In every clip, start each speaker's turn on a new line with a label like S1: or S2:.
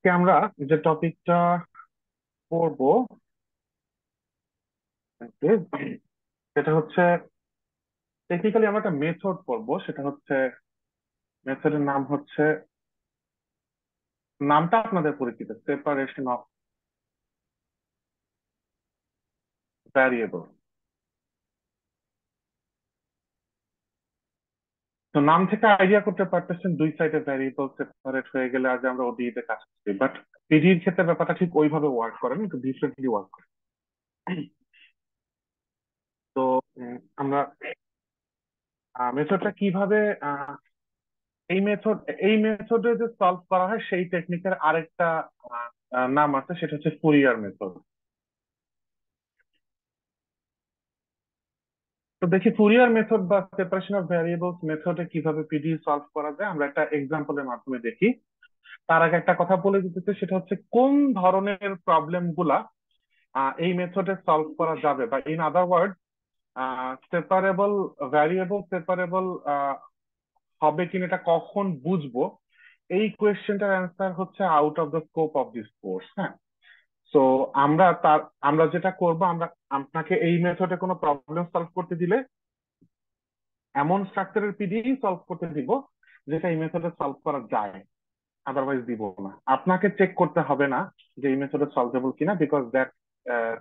S1: আজকে আমরা যে টপিকটা পড়বো সেটা হচ্ছে টেকনিক্যালি আমরা একটা মেথড পড়বো। সেটা হচ্ছে মেথডের নাম হচ্ছে, নামটা আপনাদের পরিচিত, সেপারেশন অফ ভ্যারিয়েবল। তো নাম থেকে আইডিয়া করতে পারতেছেন দুই সাইডে ভ্যারিয়েবল সেপারেট হয়ে গেলে আজ আমরা ওডিই তে কাজ করছি, বাট পিডির ক্ষেত্রে ব্যাপারটা ঠিক ওইভাবে ওয়ার্ক করে না, একটু ডিফারেন্টলি ওয়ার্ক করে। তো আমরা মেথডটা কিভাবে এই মেথড এই মেথডে যে সলভ করা হয় সেই টেকনিকের আরেকটা নাম আছে, সেটা হচ্ছে ফুরিয়ার মেথড। তো দেখি ফুরিয়ার মেথড বা সেপারেশন অফ ভ্যারিয়েবলস মেথডে কিভাবে পিডি সলভ করা যায়, আমরা একটা এক্সাম্পলের মাধ্যমে দেখি। তার আগে একটা কথা বলে দিতেছে, সেটা হচ্ছে কোন ধরনের প্রবলেম গুলা এই মেথডে সলভ করা যাবে, বা in other word separable variable separable হবে কিনা এটা কখন বুঝবো। এই কোয়েশ্চেনটার অ্যান্সার হচ্ছে out of the scope of this course. হ্যাঁ, তো আমরা যেটা করব, আমরা আপনাকে এই মেথডে কোনো প্রবলেম সলভ করতে দিলে এমন স্ট্রাকচারের পিডি সলভ করতে দিব যেটা এই মেথডে সলভ করা যায়, আদারওয়াইজ দিব না। আপনাকে চেক করতে হবে না যে এই মেথডে সলভেবল কিনা, because that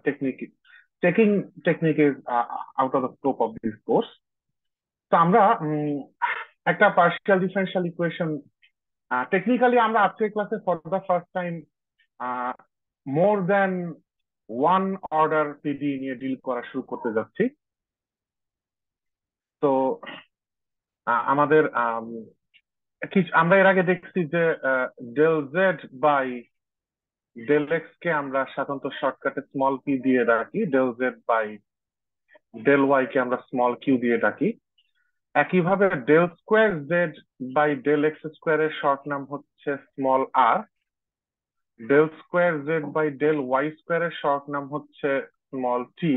S1: technique checking technique is out of the scope of this course. তো আমরা একটা পার্শিয়াল ডিফারেন্সিয়াল ইকুয়েশন, টেকনিক্যালি আমরা আজকের ক্লাসে for the first time more than one order PD নিয়ে ডিল করা শুরু করতে যাচ্ছি। তো আমাদের কিছু আমরা এর আগে দেখছি যে del z by del x কে আমরা সাধারণত শর্টকাটে স্মল পি দিয়ে ডাকি, del z by del y কে আমরা স্মল কিউ দিয়ে ডাকি। একইভাবে del square z by del x square এর শর্ট নাম হচ্ছে small r, del square z by del y square এর শর্ট নাম হচ্ছে স্মল টি,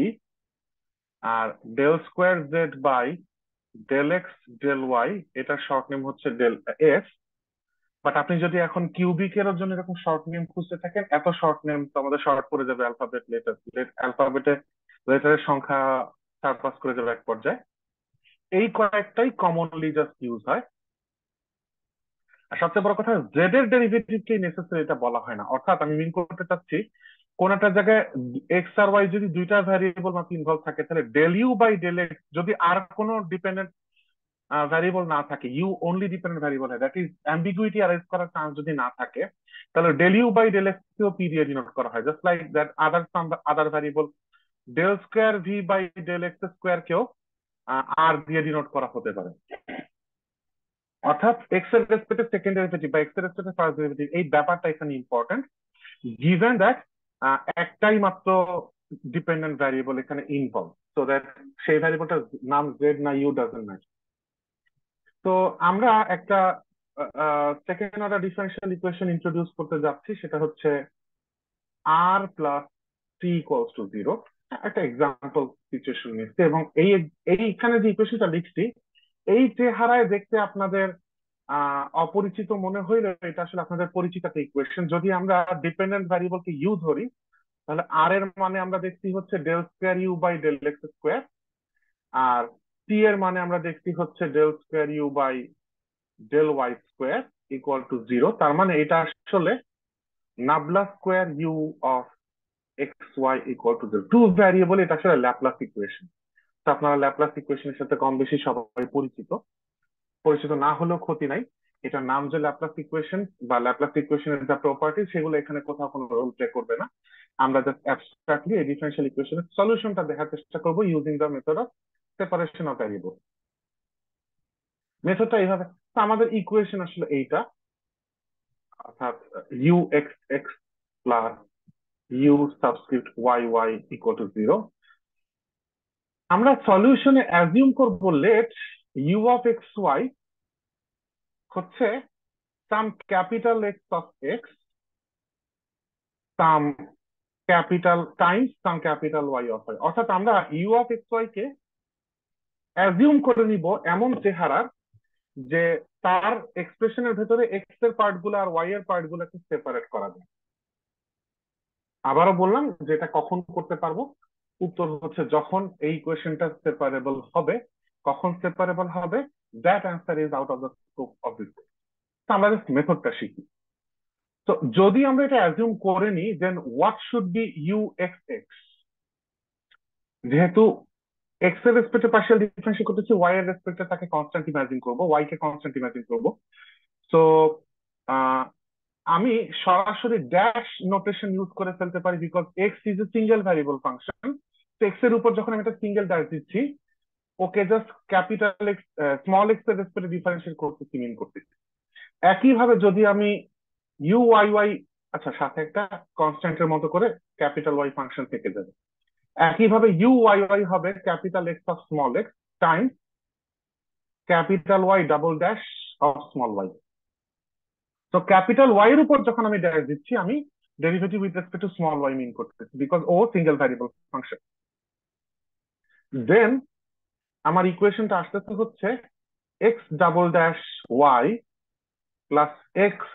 S1: আর del square z by del x del y এটার শর্ট নেম হচ্ছে ডেল এক্স। বাট আপনি যদি এখন কিউবিকের জন্য এরকম শর্ট নেম খুঁজতে থাকেন, এত শর্ট নেম তো আমাদের শর্ট করে যাবে অ্যালফাবেট লেটার, অ্যালফাবেটে লেটারের সংখ্যা 4-5 করে যাবে এক পর্যায়ে। এই কয়েকটাই কমনলি জাস্ট ইউজ হয়। আর সবচেয়ে বড় কথা, জেড এর ডেরিভেটিভ কে নেসেসারি এটা বলা হয় না। অর্থাৎ আমি মিন করতে চাচ্ছি, কোন একটা জায়গায় এক্স আর ওয়াই যদি দুইটা ভ্যারিয়েবল মাত্র ইনভলভ থাকে, তাহলে del U by del X যদি আর কোনো ডিপেন্ডেন্ট ভ্যারিয়েবল না থাকে, ইউ অনলি ডিপেন্ডেন্ট ভ্যারিয়েবল হয়, দ্যাট ইজ অ্যাম্বিগুইটি অ্যারাইজ করার চান্স যদি না থাকে, তাহলে del U by del X কেও পি দিয়ে ডিনোট করা হয়। Just like that other some other variable del square V by del x square কেও আর দিয়ে ডিনোট করা হতে পারে। অর্থাৎ এক্স এর রেসপেক্টে সেকেন্ড ডেরিভেটিভ বা এক্স এর রেসপেক্টে ফার্স্ট ডেরিভেটিভ, এই ব্যাপারটা এখানে ইম্পর্টেন্ট, গিভেন দ্যাট একটাই মাত্র ডিপেন্ডেন্ট ভ্যারিয়েবল এখানে ইনভলভ, সো দ্যাট সেই ভ্যারিয়েবলটার নাম জেড না ইউ ডাজন্ট ম্যাটার। তো আমরা একটা second order differential equation introduce করতে যাচ্ছি, সেটা হচ্ছে r plus t equals to zero. একটা এক্সাম্পল সিচুয়েশন নিচ্ছি, এবং এইখানে যে ইকুয়েশনটা লিখছি, এই চেহারায় দেখতে আপনাদের অপরিচিত মনে হইলে এটা আসলে আপনাদের পরিচিত একটা ইকুয়েশন। যদি আমরা ডিপেন্ডেন্ট ভ্যারিয়েবলকে ইউ ধরি, তাহলে আর এর মানে আমরা দেখছি হচ্ছে del square you by del x square, আর টি এর মানে আমরা দেখছি হচ্ছে del square you by del y square equal to zero. তার মানে এটা আসলে nabla square u of x y equal to zero, two variable. এটা আসলে ল্যাপলাস ইকুয়েশন। তো আপনারা ল্যাপলাস ইকুয়েশনের সাথে কম বেশি সবাই পরিচিত, পরিচিত না হলেও ক্ষতি নাই। এটার নাম যে ল্যাপলাস ইকুয়েশন বা ল্যাপলাস ইকুয়েশনের যা প্রপার্টি, সেগুলো এখানে কোথাও কোনো রোল প্লে করবে না। আমরা জাস্ট অ্যাবস্ট্রাক্টলি এই ডিফারেন্সিয়াল ইকুয়েশনের সলিউশনটা দেখার চেষ্টা করবো using the method of separation of variable. মেথডটা এইভাবে। তো আমাদের ইকুয়েশন আসলে এইটা, অর্থাৎ u x x plus u subscript y y equal to zero. আমরা সলিউশনে অ্যাজিউম করবো let u of x y হচ্ছে some capital x of x, some capital times some capital y of y. অর্থাৎ আমরা u of x y কে assume করে নিব এমন চেহারার যে তার এক্সপ্রেশনের ভেতরে এক্স এর পার্ট গুলো আর ওয়াই এর পার্ট গুলোকে সেপারেট করা যায়। আবারও বললাম যে এটা কখন করতে পারবো, উত্তর হচ্ছে যখন এই ইকুয়েশনটা সেপারেবল হবে। কখন সেপারেবল হবে? That answer is out of the scope of this. আমরা জাস্ট মেথডটা শিখি। তো যদি আমরা এটা অ্যাজিউম করে নিই, then what should be u x x. যেহেতু এক্স এর রেসপেক্টে পার্শিয়াল ডিফারেন্সিয়েট করতেছি, ওয়াই এর রেসপেক্টে তাকে কনস্ট্যান্ট ইমাজিন করবো, ওয়াই কে কনস্ট্যান্ট ইমাজিন করবো। সো আমি সরাসরি ড্যাশ নোটেশন ইউজ করে ফেলতে পারি, because x is a single variable function. তো এক্স এর উপর যখন আমি একটা সিঙ্গেল ড্যাশ দিচ্ছি, ওকে just capital x small x এর রেসপেক্টে ডিফারেন্সিয়েট করতেছি, মিন করতেছি। একইভাবে যদি আমি ইউ ওয়াই ওয়াই, আচ্ছা সাথে একটা কনস্ট্যান্টের মতো করে ক্যাপিটাল ওয়াই ফাংশন থেকে যাবে। একইভাবে ইউ ওয়াই ওয়াই হবে capital x of small x time capital y double dash of small y. তো ক্যাপিটাল ওয়াই এর উপর যখন আমি ড্যাশ দিচ্ছি, আমি derivative with respect to small y mean করতেছি, বিকজ ও সিঙ্গেল ভ্যারিয়েবল ফাংশন। দেন আমার ইকুয়েশনটা আসতেছে হচ্ছে x double dash Y plus x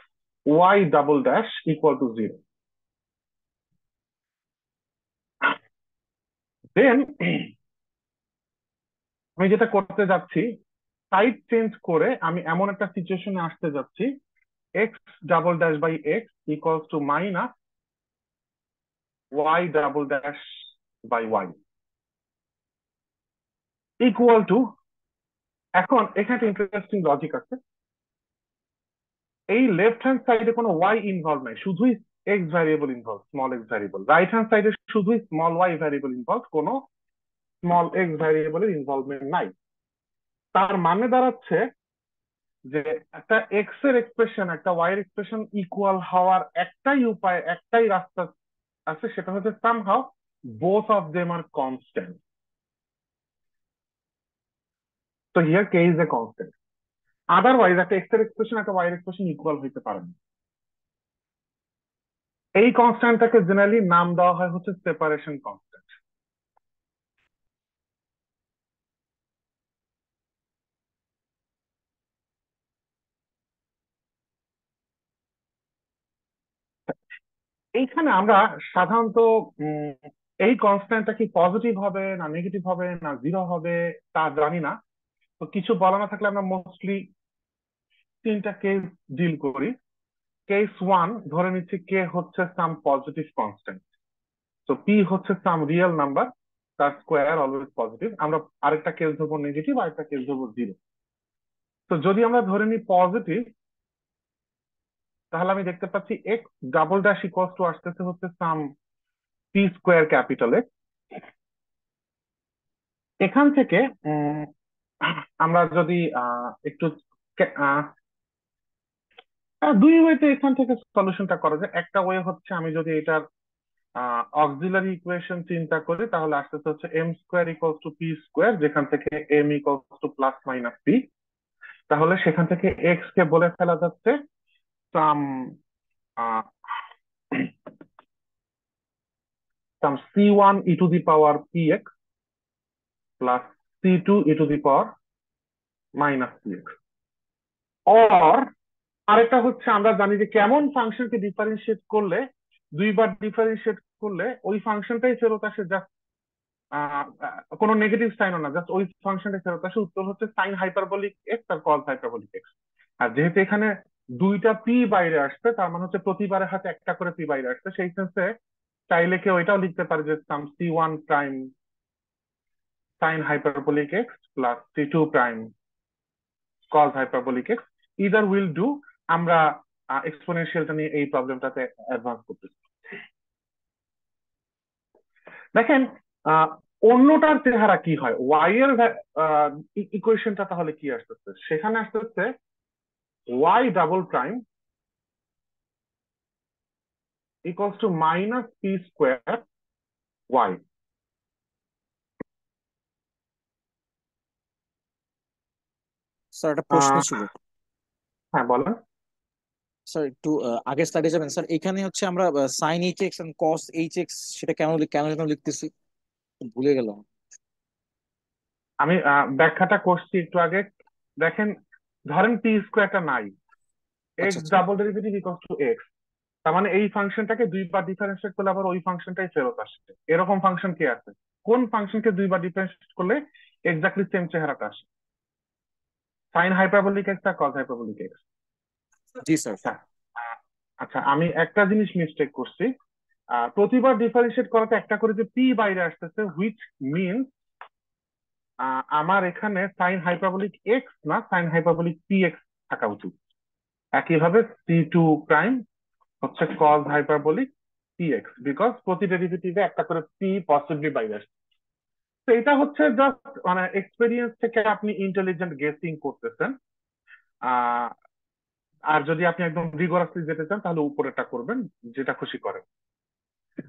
S1: Y double dash equal to zero. Then আমি যেটা করতে যাচ্ছি, সাইড চেঞ্জ করে আমি এমন একটা সিচুয়েশনে আসতে যাচ্ছি, X double dash by X equals to minus Y double dash by Y equal to. এখন এখানে একটা ইন্টারেস্টিং লজিক আছে। এই লেফট হ্যান্ড সাইডে কোনো ওয়াই ইনভলভ নাই, শুধুই x variable involve, small x variable. Right hand সাইডে শুধুই স্মল ওয়াই ভ্যারিয়েবল ইনভলভ, কোনো স্মল এক্স ভ্যারিয়েবলের ইনভলভমেন্ট নাই। তার মানে দাঁড়াচ্ছে যে একটা এক্স এর এক্সপ্রেশন একটা ওয়াই এর এক্সপ্রেশন ইকুয়াল হওয়ার একটাই উপায়, একটাই রাস্তা আছে, সেটা হচ্ছে somehow both of them are constant. তো here k is a constant. Otherwise একটা এক্স এর এক্সপ্রেশন একটা ওয়াই এর এক্সপ্রেশন ইকুয়াল হইতে পারে না। এই কনস্ট্যান্টটাকে জেনারেলি নাম দেওয়া হয় হচ্ছে সেপারেশন কনস্ট্যান্ট। এইখানে আমরা সাধারণত উম, এই কনস্ট্যান্টটা কি পজিটিভ হবে না নেগেটিভ হবে না জিরো হবে তা জানি না। তো কিছু বলা না থাকলে আমরা মোস্টলি তিনটা কেস ডিল করি। কেস ওয়ান, ধরে নিচ্ছি কে হচ্ছে সাম পজিটিভ কনস্ট্যান্ট, তো পি হচ্ছে সাম রিয়েল নাম্বার, তার স্কোয়ার অলওয়েজ পজিটিভ। আমরা আরেকটা কেস ধরবো নেগেটিভ, আরেকটা কেস ধরবো জিরো। তো যদি আমরা ধরে নিই পজিটিভ, তাহলে আমি দেখতে পাচ্ছি x double dash equals to আসতেছে হচ্ছে সাম পি স্কোয়ার ক্যাপিটাল এক্স। এখান থেকে উম, আমরা যদি একটু আহ, দুই ওয়েতে এখান থেকে সলিউশনটা করা যায়। একটা ওয়ে হচ্ছে আমি যদি এটার অক্সিলারি ইকুয়েশন চিন্তা করি, তাহলে আসতেছে হচ্ছে m square equals to p square, যেখান থেকে m equals to plus minus p. তাহলে সেখান থেকে এক্স কে বলে ফেলা যাচ্ছে some some c one e to the power p x plus C two e to the power minus p x. Or আরেকটা হচ্ছে, আমরা জানি যে কেমন ফাংশনকে ডিফারেন্সিয়েট করলে, দুইবার ডিফারেন্সিয়েট করলে ওই ফাংশনটাই ফেরত আসে, জাস্ট কোনো নেগেটিভ সাইনও না, জাস্ট ওই ফাংশনটা ফেরত আসে। উত্তর হচ্ছে সাইন হাইপারবলিক এক্স আর কস হাইপারবলিক এক্স। আর যেহেতু এখানে দুইটা পি বাইরে আসছে, তার মানে হচ্ছে প্রতিবারের হাতে একটা করে পি বাইরে আসছে, সেই সেন্সে চাইলে কেউ এটাও লিখতে পারে যে some c one prime sine hyperbolic x plus C two prime cos hyperbolic x, either will do. আমরা এক্সপোনেনশিয়ালটা নিয়ে এই প্রবলেমটাতে অ্যাডভান্স করতেছি। দেখেন আহ, অন্যটার চেহারা কি হয়, ওয়াই এর ইকুয়েশনটা তাহলে কি আসতেছে, সেখানে আসতেছে Y double prime equals to minus P square Y.
S2: Sir একটা প্রশ্ন ছিল।
S1: হ্যাঁ বলেন।
S2: স্যার একটু আগের স্লাইডে যাবেন স্যার। এখানে হচ্ছে আমরা sine H X and cos H X সেটা কেন কেন যেন লিখতেছি, ভুলে গেলাম।
S1: আমি ব্যাখ্যাটা করছি একটু আগে। দেখেন ধরেন পি স্কোয়ারটা নাই,
S2: আচ্ছা
S1: এক্স
S2: আচ্ছা।
S1: Double derivative equals to x, তার মানে এই ফাংশনটাকে দুইবার ডিফারেন্সিয়েট করলে আবার ওই ফাংশনটাই ফেরত আসছে, এরকম ফাংশন কি আছে? কোন ফাংশনকে দুইবার ডিফারেন্সিয়েট করলে এক্স্যাক্টলি সেম চেহারাটা আসে? সাইন হাইপারবোলিক এক্স আর কজ হাইপারবোলিক এক্স।
S2: জি স্যার।
S1: আচ্ছা, আহ, আচ্ছা আমি একটা জিনিস মিস্টেক করছি। প্রতিবার ডিফারেন্সিয়েট করাতে একটা করে যে পি বাইরে আসতেছে, হুইচ মিন আমার এখানে সাইন হাইপারবোলিক এক্স না সাইন হাইপারবোলিক পি এক্স থাকা উচিত। একইভাবে সি টু প্রাইম হচ্ছে cause hyperbolic P x, because প্রতি ডেরিভেটিভে একটা করে পি পসিবলি বাইরে আসছে। তো এটা হচ্ছে জাস্ট মানে এক্সপেরিয়েন্স থেকে আপনি ইন্টেলিজেন্ট গেসিং করতেছেন। আহ আর যদি আপনি একদম রিগরাসলি যেতে চান তাহলে উপরেটা করবেন, যেটা খুশি করেন।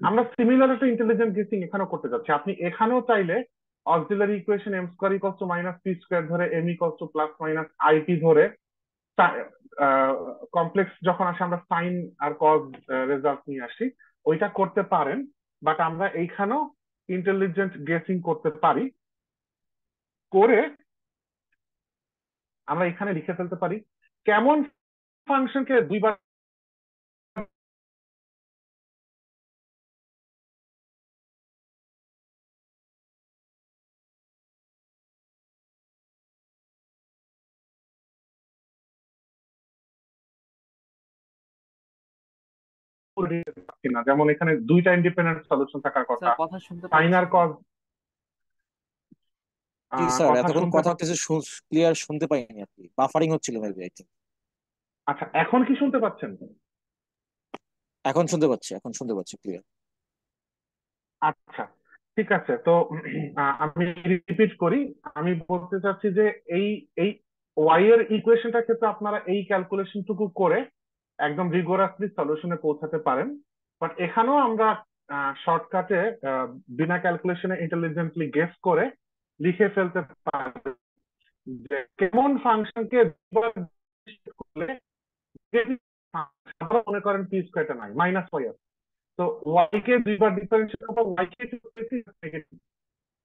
S1: আমরা সিমিলার একটা ইন্টেলিজেন্ট গেসিং এখানেও করতে যাচ্ছি। আপনি এখানেও চাইলে auxiliary equation m square equals to minus P square ধরে m equals to plus minus ip ধরে কমপ্লেক্স যখন আসে আমরা সাইন আর কজ রেজাল্ট নিয়ে আসি, ওইটা করতে পারেন। বাট আমরা এইখানেও ইন্টেলিজেন্ট গেসিং করতে পারি, করে আমরা এখানে লিখে ফেলতে পারি কেমন ফাংশনকে দুইবার না, যেমন এখানে দুইটা ইন্ডিপেন্ডেন্ট সলিউশন থাকার কথা।
S3: স্যার কথা শুনতে
S1: সাইন
S3: পাচ্ছি
S1: আর
S3: না।
S1: কজ
S2: জি স্যার,
S1: কথা
S2: এতক্ষণ
S1: শুনতে
S2: কথা কিছু ক্লিয়ার শুনতে পাইনি আর কি, বাফারিং হচ্ছিল মেবি আই থিঙ্ক।
S1: আচ্ছা, এখন কি শুনতে পাচ্ছেন?
S2: এখন শুনতে পাচ্ছি, এখন শুনতে পাচ্ছি ক্লিয়ার।
S1: আচ্ছা, ঠিক আছে। তো আমি রিপিট করি। আমি বলতে চাচ্ছি যে এই এই ওয়াই এর ইকুয়েশনটা ক্ষেত্রে আপনারা এই ক্যালকুলেশন টুকু করে একদম রিগোরাসলি সলিউশনে পৌঁছাতে পারেন। বাট এখানেও আমরা শর্টকাটে বিনা ক্যালকুলেশনে ইন্টেলিজেন্টলি গেস করে লিখে ফেলতে পারি যে কেমন ফাংশনকে করলে মনে করেন পি স্কোয়ারটা নাই, মাইনাস ওয়াই আছে, তো ওয়াই কে দুইবার ডিফারেন্সিয়েট করবো, ওয়াই কে নেগেটিভ।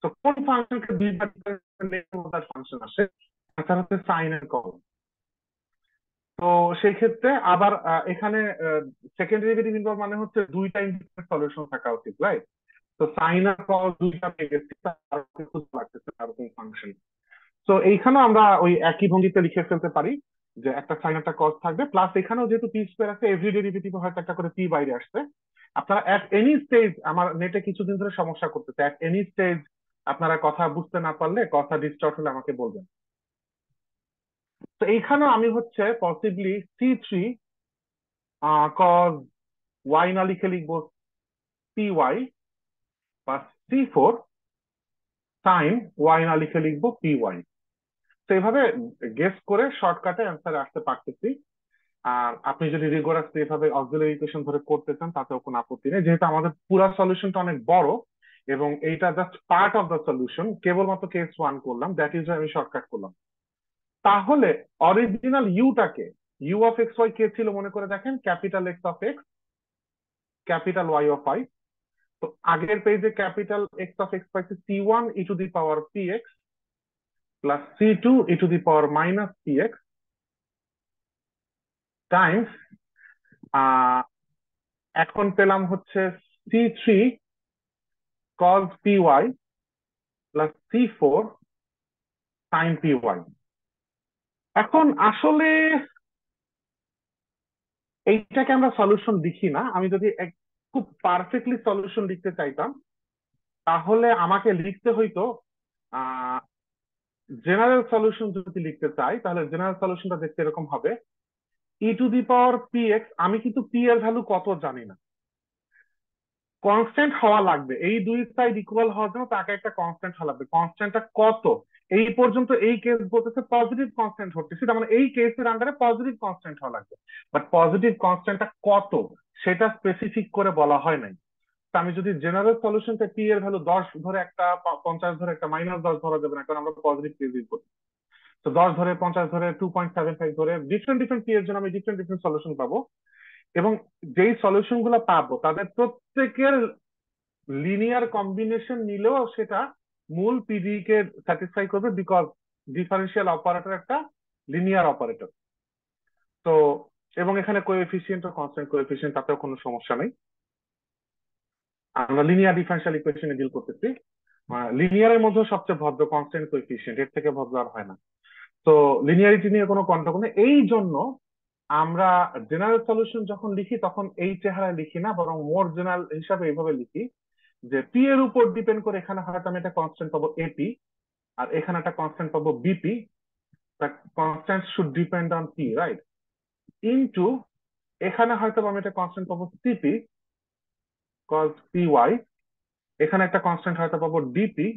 S1: তো কোন ফাংশনকে দুইবার ডিফারেন্সিয়েট ফাংশন আসে? আনসার হচ্ছে সাইন এন্ড কজ। তো সেই ক্ষেত্রে আবার এখানে সেকেন্ড ডেরিভেটিভ ইনভলভ মানে হচ্ছে দুইটা ইন্ডিপেন্ডেন্ট সলিউশন থাকা উচিত, রাইট? তো সাইন আর কজ দুইটা পেয়ে গেছি, তার খুঁজে লাগতেছে এরকম ফাংশন। তো এইখানেও আমরা ওই একই ভঙ্গিতে লিখে ফেলতে পারি যে একটা সাইন একটা কজ থাকবে, প্লাস এখানেও যেহেতু পি স্কোয়ার আছে এভরি ডেরিভেটিভ হয়তো একটা করে পি বাইরে আসছে। আপনারা এট এনি স্টেজ, আমার নেটে কিছুদিন ধরে সমস্যা করতেছে, এট এনি স্টেজ আপনারা কথা বুঝতে না পারলে, কথা ডিস্টর্ট হলে আমাকে বলবেন। তো এইখানেও আমি হচ্ছে possibly C three cos Y না লিখে লিখবো পি ওয়াই, বা সি ফোর সাইন ওয়াই না লিখে লিখবো পি ওয়াই। তো এইভাবে গেস করে শর্টকাটে অ্যান্সারে আসতে পারতেছি। আর আপনি যদি রিগোরাসলি এভাবে অক্সিলারি ইকুয়েশন ধরে করতে চান তাতেও কোনো আপত্তি নেই, যেহেতু আমাদের পুরা সলিউশনটা অনেক বড় এবং এইটা just part of the solution, কেবলমাত্র কেস ওয়ান করলাম, দ্যাট ইজ আমি শর্টকাট করলাম। তাহলে অরিজিনাল ইউটাকে, ইউ অফ এক্স ওয়াই কে ছিল মনে করে দেখেন, capital x of x, capital y of y. তো আগের পেজে ক্যাপিটাল এক্স অফ এক্স পাইছে c one e to the power p x plus C two e to the power minus p x times এখন পেলাম হচ্ছে c three cause P Y plus C four sine P Y. এখন আসলে এইটাকে আমরা solution লিখি না। আমি যদি খুব পারফেক্টলি সলিউশন লিখতে চাইতাম তাহলে আমাকে লিখতে হইতো জেনারেল সলিউশন। যদি লিখতে চাই তাহলে জেনারেল সলিউশনটা দেখতে এরকম হবে, e to the power p x, আমি কিন্তু পি এর ভ্যালু কত জানি না, কনস্ট্যান্ট হওয়া লাগবে, এই দুই সাইড ইকুয়াল হওয়ার জন্য তাকে একটা কনস্ট্যান্ট হওয়া লাগবে। কনস্ট্যান্টটা কত? এই পর্যন্ত এই কেস বলতেছে পজিটিভ কনস্ট্যান্ট হচ্ছে, তার মানে এই কেসের আন্ডারে পজিটিভ কনস্ট্যান্ট হওয়া লাগবে। বাট পজিটিভ কনস্ট্যান্টটা কত সেটা স্পেসিফিক করে বলা হয় নাই। তো আমি যদি জেনারেল সলিউশনটা পি এর ভ্যালু 10 ধরে একটা, 50 ধরে একটা, -10 ধরা যাবে না, কারণ আমরা পজিটিভ কেস ইউজ করি। তো 10 ধরে, 50 ধরে, 2.75 ধরে, ডিফারেন্ট ডিফারেন্ট পি এর জন্য আমি ডিফারেন্ট ডিফারেন্ট সলিউশন পাবো। এবং যেই সলিউশন গুলো পাবো তাদের প্রত্যেকের লিনিয়ার কম্বিনেশন নিলেও সেটা মূল পিডি কে স্যাটিসফাই করবে, বিকজ ডিফারেন্সিয়াল অপারেটর একটা লিনিয়ার অপারেটর। তো এবং এখানে কোএফিসিয়েন্ট ও কনস্ট্যান্ট কোএফিসিয়েন্ট, তাতেও কোনো সমস্যা নেই। আমরা লিনিয়ার ডিফারেনশিয়াল ইকুয়েশনে ডিল করতেছি। লিনিয়ারের মধ্যে সবচেয়ে ভদ্র কনস্ট্যান্ট কোএফিসিয়েন্ট, এর থেকে ভদ্র আর হয় না। তো লিনিয়ারিটি নিয়ে কোনো গন্ডগোল নেই। এই জন্য আমরা জেনারেল সলিউশন যখন লিখি তখন এই চেহারায় লিখি না, বরং মোর জেনারেল হিসাবে এইভাবে লিখি যে পি এর উপর ডিপেন্ড করে এখানে হয়তো আমি একটা কনস্ট্যান্ট পাবো এপি, আর এখানে একটা কনস্ট্যান্ট পাবো BP. Constant should depend on P, right? Into এখানে হয়তো আমি একটা কনস্ট্যান্ট পাবো সিপি কজ পি ওয়াই, এখানে একটা কনস্ট্যান্ট হয়তো পাবো DP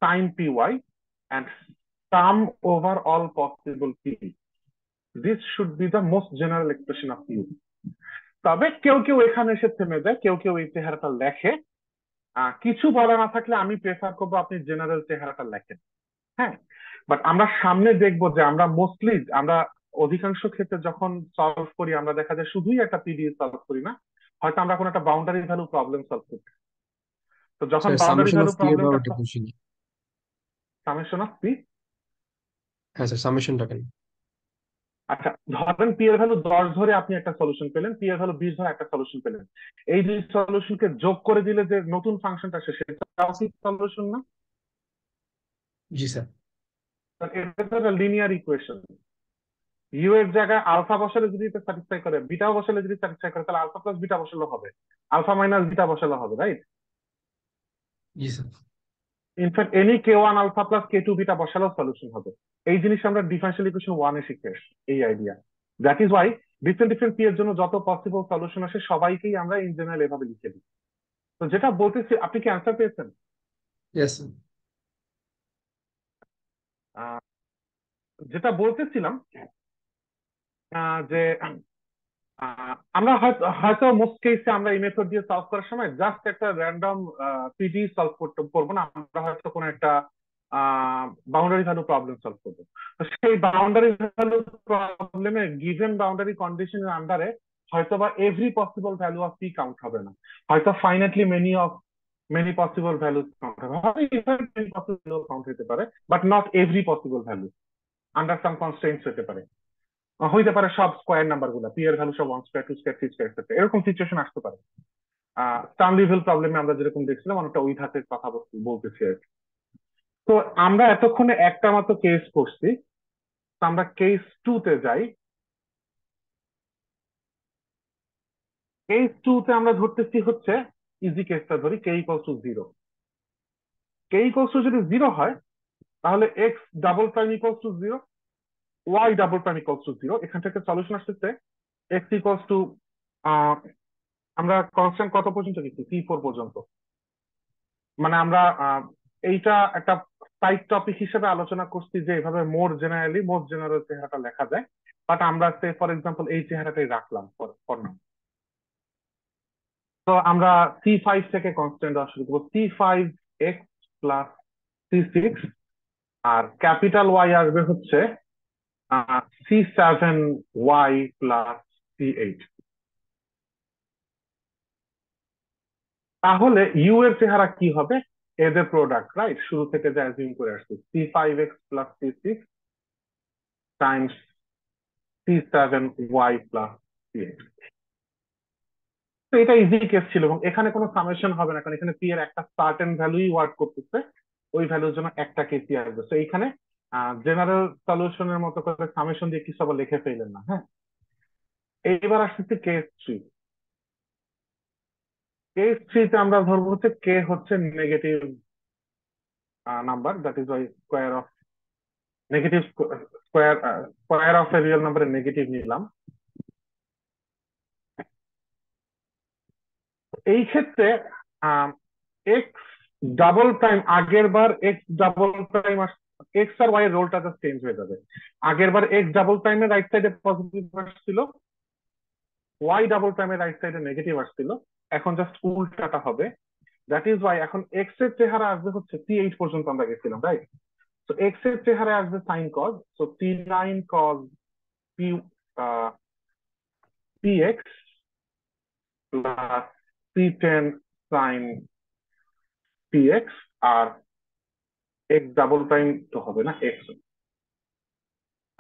S1: sine P Y, and sum over all possible p. This should be the most general expression of u. তবে কেউ কেউ এখানে এসে থেমে যায়, কেউ কেউ এই চেহারাটা লেখে। কিছু বলা না থাকলে আমি প্রেফার করবো আপনি জেনারেল চেহারাটা লেখেন। হ্যাঁ, বাট আমরা সামনে দেখবো যে আমরা মোস্টলি, আমরা অধিকাংশ ক্ষেত্রে যখন সলভ করি আমরা দেখা যায় শুধুই একটা পিডিএ সলভ করি না, হয়তো আমরা কোনো একটা বাউন্ডারি ভ্যালু প্রবলেম সলভ করি। তো যখন
S3: sir
S1: boundary
S3: summation
S1: value
S3: of P এর
S1: প্রবলেমটা,
S3: ব্যাপারটা বুঝিনি।
S1: সামেশন অফ পি,
S3: হ্যাঁ স্যার, সামেশনটা কেন?
S1: আচ্ছা ধরেন পি এর ভ্যালু 10 ধরে আপনি একটা সলিউশন পেলেন, পি এর ভ্যালু 20 ধরে একটা সলিউশন পেলেন। এই দুই সলিউশনকে যোগ করে দিলে যে নতুন ফাংশনটা আসে সেটাও কি সলিউশন না?
S3: জি স্যার।
S1: এটা তো একটা লিনিয়ার ইকুয়েশন। ইউ এর জায়গায় আলফা বসালে যদি এটা স্যাটিসফাই করে, বিটা বসালে যদি স্যাটিসফাই করে, তাহলে আলফা প্লাস বিটা বসালে হবে, আলফা মাইনাস বিটা বসালে হবে, রাইট?
S3: জি স্যার।
S1: ইনফ্যাক্ট এনি কে ওয়ান আলফা প্লাস কে টু বিটা বসালেও সলিউশন হবে। এই জিনিস আমরা ডিফারেন্সিয়াল ইকুয়েশন 1 এ শিখে এসেছি, এই idea. That is Y different different P এর জন্য যত পসিবল সলিউশন আসে সবাইকেই আমরা ইন জেনারেল এভাবে লিখে দিই। তো যেটা বলতেছি, আপনি কি অ্যান্সার পেয়েছেন?
S3: Yes sir.
S1: আহ, যেটা বলতেছিলাম যে আমরা হয়তো হয়তো মোস্ট কেসে আমরা এই মেথড দিয়ে সলভ করার সময় জাস্ট একটা র্যান্ডম পিডি সলভ করতে করবো না, আমরা হয়তো কোনো একটা বাউন্ডারি ভ্যালু প্রবলেম সলভ করবো। তো সেই বাউন্ডারি ভ্যালু প্রবলেমে গিভেন বাউন্ডারি কন্ডিশনের আন্ডারে হয়তো বা every possible value of P count হবে না, হয়তো ফাইনাইটলি মেনি পসিবল ভ্যালু কাউন্ট হবে, মেনি পসিবল কাউন্ট হতে পারে, but not every possible value under some constraints হতে পারে। হইতে পারে সব স্কোয়ার নাম্বার গুলা, পি এর ভ্যালু সব 1 স্কোয়ার 2 স্কোয়ার 3 স্কোয়ার এটসেট্রা, এরকম সিচুয়েশন আসতে পারে। স্টার্নলিভেল প্রবলেমে আমরা যেরকম দেখছিলাম অনেকটা ওই ধাতের কথা বলতেছি আর কি। তো আমরা এতক্ষণে একটা মাত্র কেস করছি, তো আমরা কেস 2 তে যাই। কেস 2 তে আমরা ধরতেছি হচ্ছে ইজি কেসটা ধরি, k equals to 0। K equals to যদি 0 হয় তাহলে x double prime equals to 0, y double prime equals to 0। এখান থেকে সলিউশন আসতেছে এক্স ইকুয়ালস টু, আমরা কনস্ট্যান্ট কত পর্যন্ত গেছি, C4 পর্যন্ত। মানে আমরা এইটা একটা সাইড টপিক হিসেবে আলোচনা করছি যে এভাবে মোর জেনারেল চেহারাটা লেখা যায়, বাট আমরা ফর এক্সাম্পল এই চেহারাটাই রাখলাম ফর নাও। তো আমরা C5 থেকে কনস্ট্যান্ট দেওয়া শুরু করবো, C5x প্লাস C6, আর ক্যাপিটাল ওয়াই আসবে হচ্ছে C7y প্লাস C8। তাহলে ইউ এর চেহারা কি হবে? এদের প্রোডাক্ট, রাইট? শুরু থেকে যা অ্যাজিউম করে আসছি, C5x plus C6 Times C7y plus C8। তো এটা ইজি কেস ছিল এবং এখানে কোনো সামেশন হবে না, কারণ এখানে পি এর একটা সার্টেন ভ্যালুই ওয়ার্ক করতেছে, ওই ভ্যালুর জন্য একটা কেসই আসবে। তো এইখানে জেনারেল সলিউশনের মতো করে সামেশন দিয়ে কিছু আবার লিখে ফেললেন না। হ্যাঁ, এইবার আসতেছে কেস 3। কেস 3 তে আমরা ধরবো হচ্ছে কে হচ্ছে negative number, that is Y square of negative square of A real নাম্বারের নেগেটিভ নিলাম। এই ক্ষেত্রে এক্স ডাবল প্রাইম, আগের বার এক্স ডাবল প্রাইম, এক্স আর ওয়াই এর রোলটা জাস্ট চেঞ্জ হয়ে যাবে। আগের বার এক্স ডাবল প্রাইমের রাইট সাইডে পজিটিভ আসছিল, ওয়াই ডাবল প্রাইমের রাইট সাইডে নেগেটিভ আসছিল, এখন জাস্ট উল্টাটা হবে। দ্যাট ইজ ওয়াই এখন এক্স এর চেহারা আসবে হচ্ছে C8 পর্যন্ত আমরা গেছিলাম, রাইট? তো এক্স এর চেহারা আসবে sine cos, so C9 cos P px plus C10 sine px, আর এক্স ডাবল প্রাইম তো হবে না, এক্স।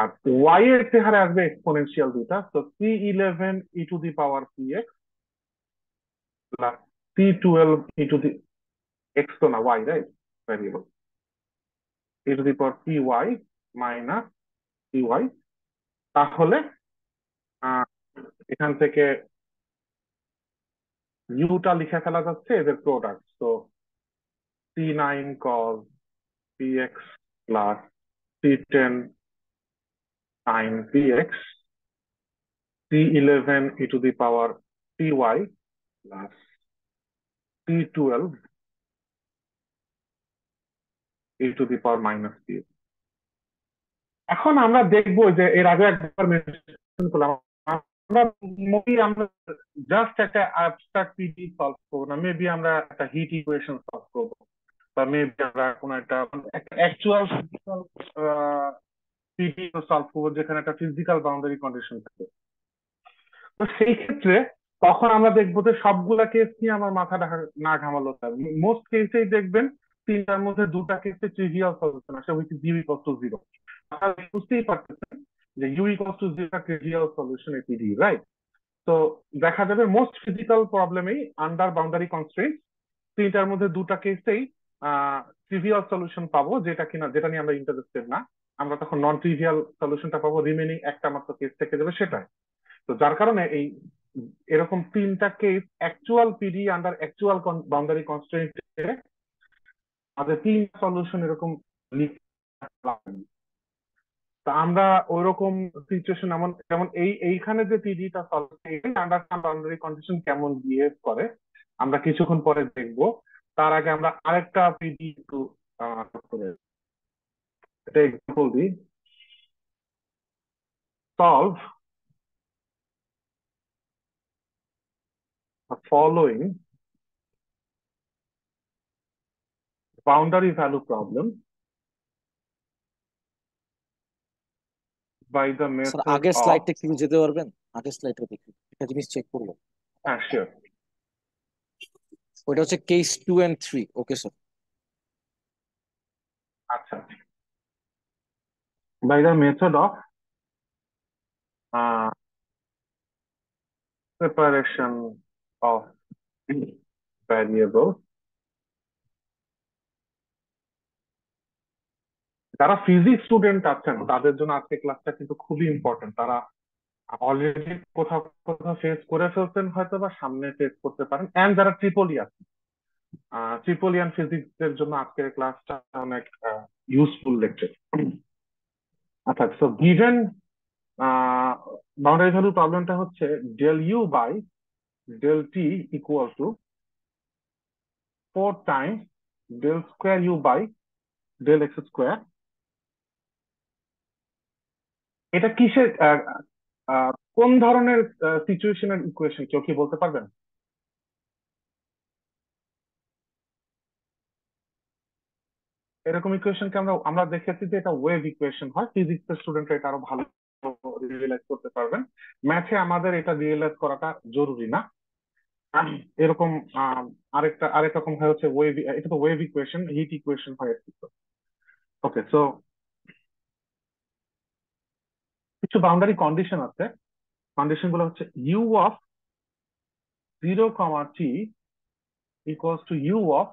S1: আর ওয়াই এর চেহারা আসবে এক্সপোনেনশিয়াল দুটা, তো C11 e⁻p(x) plus C12 X তো না, Y, right, variable, e⁻py minus py। তাহলে আহ, এখান থেকে ইউটা লিখে ফেলা যাচ্ছে এদের প্রোডাক্ট, তো C9 cos px plus C10 sin px, C11 e⁻py plus C12 e⁻−p। এখন আমরা দেখবো যে এর আগে একবার মেনশন করলাম, আমরা জাস্ট একটা অ্যাবস্ট্রাক্ট পিডি সলভ করবো না, মেবি আমরা একটা হিট ইকুয়েশন সলভ করবো, বা মেবি আমরা কোনো একটা অ্যাকচুয়াল ফিজিক্যাল পিডি সলভ করবো যেখানে একটা ফিজিক্যাল বাউন্ডারি কন্ডিশন থাকে। তো সেই ক্ষেত্রে তখন আমরা দেখবো যে সবগুলা কেস নিয়ে আমার মাথা না ঘামালো, মোস্ট কেসেই দেখবেন তিনটার মধ্যে দুটা কেসে ট্রিভিয়াল সলিউশন আসে, উইচ ইজ u = 0। আপনারা বুঝতেই পারতেছেন যে u = 0 ট্রিভিয়াল সলিউশন এপিডি, রাইট? তো দেখা যাবে মোস্ট ফিজিক্যাল প্রবলেমেই আন্ডার বাউন্ডারি কনস্ট্রেইন্ট তিনটার মধ্যে দুটা কেসেই ট্রিভিয়াল সলিউশন পাবো, যেটা নিয়ে আমরা ইন্টারেস্টেড না। আমরা তখন নন ট্রিভিয়াল সলিউশনটা পাবো, রিমেনিং একটা মাত্র কেস থেকে যাবে সেটা। তো যার কারণে এই এরকম তিনটা case actual PD under actual boundary কনস্ট্রেন্টে আমাদের তিন সলিউশন এরকম লিখতে লাগবে। তা আমরা ওইরকম সিচুয়েশন, এমন যেমন এইখানে যে পিডিটা সলভ আন্ডার বাউন্ডারি কন্ডিশন কেমন বিহেভ করে আমরা কিছুক্ষণ পরে দেখবো। তার আগে আমরা আরেকটা পিডি একটু করে এটা এক্সাম্পল দিই। Solve following boundary value problem by the
S2: sir
S1: method
S2: আগের
S1: of,
S2: স্লাইডটা একটু যেতে পারবেন? আগের স্লাইডটা দেখি, একটা জিনিস চেক করবো।
S1: হ্যাঁ শিওর,
S2: ওইটা হচ্ছে কেস 2 and 3। Okay sir.
S1: আচ্ছা, by the method of uh, separation of variables। যারা ফিজিক্স স্টুডেন্ট আছেন তাদের জন্য আজকে ক্লাসটা কিন্তু খুবই ইম্পর্টেন্ট। তারা অলরেডি কোথাও কোথাও ফেস করে ফেলছেন হয়তো, বা সামনে ফেস করতে পারেন, এন্ড যারা ট্রিপলি আছে, ট্রিপলিয়ান ফিজিক্স এর জন্য আজকের ক্লাসটা অনেক ইউজফুল লেকচার। আচ্ছা, সো গিভেন বাউন্ডারি ভ্যালু প্রবলেমটা হচ্ছে del U by del T equal to 4 times del square you by del x square. এটা কিসের কোন ধরনের সিচুয়েশনের ইকুয়েশন, কেউ কি বলতে পারবেন? এরকম ইকুয়েশনকে আমরা আমরা দেখেছি যে এটা ওয়েভ ইকুয়েশন হয়, ফিজিক্স এর স্টুডেন্টরা এটা আরো ভালো রিয়েলাইজ করতে পারবেন। ম্যাথে আমাদের এটা রিয়েলাইজ করাটা জরুরি না। এরকম আরেক রকম হয় হচ্ছে ওয়েভ, এটা তো ওয়েভ ইকুয়েশন, হিট ইকুয়েশন হয়। ওকে, সো কিছু বাউন্ডারি কন্ডিশন আছে। কন্ডিশন গুলো হচ্ছে u(0, t) equals to u of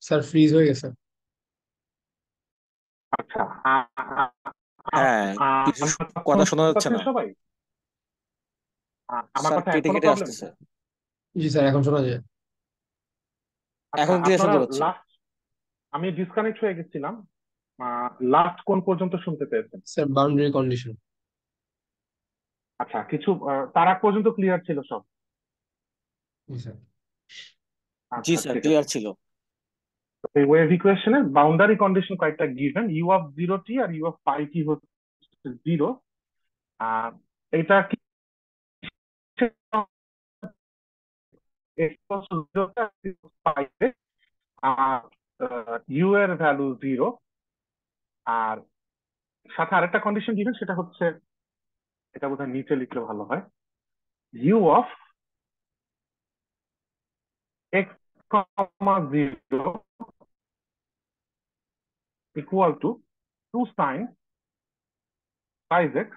S3: sir fridge হয়ে গেছে।
S1: আচ্ছা,
S2: হ্যাঁ, কিছু
S1: আমার কথা
S2: কথা শোনা
S1: শুনতে
S2: যাচ্ছে
S1: পাচ্ছেন
S2: না
S1: সবাই? আমার
S2: স্যার,
S1: কথা
S2: কেটে
S1: এখনো
S2: কেটে
S1: প্রবলেম?
S2: আসতেছে।
S3: জি স্যার, এখন শোনা যায়।
S1: আচ্ছা,
S2: এখন ক্লিয়ার
S1: আপনারা
S2: শুনতে পাচ্ছি।
S1: লাস্ট, আমি ডিসকানেক্ট হয়ে গেছিলাম, লাস্ট কোন পর্যন্ত শুনতে পেয়েছেন?
S3: Sir boundary condition.
S1: আচ্ছা, কিছু তার আগ পর্যন্ত ক্লিয়ার ছিল সব?
S3: জি স্যার।
S2: জি
S1: আচ্ছা,
S2: স্যার,
S1: ঠিক আছে।
S2: ক্লিয়ার ছিল।
S1: এই ওয়েভ ইকুয়েশনের বাউন্ডারি কন্ডিশন কয়েকটা given, u of zero t আর ইউ অফ পাই টি হচ্ছে জিরো। আর এটা কি পাইতে, আর ইউ এর ভ্যালু জিরো। আর সাথে আরেকটা কন্ডিশন দিবেন, সেটা হচ্ছে, এটা বোধহয় নিচে লিখলে ভালো হয়, U of x comma zero equal to two sine five X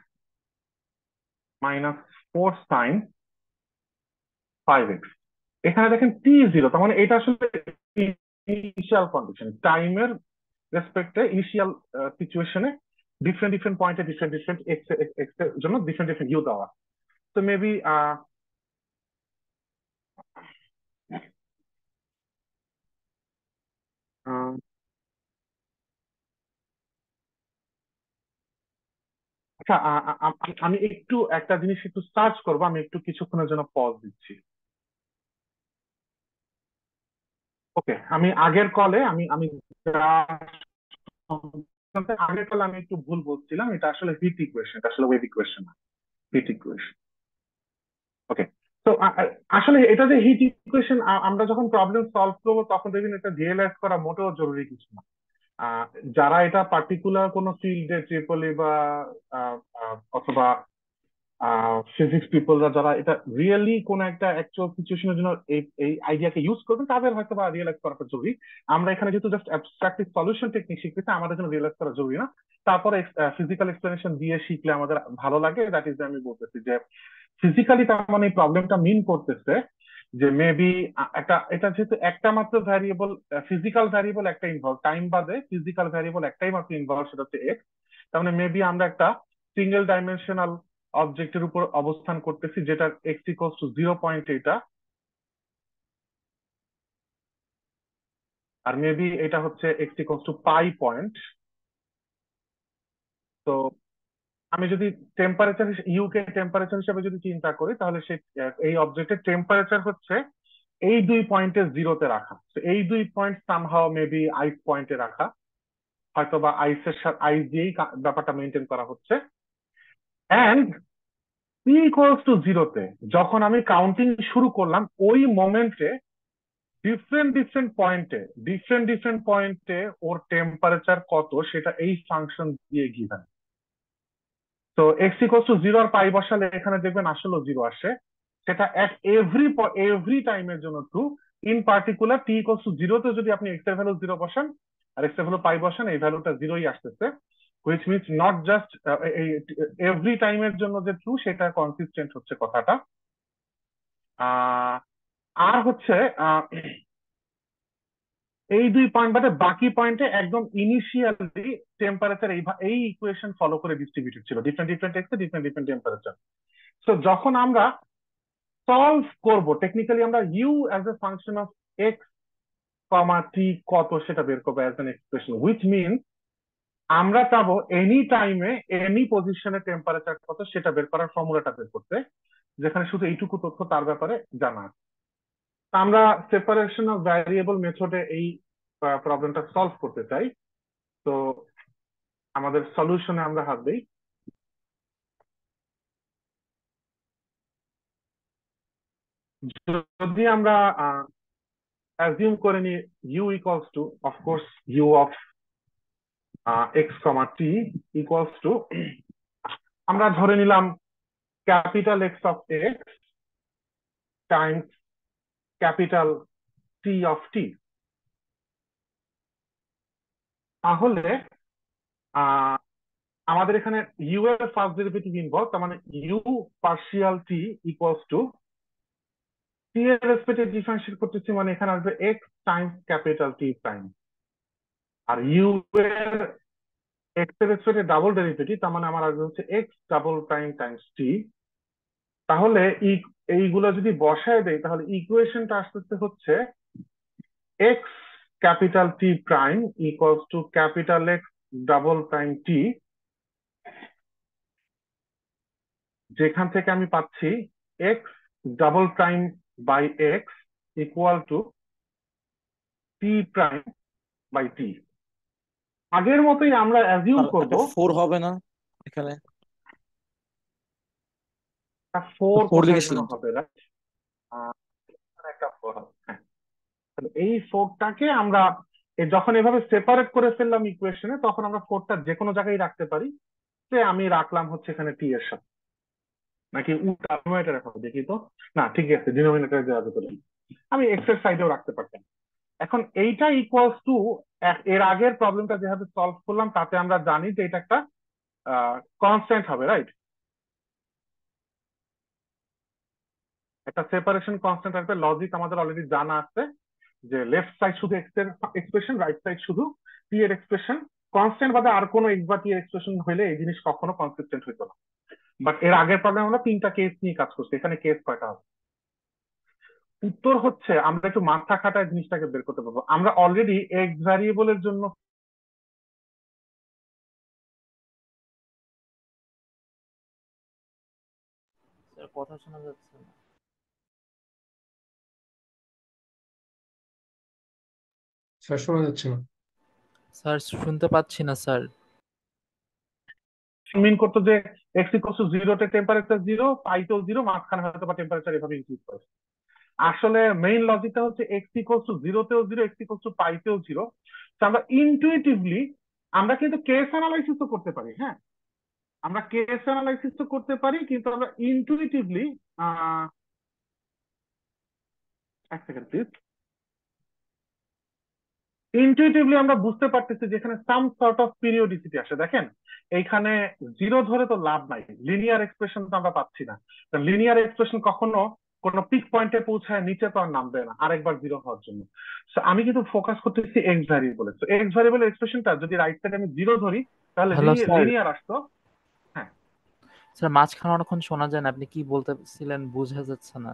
S1: minus four sine five X. এখানে দেখেন টি জিরো, তার মানে এটা আসলে ইনিশিয়াল কন্ডিশন, টাইমের রেসপেক্টে ইনিশিয়াল সিচুয়েশনে ডিফারেন্ট ডিফারেন্ট পয়েন্টে ডিফারেন্ট ডিফারেন্ট এক্স এক্স এর জন্য ডিফারেন্ট ডিফারেন্ট ইউ দেওয়া। তো মেবি আচ্ছা, আমি একটু একটা জিনিস একটু সার্চ করবো, আমি একটু কিছুক্ষণের জন্য পজ দিচ্ছি। ওকে, আমি আগের কলে আমি আমি আগের কলে আমি একটু ভুল বলছিলাম, এটা আসলে হিট ইকুয়েশন, এটা আসলে ওয়েভ ইকুয়েশন না, হিট ইকুয়েশন। ওকে। তো আসলে এটা যে হিট ইকুয়েশন, আমরা যখন প্রবলেম সলভ করবো তখন দেখবেন এটা রিয়েলাইজ করা মোটেও জরুরি কিছু না। আহ, যারা এটা পার্টিকুলার কোনো ফিল্ডে ট্রিপলি বা অথবা ফিজিক্স পিপলরা যারা এটা রিয়েলি কোন একটা অ্যাকচুয়াল সিচুয়েশনের জন্য এই এই আইডিয়াকে ইউজ করবেন, তাদের হয়তো বা রিয়েলাইজ করাটা জরুরি। আমরা এখানে যেহেতু জাস্ট অ্যাবস্ট্রাক্টিভ সলিউশন টেকনিক শিখতেছি, আমাদের জন্য রিয়েলাইজ করা জরুরি না। তারপরে ফিজিক্যাল এক্সপ্লেনেশন দিয়ে শিখলে আমাদের ভালো লাগে, দ্যাট ইজ আমি বলতেছি যে ফিজিক্যালি তার মানে এই প্রবলেমটা মিন করতেছে যে মেবি একটা, এটা যেহেতু একটা মাত্র ভ্যারিয়েবল, ফিজিক্যাল ভ্যারিয়েবল একটা ইনভলভ, টাইম বাদে ফিজিক্যাল ভ্যারিয়েবল একটাই মাত্র ইনভলভ, সেটা হচ্ছে এক্স। তার মানে মেবি আমরা একটা সিঙ্গেল ডাইমেনশনাল অবজেক্টের উপর অবস্থান করতেছি, যেটা x equals to zero point এটা, আর মেবি এটা হচ্ছে এক্স ইকুয়ালস টু পাই পয়েন্ট। তো আমি যদি টেম্পারেচার, ইউ কে টেম্পারেচার হিসেবে যদি চিন্তা করি, তাহলে সে এই অবজেক্টের টেম্পারেচার হচ্ছে এই দুই পয়েন্টে জিরোতে রাখা। তো এই দুই পয়েন্ট সামহাও মেবি আইস পয়েন্টে রাখা, হয়তো বা আইসের সাথে আইস দিয়েই ব্যাপারটা মেনটেন করা হচ্ছে। এন্ড পি ইকুয়ালস টু জিরোতে যখন আমি কাউন্টিং শুরু করলাম, ওই মোমেন্টে ডিফারেন্ট ডিফারেন্ট পয়েন্টে ডিফারেন্ট ডিফারেন্ট পয়েন্টে ওর টেম্পারেচার কত সেটা এই ফাংশন দিয়ে গিভেন। তো এক্স ইকুয়ালস টু জিরো আর পাই বসালে এখানে দেখবেন আসলে জিরো আসে। সেটা এক এভরি এভরি টাইমের জন্য true. In particular T equals to জিরোতে যদি আপনি এক্স এর ভ্যালু জিরো বসান আর এক্স এর ভ্যালু পাই বসান, এই ভ্যালুটা জিরোই আসতেছে, হুইচ মিনস নট জাস্ট এই এভরি টাইমের জন্য যে ট্রু সেটা কনসিস্টেন্ট হচ্ছে কথাটা। আহ আর হচ্ছে এই দুই পয়েন্ট বাদে বাকি পয়েন্টে একদম ইনিশিয়ালি টেম্পারেচার এই ইকুয়েশন ফলো করে ডিস্ট্রিবিউটেড ছিল, ডিফারেন্ট ডিফারেন্ট এক্সে ডিফারেন্ট ডিফারেন্ট টেম্পারেচার। তো যখন আমরা সলভ করব টেকনিক্যালি, আমরা u as a function of x comma t কত সেটা বের করবো as an expression, which mean আমরা চাবো এনি টাইমে এনি পজিশনে টেম্পারেচার কত সেটা বের করার ফর্মুলাটা বের করতে, যেখানে শুধু এইটুকু তথ্য তার ব্যাপারে জানা আছে। তা আমরা সেপারেশন অফ ভ্যারিয়েবল মেথডে এই প্রবলেমটা সলভ করতে চাই। তো আমাদের সলিউশনে আমরা হাত দিই। যদি আমরা অ্যাজিউম করে নিই u equals to, of course u of x comma T equals to, আমরা ধরে নিলাম capital x of x times capital t of t. তাহলে আহ আমাদের এখানে ইউ এর ফার্স্ট ডেরিভেটিভ ইনভলভ, তার মানে u partial t equals to t এর রেসপেক্টে ডিফারেন্সিয়েট করতেছি, মানে এখানে আসবে x times capital t prime. আর ইউ এর এক্স এর রেসপেক্টে ডাবল ডেরিভেটিভ, তার মানে আমার আসবে হচ্ছে x double prime times t. তাহলে এইগুলো যদি বসায় দেয়, তাহলে ইকুয়েশনটা আসতে হচ্ছে x capital t prime equals to capital x double prime t যেখান থেকে আমি পাচ্ছি x double prime by x equal to T prime by T. আগের মতোই আমরা অ্যাজিউম
S2: আর
S1: করব
S2: একটা 4 হবে না এখানে?
S1: ফোর
S2: 4
S1: কোথায় যেন
S2: লিখেছিলাম তো।
S1: হবে, রাইট? একটা ফোর হবে, হ্যাঁ। তাহলে এই ফোরটাকে আমরা যখন এভাবে সেপারেট করে ফেললাম ইকুয়েশনে, তখন আমরা ফোরটা যে কোনো জায়গায় রাখতে পারি। যে আমি রাখলাম হচ্ছে এখানে টি এর সাথে, নাকি উল্টা ডিনোমিনেটর হবে দেখি তো। না, ঠিক আছে, ডিনোমিনেটর দেওয়া যেত না। আমি এক্স এর সাইডেও রাখতে পারতাম। এখন এইটা ইকুয়ালস টু, এর আগের প্রবলেমটা যেভাবে সলভ করলাম তাতে আমরা জানি যে এটা একটা কনস্ট্যান্ট হবে, রাইট? একটা সেপারেশন কনস্ট্যান্ট আসবে। লজিক আমাদের অলরেডি জানা আছে যে লেফট সাইড শুধু এক্স এর এক্সপ্রেশন, রাইট সাইড শুধু টি এর এক্সপ্রেশন। কনস্ট্যান্ট বাদে আর কোনো এক্স বা টি এর এক্সপ্রেশন হলে এই জিনিস কখনো কনসিস্টেন্ট হইতো না। বাট এর আগের প্রবলেম আমরা তিনটা কেস নিয়ে কাজ করছি, এখানে কেস কয়টা হবে? উত্তর হচ্ছে আমরা একটু মাথা খাটায় জিনিসটাকে বের করতে পারবো। আমরা অলরেডি এক্স ভ্যারিয়েবলের জন্য
S4: স্যার কথা শোনা যাচ্ছে না।
S3: স্যার শোনা যাচ্ছে না।
S4: স্যার শুনতে পাচ্ছি না স্যার।
S1: মিন করতো যে এক্স ইকুয়ালস টু জিরোতে টেম্পারেচার জিরো, পাইতেও জিরো, মাঝখানে হয়তো বা টেম্পারেচার এভাবে ইনক্রিজ করে। আসলে মেইন লজিকটা হচ্ছে এক্স ইকুয়ালস টু জিরোতেও জিরো, এক্স ইকুয়ালস টু পাইতেও জিরো। আমরা ইনটুইটিভলি আমরা কিন্তু কেস অ্যানালাইসিস তো করতে পারি, হ্যাঁ। আমরা কেস অ্যানালাইসিস তো করতে পারি, কিন্তু আমরা ইনটুইটিভলি এক সেকেন্ড প্লিজ, ইনটুইটিভলি আমরা বুঝতে পারতেছি যেখানে সাম সর্ট অফ পিরিয়ডিসিটি আসে। দেখেন এইখানে জিরো ধরে তো লাভ নাই, লিনিয়ার এক্সপ্রেশন তো আমরা পাচ্ছি না। লিনিয়ার এক্সপ্রেশন কখনো কোনো পিক পয়েন্টে পৌঁছায় নিচে তো আর নামবে না আরেকবার জিরো হওয়ার জন্য। So, আমি কিন্তু ফোকাস করতেছি এক্স ভ্যারিয়েবলে। তো এক্স ভ্যারিয়েবল এক্সপ্রেশনটা যদি রাইট সাইডে আমি জিরো ধরি তাহলে
S4: হ্যালো স্যার।
S1: লিনিয়ার আসতো। হ্যাঁ,
S4: স্যার মাঝখানে অনেকক্ষণ শোনা যায় না, আপনি কি বলতেছিলেন বোঝা যাচ্ছে না।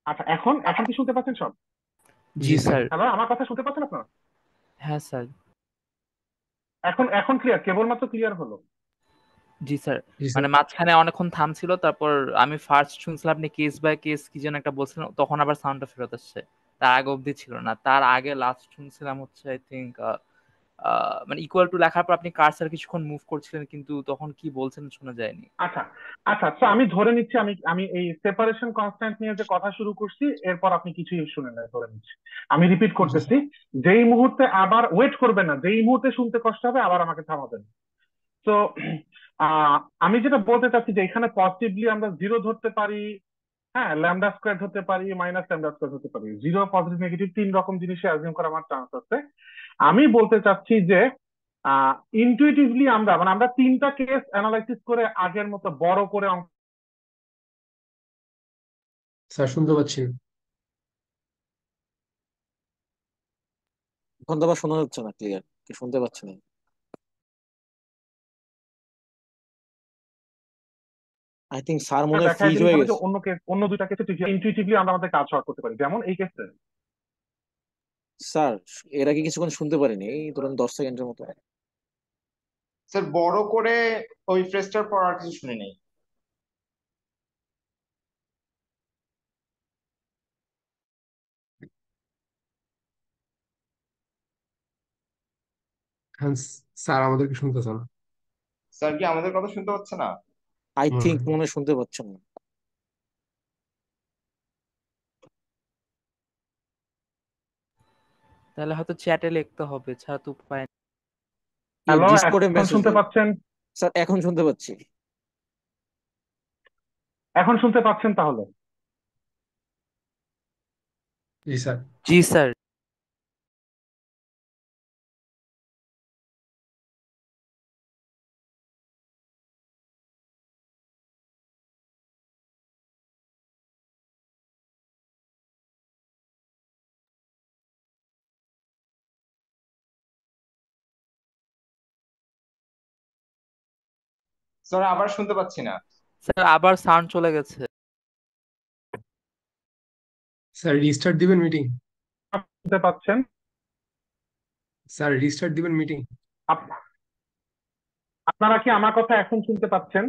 S1: আচ্ছা, এখন এখন কি শুনতে পাচ্ছেন সব?
S4: জি
S3: জি স্যার।
S4: স্যার।
S1: হ্যালো, আমার কথা শুনতে পাচ্ছেন আপনারা?
S4: হ্যাঁ স্যার।
S1: এখন এখন ক্লিয়ার, কেবলমাত্র ক্লিয়ার হলো।
S4: জি স্যার।
S3: জি স্যার।
S4: মানে মাঝখানে অনেকক্ষণ থামছিল, তারপর আমি ফার্স্ট শুনছিলাম আপনি কেস বাই কেস কি যেন একটা বলছিলেন, তখন আবার সাউন্ডটা ফেরত আসছে। তার আগে অবধি ছিল না। তার আগে লাস্ট শুনছিলাম হচ্ছে আই থিঙ্ক মানে ইকুয়াল টু লেখার পর আপনি কার্সার কিছুক্ষণ মুভ করছিলেন, কিন্তু তখন কি বলছেন শোনা যায়নি।
S1: আচ্ছা আচ্ছা, তো আমি ধরে নিচ্ছি আমি আমি এই সেপারেশন কনস্ট্যান্ট নিয়ে যে কথা শুরু করছি এরপর আপনি কিছুই শুনে নেন, ধরে নিচ্ছি। আমি রিপিট
S3: জি
S1: করতেছি,
S3: স্যার।
S1: যেই মুহূর্তে আবার ওয়েট করবেন না, যেই মুহূর্তে শুনতে কষ্ট হবে আবার আমাকে থামাবেন। তো আমি যেটা বলতে চাচ্ছি যে এখানে পজিটিভলি আমরা জিরো ধরতে পারি, হ্যাঁ, ল্যামডা স্কোয়ার ধরতে পারি, মাইনাস ল্যামডা স্কোয়ার ধরতে পারি। জিরো, পজিটিভ, নেগেটিভ তিন রকম জিনিসে অ্যাজিউম করার আমার চান্স আছে। আমি বলতে চাচ্ছি যে ইনটুইটিভলি আমরা মানে আমরা তিনটা কেস অ্যানালাইসিস করে আগের মতো বড় করে
S3: স্যার শুনতে পাচ্ছি না।
S2: এখন তো আবার শোনা যাচ্ছে না ক্লিয়ার, কি শুনতে পাচ্ছি না। আই থিঙ্ক স্যার মনে হয়
S1: দেখায়
S2: ফ্রিজ
S1: দিলেই
S2: হয়ে
S1: হবে যে
S2: গেছে।
S1: অন্য কেস, অন্য দুইটা কেসে ইনটুইটিভলি আমরা আমাদের কাজ সলভ করতে পারি, যেমন এই কেসে।
S2: স্যার এর আগে কিছুক্ষণ শুনতে পারিনি, এই ধরুন 10 সেকেন্ডের মতো।
S5: স্যার বড় করে ওই ফ্রেস্টার পর আর কিছু শুনি নাই।
S3: হ্যাঁ স্যার আমাদেরকে শুনতেছেন?
S5: স্যার কি আমাদের কথা শুনতে পাচ্ছে না?
S2: আই থিঙ্ক
S3: হুম।
S2: মনে হয় শুনতে পাচ্ছেন না।
S4: তাহলে হয়তো চ্যাটে লিখতে হবে, ছাড়া তো উপায় নেই।
S1: হ্যালো,
S2: ডিসকর্ডে
S1: এখন
S2: মেসেজ
S1: শুনতে
S2: দিন।
S1: পাচ্ছেন?
S2: স্যার এখন শুনতে পাচ্ছি।
S1: এখন শুনতে পাচ্ছেন তাহলে?
S3: জি স্যার।
S4: জি স্যার।
S5: স্যার আবার শুনতে পাচ্ছি না।
S4: স্যার আবার সাউন্ড চলে গেছে।
S3: স্যার রিস্টার্ট দিবেন মিটিং।
S1: শুনতে পাচ্ছেন?
S3: স্যার রিস্টার্ট দিবেন মিটিং।
S1: আপ- আপনারা কি আমার কথা এখন শুনতে পাচ্ছেন?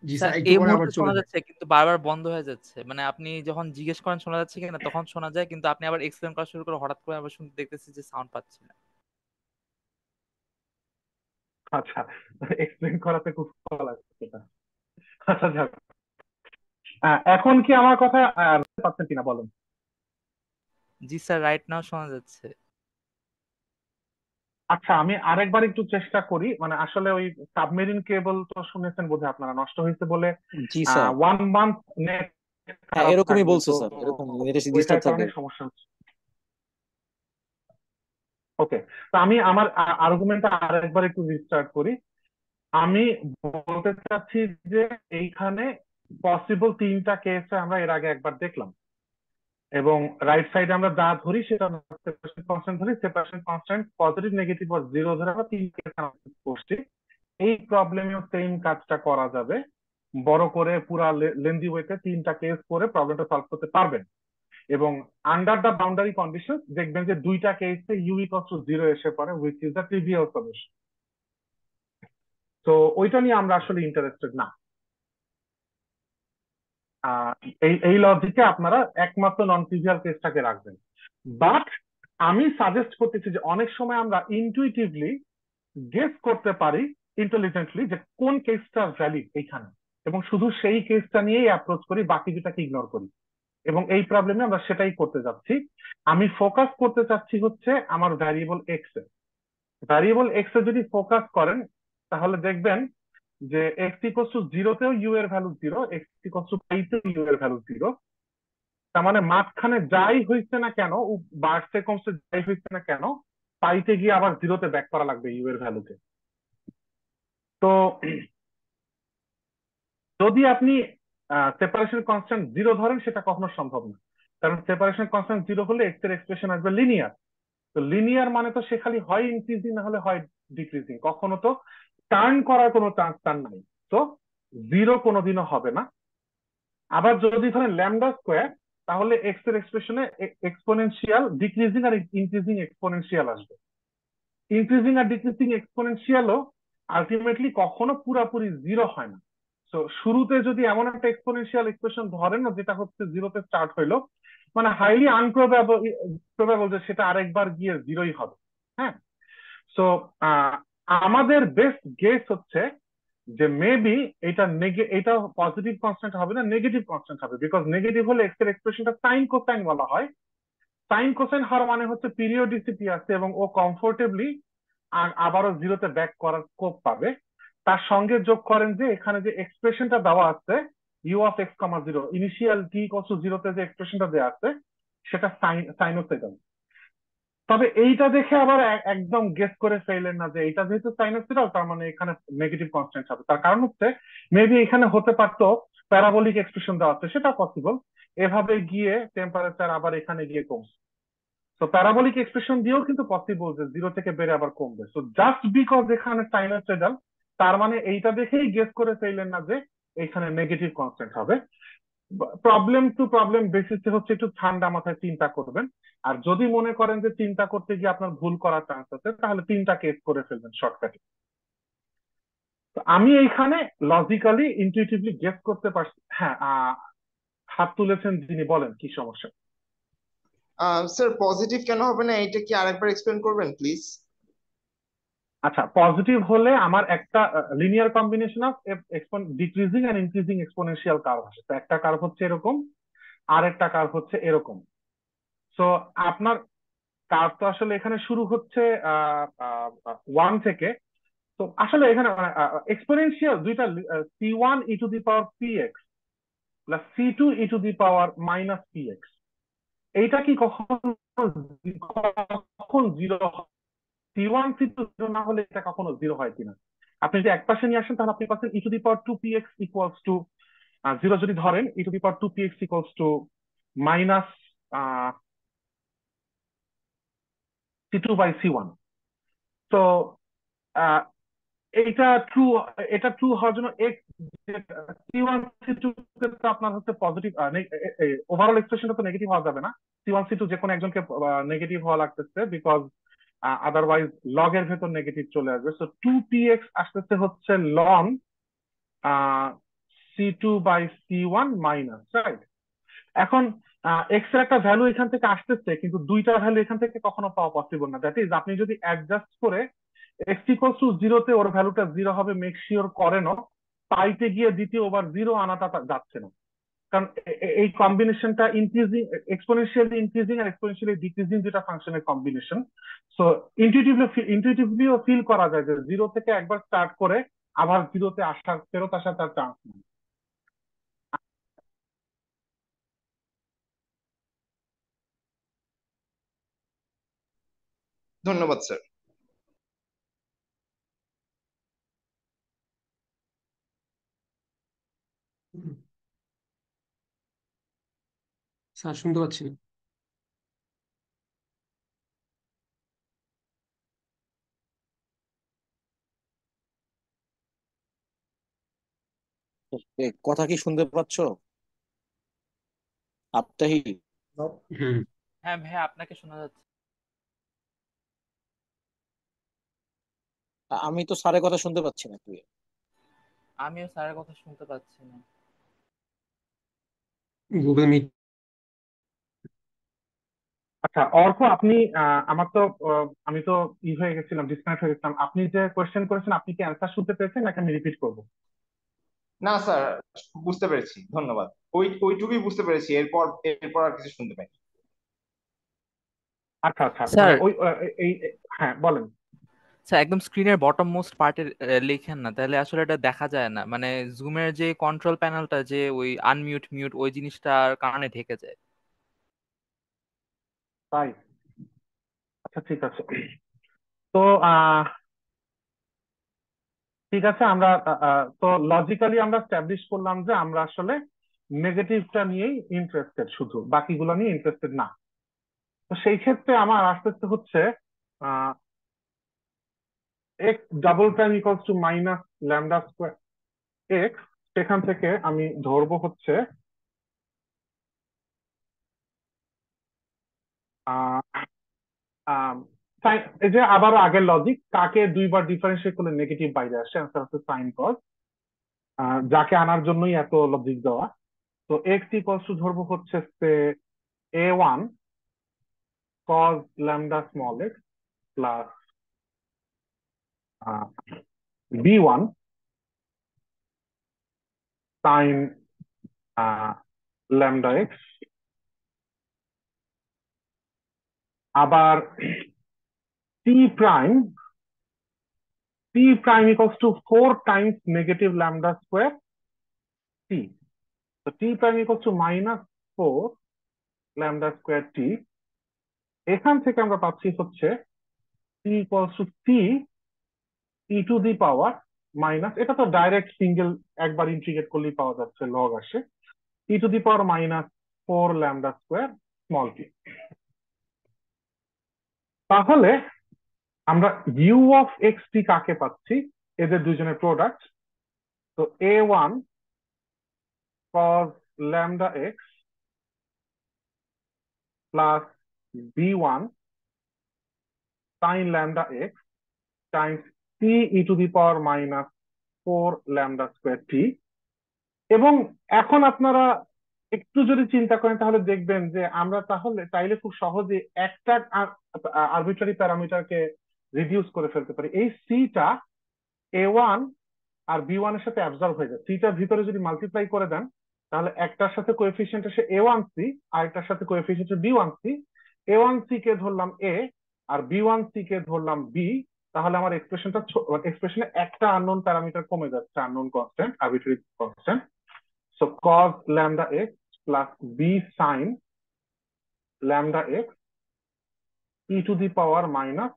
S3: জি
S4: স্যার
S3: স্যার, একটু
S4: এই
S3: পরে আবার
S4: মুহূর্তে
S3: চলে
S4: শোনা
S3: যায়।
S4: যাচ্ছে কিন্তু বারবার বন্ধ হয়ে যাচ্ছে, মানে আপনি যখন জিজ্ঞেস করেন শোনা যাচ্ছে কিনা তখন শোনা যায়, কিন্তু আপনি আবার এক্সপ্লেন করা শুরু করে হঠাৎ করে আবার শুনতে দেখতেছি যে সাউন্ড পাচ্ছি না।
S1: আচ্ছা, এক্সপ্লেন করাতে খুব ভালো লাগছে এটা। আচ্ছা যাক, এখন কি আমার কথা বুঝতে পারছেন কিনা বলেন?
S4: জি স্যার, রাইট নাও শোনা যাচ্ছে।
S1: আচ্ছা, আমি আরেকবার একটু চেষ্টা করি। মানে আসলে ওই সাবমেরিন কেবল তো শুনেছেন বোধহয় আপনারা, নষ্ট হয়েছে বলে
S2: জি স্যার।
S1: 1 মান্থ নেট
S2: হ্যাঁ,
S1: খারাপ
S2: এরকমই
S1: থাকবে,
S2: বলছে
S1: তো
S2: স্যার, এরকম নেটে
S1: ওইটার
S2: ডিস্টার্ব
S1: কারণে
S2: থাকবে।
S1: সমস্যা হচ্ছে। ওকে, তো আমি আমার আর্গুমেন্টটা আরেকবার একটু রিস্টার্ট করি। আমি বলতে চাচ্ছি যে এইখানে পসিবল 3টা কেসে আমরা এর আগে একবার দেখলাম, এবং রাইট সাইডে আমরা যা ধরি সেটা সেপারেশন কনস্ট্যান্ট ধরি, সেপারেশন কনস্ট্যান্ট পজিটিভ নেগেটিভ আর জিরো ধরে আমরা 3 কেস করছি। এই প্রবলেমেও সেম কাজটা করা যাবে, বড় করে পুরা লেন্দি ওয়েতে 3টা কেস করে প্রবলেমটা সলভ করতে পারবেন। এবং আন্ডার দ্য বাউন্ডারি কন্ডিশন দেখবেন যে 2টা কেসে ইউ ইকুয়ালস টু 0 এসে পড়ে, which is the trivial solution. তো ওইটা নিয়ে আমরা আসলে ইন্টারেস্টেড না। আহ, এই এই লজিকে আপনারা একমাত্র নন ট্রিভিয়াল কেসটাকে রাখবেন। বাট আমি সাজেস্ট করতেছি যে অনেক সময় আমরা ইনটুইটিভলি গেস করতে পারি ইন্টেলিজেন্টলি যে কোন কেসটা ভ্যালিড এইখানে, এবং শুধু সেই কেসটা নিয়েই অ্যাপ্রোচ করি, বাকি দুটাকে ইগনোর করি। এবং এই প্রবলেমে আমরা সেটাই করতে যাচ্ছি। আমি ফোকাস করতে চাচ্ছি হচ্ছে আমার ভ্যারিয়েবল এক্স এ। ভ্যারিয়েবল এক্স এ যদি ফোকাস করেন তাহলে দেখবেন যে এক্স ইকুয়ালস টু জিরোতেও ইউ এর value zero, x equals to পাইতেও ইউ এর ভ্যালু জিরো। তার মানে মাঝখানে যাই হয়েছে না কেন, বাড়ছে কমছে যাই হয়েছে না কেন, পাইতে গিয়ে আবার জিরোতে ব্যাক করা লাগবে ইউ এর ভ্যালুতে। তো যদি আপনি সেপারেশন কনস্ট্যান্ট জিরো ধরেন সেটা কখনো সম্ভব না, কারণ সেপারেশন কনস্ট্যান্ট জিরো হলে এক্স এর এক্সপ্রেশন আসবে লিনিয়ার। তো লিনিয়ার মানে তো সে খালি হয় ইনক্রিজিং না হলে হয় ডিক্রিজিং, কখনো তো টার্ন করার কোনো চান্স তার নাই। তো জিরো কোনোদিনও হবে না। আবার যদি ধরেন ল্যামডা স্কোয়ার, তাহলে এক্স এর এক্সপ্রেশনে এক্সপোনেনশিয়াল ডিক্রিজিং আর ইনক্রিজিং এক্সপোনেনশিয়াল আসবে। ইনক্রিজিং আর ডিক্রিজিং এক্সপোনেনশিয়ালও আলটিমেটলি কখনো পুরাপুরি জিরো হয় না। তো শুরুতে যদি এমন একটা এক্সপোনেনশিয়াল এক্সপ্রেশন ধরেন না যেটা হচ্ছে জিরোতে স্টার্ট হইলো, মানে হাইলি আনপ্রবাবল প্রবাবল যে সেটা আরেকবার গিয়ে জিরোই হবে। হ্যাঁ, সো আমাদের বেস্ট গেস হচ্ছে যে মেবি এটা পজিটিভ কনস্ট্যান্ট হবে না, নেগেটিভ কনস্ট্যান্ট হবে, বিকজ নেগেটিভ হলে এক্স এর এক্সপ্রেশনটা সাইন কোসাইন বলা হয়। সাইন কোসাইন হওয়ার মানে হচ্ছে পিরিয়ডিসিটি আছে এবং ও কমফোর্টেবলি আবারও জিরোতে ব্যাক করার স্কোপ পাবে। তার সঙ্গে যোগ করেন যে এখানে যে এক্সপ্রেশনটা দেওয়া আছে U of x comma zero, initial T equals to জিরোতে যে এক্সপ্রেশনটা দেওয়া আছে সেটা সাইনোসইডাল। তবে এইটা দেখে আবার একদম গেস করে ফেললেন না যে এটা যেহেতু সাইনোসইডাল তার মানে এখানে নেগেটিভ কনস্ট্যান্ট হবে। তার কারণ হচ্ছে মেবি এখানে হতে পারতো প্যারাবোলিক এক্সপ্রেশন দেওয়া আছে, সেটা পসিবল। এভাবে গিয়ে টেম্পারেচার আবার এখানে গিয়ে কমছে। তো প্যারাবোলিক এক্সপ্রেশন দিয়েও কিন্তু পসিবল যে জিরো থেকে বেড়ে আবার কমবে। তো জাস্ট বিকজ এখানে সাইনোসয়েডাল, তার মানে এইটা দেখেই গেস করে ফেললেন না যে এখানে নেগেটিভ কনস্ট্যান্ট হবে। প্রবলেম টু প্রবলেম বেসিসে হচ্ছে একটু ঠান্ডা মাথায় চিন্তা করবেন। আর যদি মনে করেন যে চিন্তা করতে গিয়ে আপনার ভুল করার চান্স আছে, তাহলে 3টা কেস করে ফেলবেন শর্টকাটে। তো আমি এইখানে লজিক্যালি ইনটুইটিভলি গেস করতে পারছি। হ্যাঁ, হাত তুলেছেন যিনি, বলেন কি সমস্যা?
S5: স্যার পজিটিভ কেন হবে না, এটা কি আরেকবার এক্সপ্লেন করবেন প্লিজ?
S1: আচ্ছা, পজিটিভ হলে আমার একটা linear combination of decreasing and increasing exponential curve আসে। তো একটা কার্ভ হচ্ছে এরকম, আর একটা কার্ভ হচ্ছে এরকম। তো আপনার কার্ভ তো আসলে এখানে শুরু হচ্ছে 1 থেকে। তো আসলে এখানে এক্সপোনেনশিয়াল দুইটা, c1 e⁻px plus c2 e⁻−px, এইটা কি কখন জিরো? c1 c2 না হলে এটা কখনো জিরো হয় কিনা? আপনি যদি এক পাশে নিয়ে আসেন তাহলে আপনি পাচ্ছেন e⁻2px ইকুয়ালস টু জিরো যদি ধরেন, e⁻2px equals to minus c2 by c1। তো এইটা ট্রু, এটা ট্রু হওয়ার জন্য এক্স C1 C2 কে আপনার হচ্ছে পজিটিভ, ওভারঅল এক্সপ্রেশনটা তো নেগেটিভ হওয়া যাবে না। C1 C2 যে কোনো একজনকে নেগেটিভ হওয়া লাগতেছে, বিকজ আদারওয়াইজ লগ এর ভেতর নেগেটিভ চলে আসবে। সো 2px আসতেছে হচ্ছে লন C2/C1 মাইনাস, রাইট? এখন এক্স এর একটা ভ্যালু এখান থেকে আসতেছে, কিন্তু দুইটা ভ্যালু এখান থেকে কখনো পাওয়া পসিবল না। দ্যাট ইজ, আপনি যদি অ্যাডজাস্ট করে এক্স ইকুয়ালস টু জিরোতে ওর ভ্যালুটা জিরো হবে মেক শিওর করেনও, পাইতে গিয়ে দ্বিতীয় ওভার জিরো আনাটা যাচ্ছে না। কারণ এই কম্বিনেশনটা ইনক্রিজিং, এক্সপোনেনশিয়ালি ইনক্রিজিং আর এক্সপোনেনশিয়ালি ডিক্রিজিং যেটা ফাংশনের কম্বিনেশন। সো ইনটিউটিভলিও ফিল করা যায় যে জিরো থেকে একবার স্টার্ট করে আবার জিরোতে আসার, ফেরত আসার তার চান্স নেই।
S5: ধন্যবাদ স্যার।
S3: স্যার শুনতে পাচ্ছি না।
S2: কথা কি শুনতে পাচ্ছ আবতাহি?
S3: হুম।
S4: হ্যাঁ ভাই, আপনাকে শোনা যাচ্ছে।
S2: আমি তো স্যারের কথা শুনতে পাচ্ছি না। তুই
S4: আমিও স্যারের কথা শুনতে পাচ্ছি না।
S3: Google Meet.
S1: আচ্ছা অর্ক, আপনি আমার তো আমি তো হয়ে গেছিলাম, ডিসকানেক্ট হয়ে গেছিলাম। আপনি যে কোয়েশ্চেন করেছেন, আপনি কি অ্যান্সার শুনতে পেয়েছেন নাকি আমি রিপিট করবো?
S5: না স্যার, বুঝতে পেরেছি, ধন্যবাদ। ওইটুকুই বুঝতে পেরেছি, এরপর এরপর আর কিছু শুনতে পাইনি।
S1: আচ্ছা আচ্ছা,
S4: স্যার,
S1: মানে ওই হ্যাঁ বলেন।
S4: স্যার একদম স্ক্রিনের বটম মোস্ট পার্টে লিখেন না, তাহলে আসলে এটা দেখা যায় না। মানে জুমের যে কন্ট্রোল প্যানেলটা, যে ওই আনমিউট মিউট ওই জিনিসটার কারণে ঢেকে যায়।
S1: তাই? আচ্ছা ঠিক আছে। তো আহ ঠিক আছে, আমরা তো লজিক্যালি আমরা স্ট্যাবলিশ করলাম যে আমরা আসলে নেগেটিভটা নিয়েই ইন্টারেস্টেড, শুধু বাকিগুলো নিয়ে ইন্টারেস্টেড না। তো সেই ক্ষেত্রে আমার আসতে হচ্ছে x double prime equals to minus lambda square x, সেখান থেকে আমি ধরবো হচ্ছে আহ আহ, এই যে আবারও আগের লজিক, কাকে দুইবার ডিফারেন্সিয়েট করলে নেগেটিভ বাইরে আসে, আনসার হচ্ছে সাইন কজ, যাকে আনার জন্যই এত লজিক দেওয়া। তো এক্স ইকুয়ালস টু ধরবো হচ্ছে A1 cos lambda small x plus B1 sin lambda x, আবার t prime equals to 4 times negative lambda square t. So t prime equals to minus 4 lambda square t. এখান থেকে আমরা পাচ্ছি হচ্ছে t equals to t e to the power minus, এটা তো direct single একবার integrate করলেই পাওয়া যাচ্ছে, লগ আসে, e to the power minus 4 lambda square small t। তাহলে আমরা ইউ অফ এক্স টি কাকে পাচ্ছি? এদের দুজনের প্রোডাক্ট। তো A1 cos lambda x plus B1 sin lambda x times t e to the power minus 4 lambda square t। এবং এখন আপনারা একটু যদি চিন্তা করেন তাহলে দেখবেন যে আমরা তাহলে চাইলে খুব সহজে একটা আরবিট্রারি প্যারামিটারকে রিডিউস করে ফেলতে পারি। এই সিটা A1 আর B1 এর সাথে অ্যাবজর্ব হয়ে যায়। সিটার ভিতরে যদি মাল্টিপ্লাই করে দেন, তাহলে একটার সাথে কোএফিসিয়েন্ট আসে A1C, আর একটার সাথে কোএফিসিয়েন্ট B1C। A1C কে ধরলাম A আর B1C কে ধরলাম B। তাহলে আমার এক্সপ্রেশনে একটা আননোন প্যারামিটার কমে যাচ্ছে, unknown constant, arbitrary constant. So cos lambda x plus B sin lambda x e to the power minus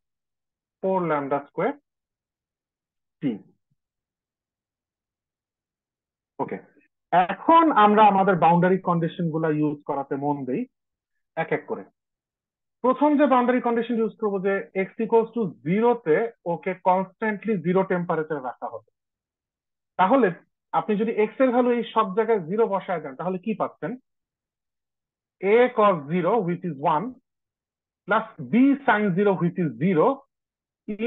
S1: 4 lambda square t। ওকে, এখন আমরা আমাদের বাউন্ডারি কন্ডিশন গুলা ইউজ করাতে মন দেই এক এক করে। প্রথম যে বাউন্ডারি কন্ডিশন ইউজ করবো যে এক্স ইকুয়ালস টু জিরোতে ওকে কনস্ট্যান্টলি জিরো টেম্পারেচার রাখা হবে, তাহলে আপনি যদি এক্স এর ভ্যালু এই সব জায়গায় জিরো বসায় দেন তাহলে কি পাচ্ছেন? A cos zero which is 1 plus b sine zero which is 0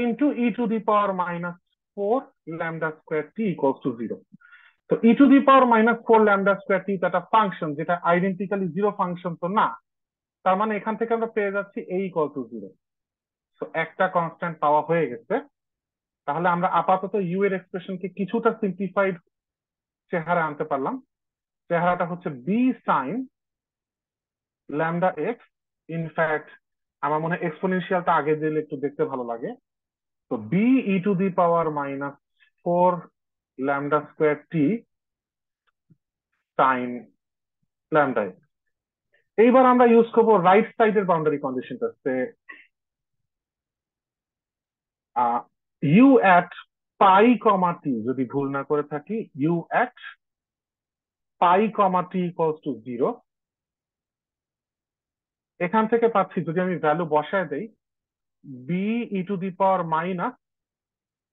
S1: into e to the power minus 4 lambda square t equals to 0। তো e to the power minus 4 lambda square t একটা function যেটা identically zero function তো না, তার মানে এখান থেকে আমরা পেয়ে যাচ্ছি এ ইকুয়াল টু 0। তো একটা কনস্ট্যান্ট পাওয়া হয়ে গেছে। তাহলে আমরা আপাতত ইউ এর এক্সপ্রেশনকে কিছুটা সিম্পলিফাইড চেহারা আনতে পারলাম। চেহারাটা হচ্ছে B sine lambda X, in fact আমার মনে হয় এক্সপোনেনশিয়ালটা আগে দিলে একটু দেখতে ভালো লাগে। তো B E to the power minus 4 lambda square T sine lambda X. এইবার আমরা ইউজ করবো রাইট সাইডের বাউন্ডারি কন্ডিশনটা, ইউ অ্যাট পাই কমা টি, যদি ভুল না করে থাকি, U at pi comma T equals to 0। এখান থেকে পাচ্ছি যদি আমি ভ্যালু বসায় দেই B E to the power minus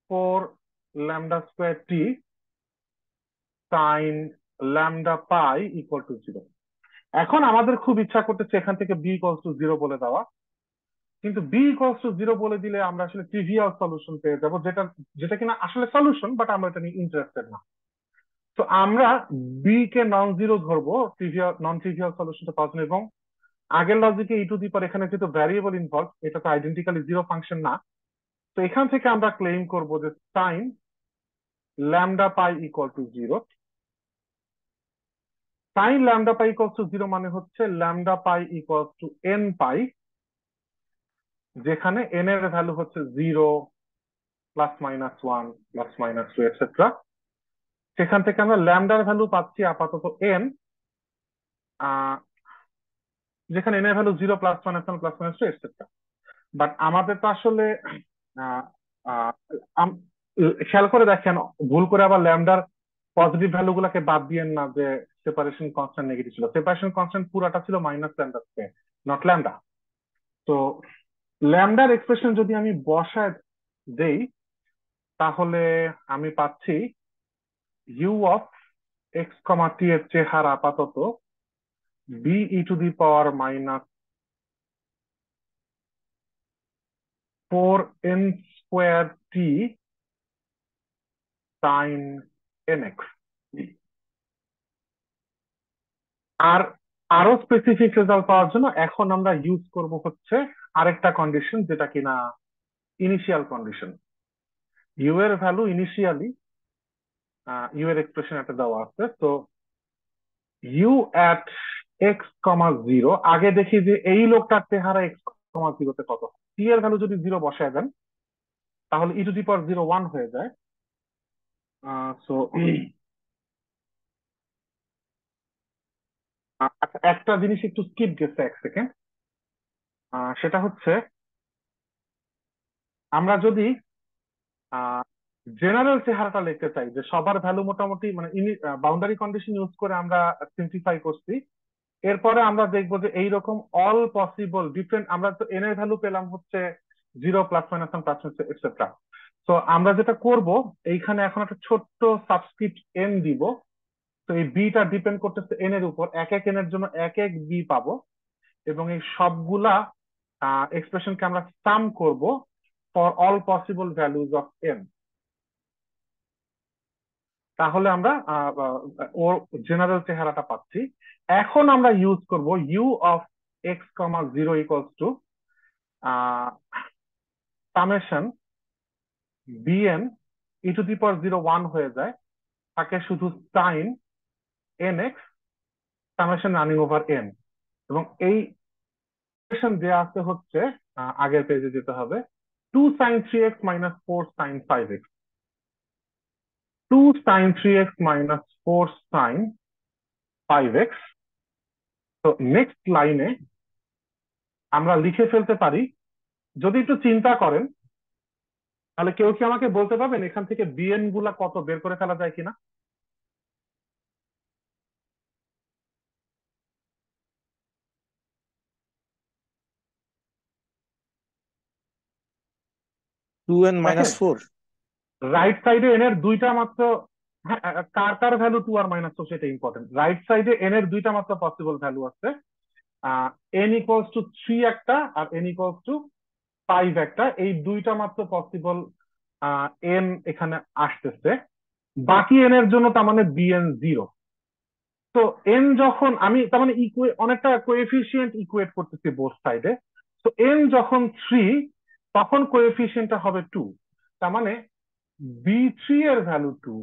S1: 4 lambda square T sine lambda pi equal to 0। এখন আমাদের খুব ইচ্ছা করতেছে এখান থেকে বি ইকুয়ালস টু 0 বলে দেওয়া, কিন্তু বি ইকুয়ালস টু 0 বলে দিলে আমরা আসলে ট্রিভিয়াল সলিউশন পেয়ে যাবো, যেটা যেটা কিনা আসলে সলিউশন, বাট আমরা এটা নিয়ে ইন্টারেস্টেড না। তো আমরা বি কে নন জিরো ধরবো ট্রিভিয়াল নন ট্রিভিয়াল সলিউশনটা পাওয়ার জন্য, এবং আগের লজিকে ই টু দি পাওয়ার এখানে যেহেতু ভ্যারিয়েবল ইনভলভ, এটা তো আইডেন্টিক্যালি জিরো ফাংশন না। তো এখান থেকে আমরা ক্লেম করব যে sine lambda pi equal to 0। Sine lambda pi equal to 0 মানে হচ্ছে lambda pi equal to n pi, যেখানে এন এর ভ্যালু হচ্ছে 0 plus minus 1 plus minus 2 etcetera. সেখান থেকে আমরা ল্যামডার ভ্যালু পাচ্ছি আপাতত এন, যেখানে এন এর value 0 plus minus 1 plus minus 2 etcetera. But আমাদের তো আসলে আহ, আহ, খেয়াল করে দেখেন, ভুল করে আবার ল্যামডার পজিটিভ ভ্যালু গুলাকে বাদ দিয়েন না, যে সেপারেশন কনস্ট্যান্ট নেগেটিভ ছিল। সেপারেশন কনস্ট্যান্ট পুরাটা ছিল minus lambda square, not lambda. তো ল্যামডার এক্সপ্রেশন যদি আমি বসায় দেই তাহলে আমি পাচ্ছি u of x comma t এর চেহারা আপাতত b E to the power minus 4 n square T sine n x. আর আরো স্পেসিফিক রেজাল্ট পাওয়ার জন্য এখন আমরা ইউজ করব হচ্ছে আরেকটা কন্ডিশন, যেটা কিনা ইনিশিয়াল কন্ডিশন। ইউ এর ভ্যালু ইনিশিয়ালি ইউ এর এক্সপ্রেশন একটা দেওয়া আছে। তো ইউ অ্যাট এক্স কমা 0, আগে দেখি যে এই লোকটার চেহারা এক্স কমা 0 তে কত। টি এর ভ্যালু যদি 0 বসায় দেন তাহলে ই টু দি পাওয়ার 0 1 হয়ে যায়। সো একটা জিনিস একটু স্কিপ গেছে 1 সেকেন্ড, সেটা হচ্ছে আমরা যদি জেনারেল চেহারাটা লিখতে চাই, যে সবার ভ্যালু মোটামুটি মানে বাউন্ডারি কন্ডিশন ইউজ করে আমরা সিম্পলিফাই করছি, এরপরে আমরা দেখবো যে এইরকম অল পসিবল ডিফারেন্ট, আমরা তো এন এর ভ্যালু পেলাম হচ্ছে 0 প্লাস মাইনাস 1 প্লাস এটসেট্রা। তো আমরা যেটা করব এইখানে এখন একটা ছোট্ট সাবস্ক্রিপ্ট এন দিব। তো এই বিটা ডিপেন্ড করতেছে এন এর উপর, এক এক এন এর জন্য এক এক বি পাবো, এবং এই সবগুলা এক্সপ্রেশনকে আমরা সাম করব for all possible values of N. তাহলে আমরা ওর জেনারেল চেহারাটা পাচ্ছি। এখন আমরা ইউজ করব u of x comma 0 equals to summation b n e to the power 0 1 হয়ে যায়, থাকে শুধু sine n x summation running over n. এবং এই দেওয়া আছে হচ্ছে আগের পেজে যেতে হবে 2 sin 3x minus 4 sin 5x, 2 sin 3x minus 4 sin 5x। তো নেক্সট লাইনে আমরা লিখে ফেলতে পারি, যদি একটু চিন্তা করেন তাহলে কেউ কি আমাকে বলতে পারবেন এখান থেকে বিএন গুলা কত বের করে ফেলা যায় কিনা?
S2: 2n
S1: দেখেন
S2: - 4।
S1: রাইট সাইডে এন এর দুইটা মাত্র, হ্যাঁ, কার কার ভ্যালু 2 আর -4 সেটা ইম্পর্টেন্ট। রাইট সাইডে এন এর দুইটা মাত্র পসিবল ভ্যালু আছে, n ইকুয়ালস টু 3 একটা আর n ইকুয়ালস টু 5 একটা, এই দুইটা মাত্র পসিবল এন এখানে আসতেছে। বাকি এন এর জন্য তার মানে bn 0। তো এন যখন আমি তার মানে অনেকটা কোএফিসিয়েন্ট ইকুয়েট করতেছি বোথ সাইডে। তো এন যখন 3 তখন কোএফিসিয়েন্টটা হবে 2, তার মানে বি3 এর ভ্যালু 2।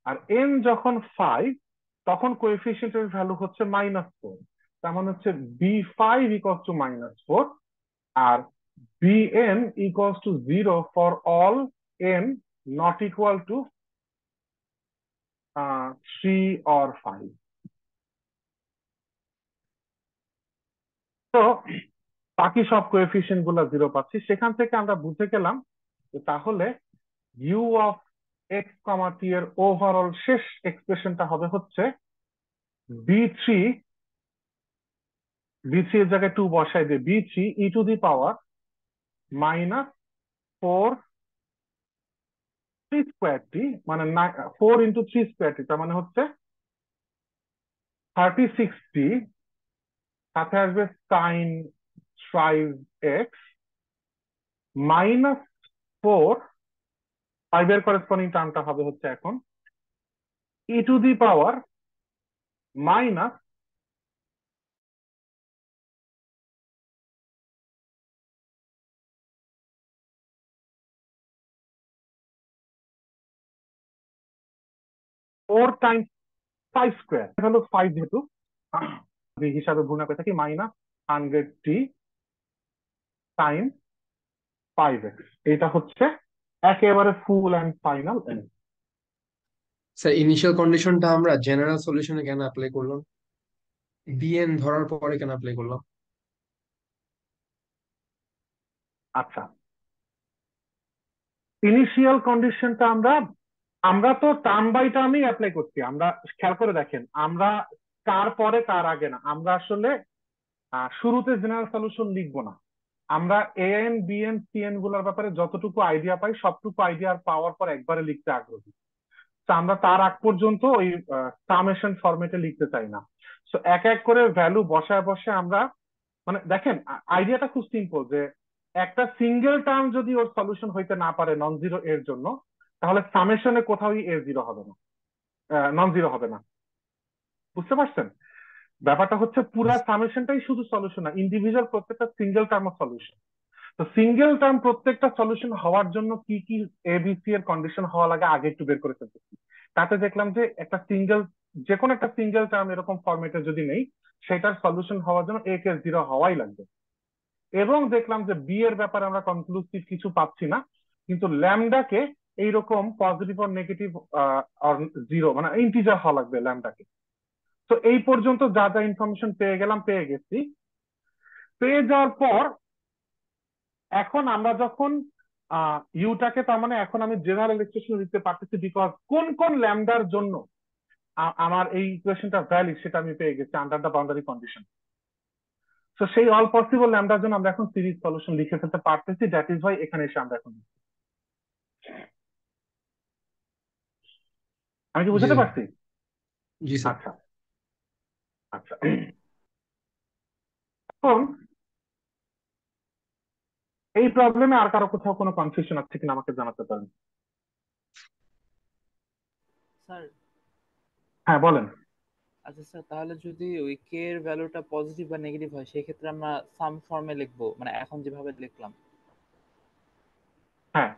S1: আর এন যখন 5 তখন কোএফিসিয়েন্টের ভ্যালু হচ্ছে -4, তার মানে হচ্ছে বি5 ইকুয়ালস টু -4 আর bn equals to 0 for all n not equal to 3 or 5. তো বাকি সব কোএফিসিয়েন্ট গুলো 0 পাচ্ছি। সেখান থেকে আমরা বুঝে গেলাম যে তাহলে you of x comma t এর ওভারঅল শেষ এক্সপ্রেশনটা হবে হচ্ছে বি3, বি3 এর জায়গায় 2 বসাই দিয়ে বি3 ই টু দি পাওয়ার -4 3 স্কোয়ার টি, মানে 4 ইন্টু 3 স্কোয়ার টি, তার মানে হচ্ছে 36টি, সাথে আসবে সাইন 5x -4, 5 এর করেসপন্ডিং টার্মটা হবে হচ্ছে এখন e to the power minus four times 5 square হলো 5, যেহেতু এই হিসাবে গুণা করে থাকি -100t সাইন 5x, এটা হচ্ছে একেবারে full and final answer.
S3: Sir initial কন্ডিশনটা আমরা জেনারেল সলিউশনে কেন অ্যাপ্লাই করলাম, বিএন ধরার পরে কেন অ্যাপ্লাই করলাম?
S1: আচ্ছা, ইনিশিয়াল কন্ডিশনটা আমরা আমরা তো টার্ম বাই টার্মই অ্যাপ্লাই করছি। আমরা খেয়াল করে দেখেন, আমরা কার পরে কার আগে না, আমরা আসলে শুরুতে জেনারেল সলিউশন লিখবো না। আমরা এএন বিএন সিএন গুলোর ব্যাপারে যতটুকু আইডিয়া পাই সবটুকু আইডিয়া পাওয়ার পর একবারে লিখতে আগ্রহী। তো আমরা তার আগ পর্যন্ত ওই সামেশন ফরম্যাটে লিখতে চাই না। তো এক এক করে ভ্যালু বসায় বসে আমরা, মানে দেখেন আইডিয়াটা খুব সিম্পল, যে একটা সিঙ্গেল টার্ম যদি ওর সলিউশন হইতে না পারে নন জিরো এর জন্য, তাহলে সামেশনে কোথাওই এ জিরো হবে না, নন জিরো হবে না। বুঝতে পারছেন? ব্যাপারটা হচ্ছে পুরা সামেশনটাই শুধু সলিউশন না, ইন্ডিভিজুয়াল প্রত্যেকটা সিঙ্গেল টার্ম সলিউশন। তো সিঙ্গেল টার্ম প্রত্যেকটা সলিউশন হওয়ার জন্য কি কি এবিসি এর কন্ডিশন হওয়া লাগে আগে একটু বের করে ফেলতেছি। তাতে দেখলাম যে একটা সিঙ্গেল, যে কোনো একটা সিঙ্গেল টার্ম এরকম ফরম্যাটে যদি নেই, সেটার সলিউশন হওয়ার জন্য এ কে জিরো হওয়াই লাগবে। এবং দেখলাম যে বি এর ব্যাপারে আমরা কনক্লুসিভ কিছু পাচ্ছি না, কিন্তু ল্যামডাকে এইরকম পজিটিভ আর নেগেটিভ জিরো মানে ইন্টিজার হওয়া লাগবে ল্যামডাকে। তো এই পর্যন্ত যা যা ইনফরমেশন পেয়ে গেলাম, পেয়ে গেছি। পেয়ে যাওয়ার পর এখন আমরা যখন ইউটাকে, তার মানে এখন আমি জেনারেল এক্সপ্রেশন দিতে পারতেছি, বিকজ কোন কোন ল্যামডার জন্য আমার এই ইকুয়েশনটা ভ্যালিড সেটা আমি পেয়ে গেছি আন্ডার দ্য বাউন্ডারি কন্ডিশন। তো সেই অল পসিবল ল্যামডার জন্য আমরা এখন সিরিজ সলিউশন লিখে ফেলতে পারতেছি। দ্যাট ইজ ওয়াই এখানে এসে আমরা এখন, আমি কি
S3: জি
S1: বুঝাতে পারছি?
S3: জি স্যার।
S1: আচ্ছা আচ্ছা, এখন এই প্রবলেমে আর কারো কোথাও কোনো কনফিউশন আছে কিনা আমাকে জানাতে পারেন।
S4: স্যার
S1: হ্যাঁ বলেন।
S4: আচ্ছা স্যার, তাহলে যদি ওই কে এর ভ্যালুটা পজিটিভ বা নেগেটিভ হয় সেই ক্ষেত্রে আমরা সাম ফর্মে লিখবো, মানে এখন যেভাবে লিখলাম।
S1: হ্যাঁ,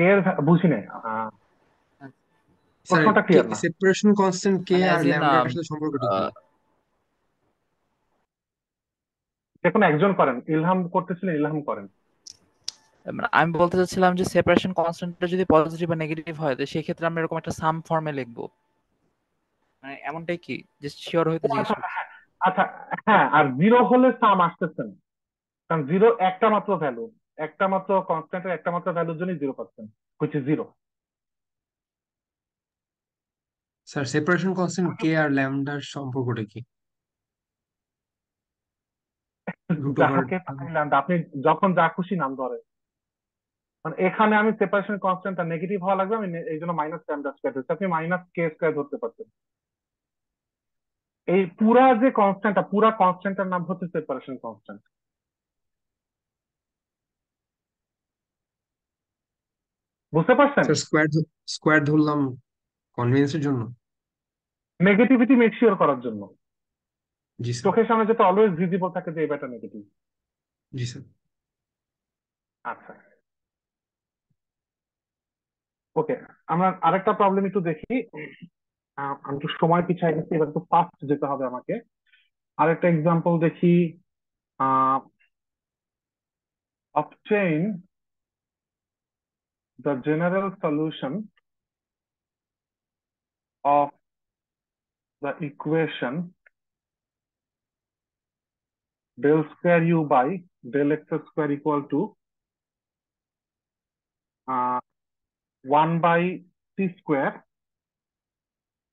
S1: এর বুঝি নাই,
S3: স্যার
S1: প্রশ্নটা
S3: কে
S1: ক্লিয়ার না।
S3: সেপারেশন কনস্ট্যান্ট কে
S4: মানে
S3: আর
S4: অ্যাজ ইন
S3: ল্যামডার সাথে সম্পর্কটা কি?
S1: যে কোনো একজন করেন, ইলহাম করতেছিলেন, ইলহাম করেন।
S4: মানে আমি বলতে চাচ্ছিলাম যে সেপারেশন কনস্ট্যান্টটা যদি পজিটিভ বা নেগেটিভ হয় তো সেই ক্ষেত্রে আমরা এরকম একটা সাম ফর্মে লিখবো, মানে এমনটাই কি, যে শিওর হইতে
S1: ও
S4: জিজ্ঞেস
S1: আচ্ছা,
S4: করছি।
S1: হ্যাঁ, আচ্ছা, হ্যাঁ, আর জিরো হলে সাম আসতেছে না, কারণ জিরো একটা মাত্র ভ্যালু, একটা মাত্র কনস্ট্যান্টের একটা মাত্র ভ্যালুর জন্য 0%, which is zero.
S3: Sir separation constant k আর ল্যামডার সম্পর্কটা কি? Root over.
S1: যাকে পাইলাম আপনি যখন যা খুশি নাম ধরে, মানে এখানে আমি সেপারেশন কনস্ট্যান্টটা নেগেটিভ হওয়া লাগবে, আমি এই জন্য মাইনাস ল্যামডা স্কয়ার ধরছি, আপনি মাইনাস কে স্কয়ার ধরতে পারতেন। এই পুরা যে কনস্ট্যান্টটা, পুরা কনস্ট্যান্টটার নাম হচ্ছে সেপারেশন কনস্ট্যান্ট। বুঝতে পারছেন?
S3: স্যার স্কোয়ার ধরলাম কনভেনিয়েন্সের জন্য।
S1: নেগেটিভিটি মেক শিওর করার জন্য,
S3: জি স্যার।
S1: চোখের সামনে যাতে অলওয়েজ ভিজিবল থাকে যে এই ব্যাটা নেগেটিভ।
S3: জি স্যার।
S1: আচ্ছা, ওকে, আমরা আরেকটা প্রবলেম একটু দেখি। আমি একটু সময় পিছিয়ে গেছি, এবার একটু ফাস্ট যেতে হবে আমাকে। আরেকটা এক্সাম্পল দেখি। obtain the general solution of the equation del square u by del x square equal to 1 by c square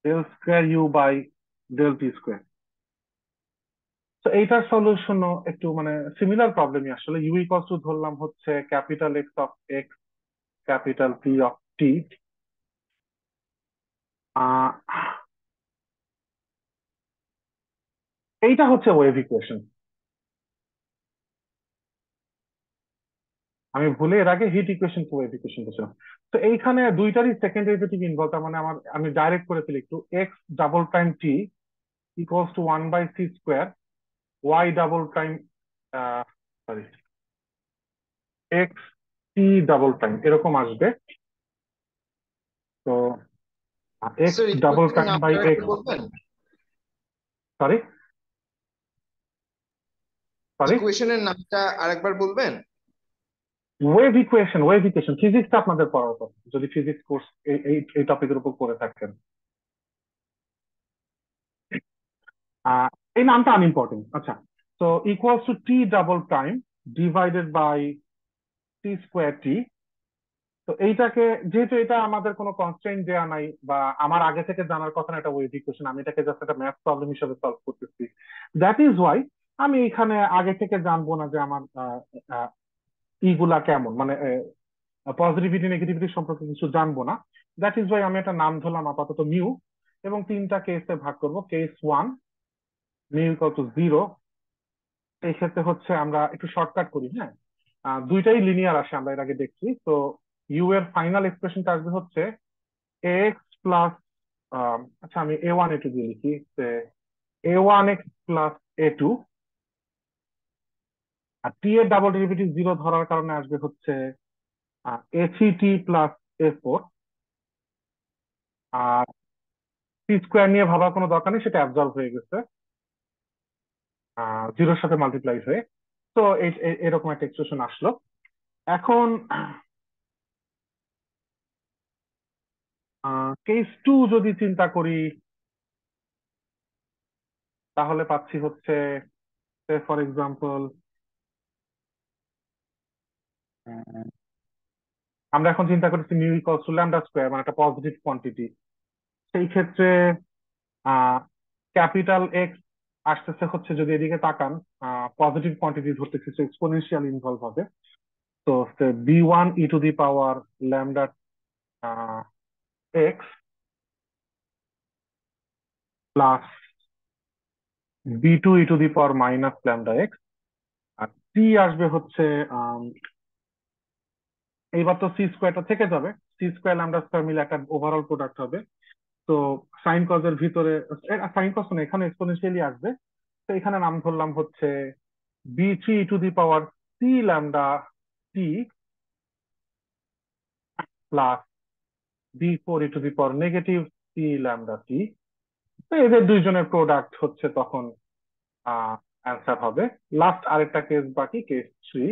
S1: del square u by del t square। তো এইটার সলিউশনও একটু মানে সিমিলার প্রবলেমই আসলে। ইউ ইকুয়ালস টু ধরলাম হচ্ছে capital x of x, capital p of t. এইটা হচ্ছে wave equation. আমি ভুলে এর আগে হিট ইকুয়েশন কে ওয়েভ ইকুয়েশন বলছিলাম। তো এইখানে দুইটারই সেকেন্ড ডেরিভেটিভ ইনভলভ, তার মানে আমি ডাইরেক্ট করে ফেলি একটু। X double prime T equals to 1 by C square Y double prime, sorry, X T double prime এরকম আসবে। তো এক্স
S5: স্যার
S1: ডাবল
S5: ইকুয়েশনের
S1: প্রাইম বাই
S5: নামটা একটু
S1: এক্স,
S5: বলবেন?
S1: সরি সরি,
S5: ইকুয়েশনের নামটা আরেকবার বলবেন?
S1: ওয়েভ ইকুয়েশন, ওয়েভ ইকুয়েশন ফিজিক্সটা আপনাদের পড়ার কথা, যদি ফিজিক্স কোর্স এই টপিকের উপর পড়ে থাকেন। আহ, এই নামটা আনইম্পর্টেন্ট। আচ্ছা, তো equals to t double prime divided by t square t. তো এইটাকে, যেহেতু এটা আমাদের কোনো কনস্ট্রেন্ট দেওয়া নাই বা আমার আগে থেকে জানার কথা না, এটা ওয়েভ ইকুয়েশন, আমি এটাকে জাস্ট একটা ম্যাথ প্রবলেম হিসেবে সলভ করতেছি। দ্যাট ইজ ওয়াই আমি এখানে আগে থেকে জানবো না যে আমার ইগুলা কেমন, মানে পজিটিভিটি নেগেটিভিটি সম্পর্কে কিছু জানবো না। দ্যাট ইজ ওয়াই আমি একটা নাম ধরলাম আপাতত মিউ, এবং তিনটা কেসে ভাগ করব। Case one, mu equal to zero. এই ক্ষেত্রে হচ্ছে আমরা একটু শর্টকাট করি, হ্যাঁ। দুইটাই লিনিয়ার আসে, আমরা এর আগে দেখছি। তো ইউ এর ফাইনাল এক্সপ্রেশনটা আসবে হচ্ছে এক্স প্লাস, আচ্ছা আমি এ ওয়ান এ টু দিয়ে লিখি, A one X plus A two. আর টি এর ডাবল ডেরিভেটিভ জিরো ধরার কারণে আসবে হচ্ছে A three T plus A four. আর টি স্কোয়ার নিয়ে ভাবার কোনো দরকার নেই, সেটা অ্যাবজর্ব হয়ে গেছে জিরোর সাথে মাল্টিপ্লাই হয়ে। তো এরকম একটা এক্সপ্রেশন আসলো। এখন কেস টু যদি চিন্তা করি, তাহলে পাচ্ছি হচ্ছে ফর এক্সাম্পল আমরা এখন চিন্তা করছি mu equals to lambda square, মানে একটা পজিটিভ কোয়ান্টিটি। সেই ক্ষেত্রে ক্যাপিটাল এক্স আসতেছে হচ্ছে, যদি এদিকে তাকান, পজিটিভ কোয়ান্টিটি ধরতেছি, এক্সপোনেনশিয়াল ইনভলভ হবে। তো b one e to the power lambda x plus b two e to the power minus lambda x. আর টি আসবে হচ্ছে, এইবার তো সি স্কোয়ারটা থেকে যাবে, সি স্কোয়ার ল্যামডা স্কোয়ার মিলে একটা ওভারঅল প্রোডাক্ট হবে। তো সাইন কজের ভিতরে, সাইন কজ না, এখানে এক্সপোনেনশিয়ালি আসবে। তো এখানে নাম ধরলাম হচ্ছে b three to the power c lambda t plus b four to the power negative c lambda t. তো এদের দুইজনের প্রোডাক্ট হচ্ছে তখন অ্যান্সার হবে। লাস্ট আরেকটা কেস বাকি, কেস থ্রি।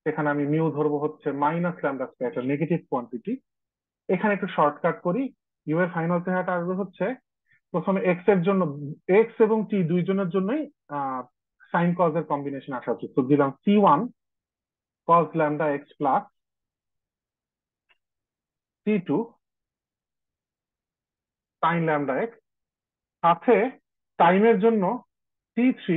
S1: এখানে আমি মিউ ধরবো হচ্ছে মাইনাস ল্যামডা স্কয়ার, একটা নেগেটিভ কোয়ান্টিটি। এখানে একটু শর্টকাট করি। ইউ এর ফাইনাল চেহারাটা আসবে হচ্ছে, প্রথমে এক্স এর জন্য, এক্স এবং টি দুইজনের জন্যই সাইন কজ এর কম্বিনেশন আসা উচিত। তো দিলাম c one cos lambda x plus C two sine lambda x. সাথে টাইমের জন্য C3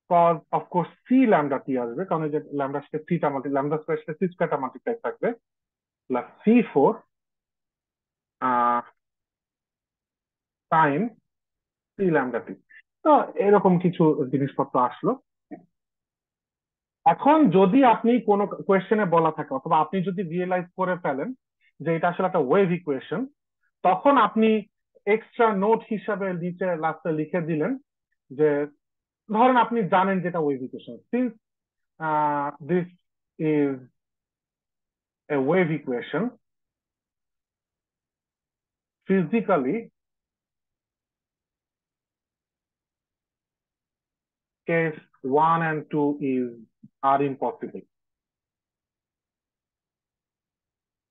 S1: cos of course c lambda t আসবে, কারণ এই যে ল্যামডার সাথে সিটা মাল্টি ল্যামডা স্কয়ার সাথে সি স্কয়ারটা মাল্টিপ্লাই থাকবে, plus C4 sine c lambda t. তো এরকম কিছু জিনিসপত্র আসলো। এখন যদি আপনি কোনো কোয়েশ্চেনে বলা থাকে অথবা আপনি যদি রিয়েলাইজ করে ফেলেন যে এটা আসলে একটা ওয়েভ ইকুয়েশন, তখন আপনি এক্সট্রা নোট হিসাবে নিচে লাস্টে লিখে দিলেন যে ধরেন আপনি জানেন যেটা wave equation, since this is a wave equation, physically case 1 and 2 are impossible.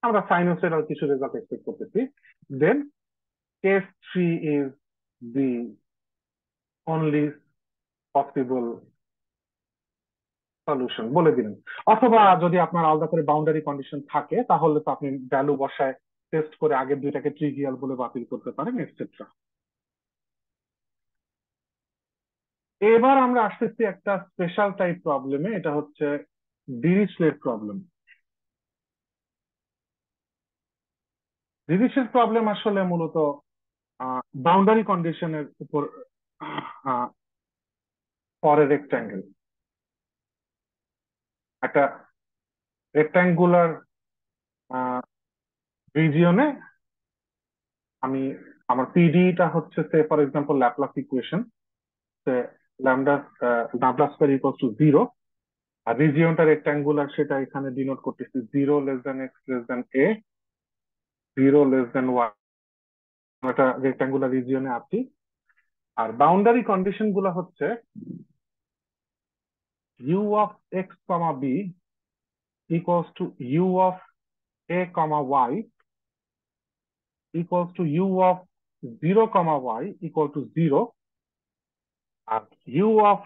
S1: আমরা সাইনোসয়েডাল কিছু রেজাল্ট এক্সপেক্ট করতেছি, then case 3 is the only possible solution বলে দিলেন। অথবা যদি আপনার আলাদা করে বাউন্ডারি কন্ডিশন থাকে তাহলে তো আপনি ভ্যালু বসায় টেস্ট করে আগের দুইটাকে ট্রিভিয়াল বলে বাতিল করতে পারেন, এটসেট্রা। এবার আমরা আসতেছি একটা স্পেশাল টাইপ প্রবলেমে, এটা হচ্ছে ডিরিচলেট প্রবলেম। ডিরিচলেট প্রবলেম আসলে মূলত বাউন্ডারি কন্ডিশনের উপর ফর এ রেক্ট্যাঙ্গেল, একটা রেক্ট্যাঙ্গুলার রিজিয়নে আমি আমার পিডিটা হচ্ছে say for example Laplace equation, lambda Laplace square equals to 0, আর রিজিয়নটা রেক্ট্যাঙ্গুলার সেটা এখানে ডিনোট করতেছি 0 less than x less than a, 0 less than y, একটা রেক্ট্যাঙ্গুলার রিজিয়নে আছি। আর বাউন্ডারি কন্ডিশন গুলো হচ্ছে you of x comma B equals to u of A comma Y equals to u of 0 comma Y equal to 0, আর u of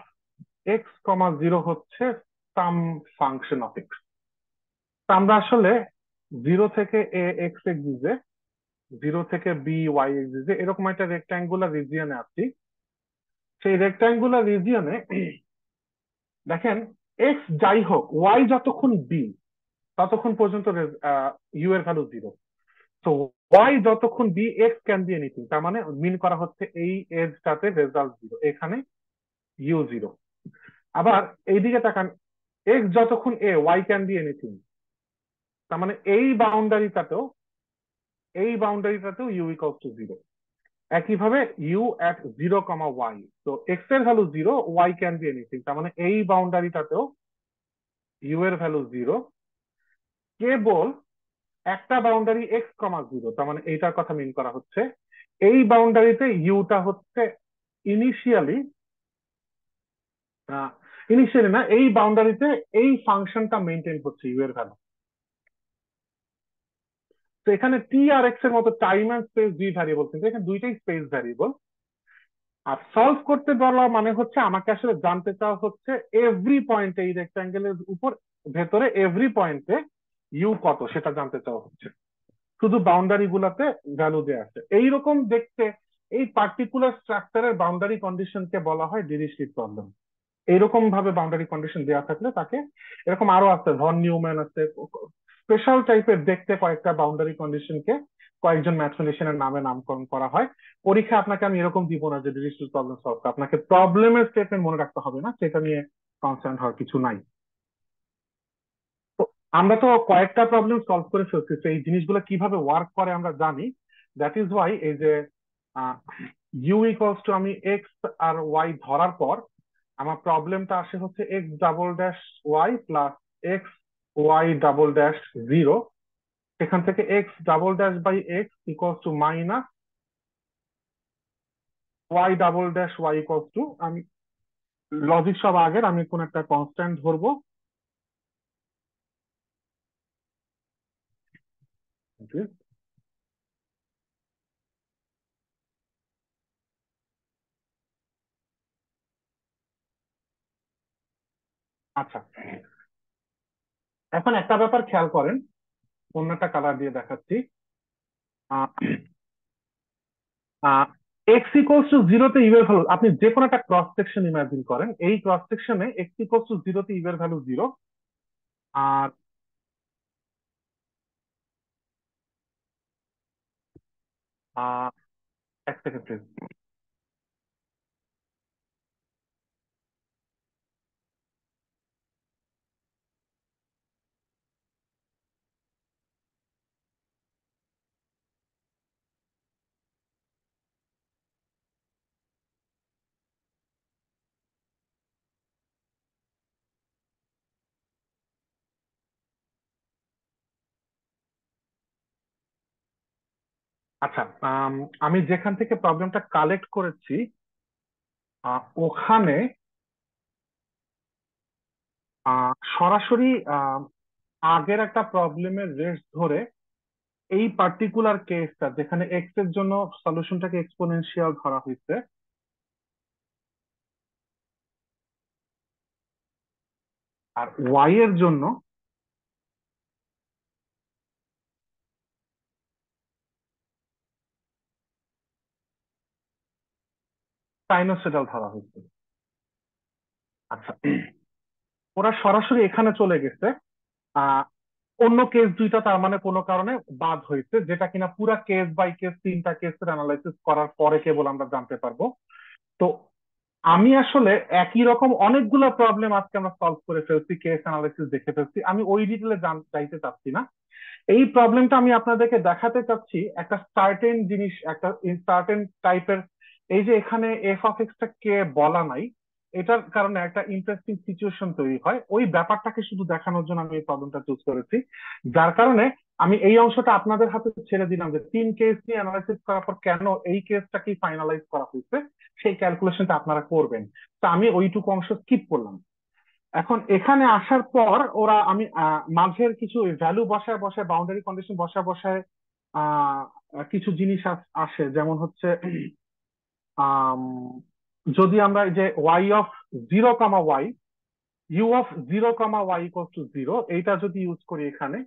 S1: x comma 0 হচ্ছে সাম function of x. আমরা আসলে 0 থেকে এ এক্স এক্সিসে, 0 থেকে বি ওয়াই এক্সিসে এরকম একটা রেক্ট্যাঙ্গুলার রিজিয়নে আছি। সেই রেক্ট্যাঙ্গুলার রিজিয়নে দেখেন এক্স যাই হোক, ওয়াই যতক্ষণ বি ততক্ষণ পর্যন্ত ইউ এর ভ্যালু 0। তো ওয়াই যতক্ষণ B X can be anything, তার মানে মিন করা হচ্ছে এই এজটাতে রেজাল্ট 0, এখানে ইউ 0। আবার এইদিকে তাকান, এক্স যতক্ষণ A Y can be anything, তার মানে এই বাউন্ডারিটাতেও ইউ ইকুয়ালস টু 0। একইভাবে ইউ এট 0 কমা ওয়াই, তো এক্স এর value 0, Y can be anything, তার মানে এই বাউন্ডারিটাতেও ইউ এর ভ্যালু 0। কেবল একটা বাউন্ডারি এক্স কমা 0, তার মানে এইটার কথা মিন করা হচ্ছে এই বাউন্ডারিতে ইউটা হচ্ছে ইনিশিয়ালি ইনিশিয়ালি না, এই বাউন্ডারিতে এই ফাংশনটা মেনটেন হচ্ছে ইউ এর ভ্যালু। তো এখানে টি আর এক্স এর মতো টাইম এন্ড স্পেস দুই ভ্যারিয়েবল, কিন্তু এখানে দুইটাই স্পেস ভ্যারিয়েবল। আর সলভ করতে বলা মানে হচ্ছে আমাকে আসলে জানতে চাওয়া হচ্ছে এভরি পয়েন্টে এই রেক্ট্যাঙ্গেলের উপর ভেতরে এভরি পয়েন্টে ইউ কত সেটা জানতে চাওয়া হচ্ছে, শুধু বাউন্ডারি গুলাতে ভ্যালু দেওয়া আছে। এইরকম দেখতে এই পার্টিকুলার স্ট্রাকচারের বাউন্ডারি কন্ডিশনকে বলা হয় ডিরিচলেট প্রবলেম। এইরকম ভাবে বাউন্ডারি কন্ডিশন দেওয়া থাকলে তাকে, এরকম আরো আছে, ভন নিউম্যান আছে, স্পেশাল টাইপের দেখতে কয়েকটা বাউন্ডারি কন্ডিশনকে কয়েকজন ম্যাথমেটিশিয়ানের নামে নামকরণ করা হয়। পরীক্ষা আপনাকে আমি এরকম দিব না যে ডিরিচলেট প্রবলেম সলভ, আপনাকে প্রবলেমের স্টেটমেন্ট মনে রাখতে হবে না, সেটা নিয়ে কনসার্ন হওয়ার কিছু নাই। তো আমরা তো কয়েকটা প্রবলেম সলভ করে ফেলছি, তো এই জিনিসগুলো কিভাবে ওয়ার্ক করে আমরা জানি। দ্যাট ইজ ওয়াই এই যে ইউ ইকুয়ালস টু আমি এক্স আর ওয়াই ধরার পর আমার প্রবলেমটা আসে হচ্ছে x double dash Y plus x Y double dash 0। সেখান থেকে X double dash by X equals to minus Y double dash Y equals to, আমি লজিক সব আগের, আমি কোন একটা কনস্ট্যান্ট ধরবো। আচ্ছা, এখন একটা ব্যাপার খেয়াল করেন, অন্য একটা কালার দিয়ে দেখাচ্ছি। এক্স ইকুয়ালস টু জিরোতে ইউ এর ভ্যালু, আপনি যে কোনো একটা ক্রস সেকশন ইমাজিন করেন, এই ক্রস সেকশনে এক্স ইকুয়ালস টু জিরোতে ইউ এর ভ্যালু জিরো। আর আহ, এক সেকেন্ড প্লিজ। আচ্ছা, আমি যেখান থেকে প্রবলেমটা কালেক্ট করেছি ওখানে সরাসরি আগের একটা প্রবলেমের রেস্ট ধরে এই পার্টিকুলার কেসটা যেখানে এক্স এর জন্য সলিউশনটাকে এক্সপোনেনশিয়াল ধরা হয়েছে আর ওয়াই এর জন্য সাইনোসয়েডাল ধরা হয়েছে। আচ্ছা, ওরা সরাসরি এখানে চলে গেছে। আহ অন্য কেস দুইটা তার মানে কোনো কারণে বাদ হয়েছে, যেটা কিনা পুরা কেস বাই কেস তিনটা কেসের অ্যানালাইসিস করার পরে কেবল আমরা জানতে পারবো। তো আমি আসলে একই রকম অনেকগুলো প্রবলেম আজকে আমরা সলভ করে ফেলছি, কেস অ্যানালাইসিস দেখে ফেলছি, আমি ওই ডিটেলে যাইতে চাচ্ছি না। এই প্রবলেমটা আমি আপনাদেরকে দেখাতে চাচ্ছি একটা সার্টেন জিনিস, একটা সার্টেন টাইপের। এই যে এখানে এফ অফ এক্স টা কে বলা নাই, এটার কারণে একটা ইন্টারেস্টিং সিচুয়েশন তৈরি হয়, ওই ব্যাপারটাকে শুধু দেখানোর জন্য আমি এই প্রবলেমটা চুজ করেছি। যার কারণে আমি এই অংশটা আপনাদের হাতে ছেড়ে দিলাম যে তিন কেস নিয়ে অ্যানালাইসিস করার পর কেন এই কেসটাকে ফাইনালাইজ করা হয়েছে সেই ক্যালকুলেশনটা আপনারা করবেন। তা আমি ওইটুকু অংশ স্কিপ করলাম। এখন এখানে আসার পর ওরা আমি মাঝের কিছু ভ্যালু বসায় বসায়, বাউন্ডারি কন্ডিশন বসায় বসায় আহ কিছু জিনিস আসে, যেমন হচ্ছে আম, যদি আমরা এই যে Y of zero comma Y, U of zero comma Y equal to zero, এইটা যদি ইউজ করি এখানে,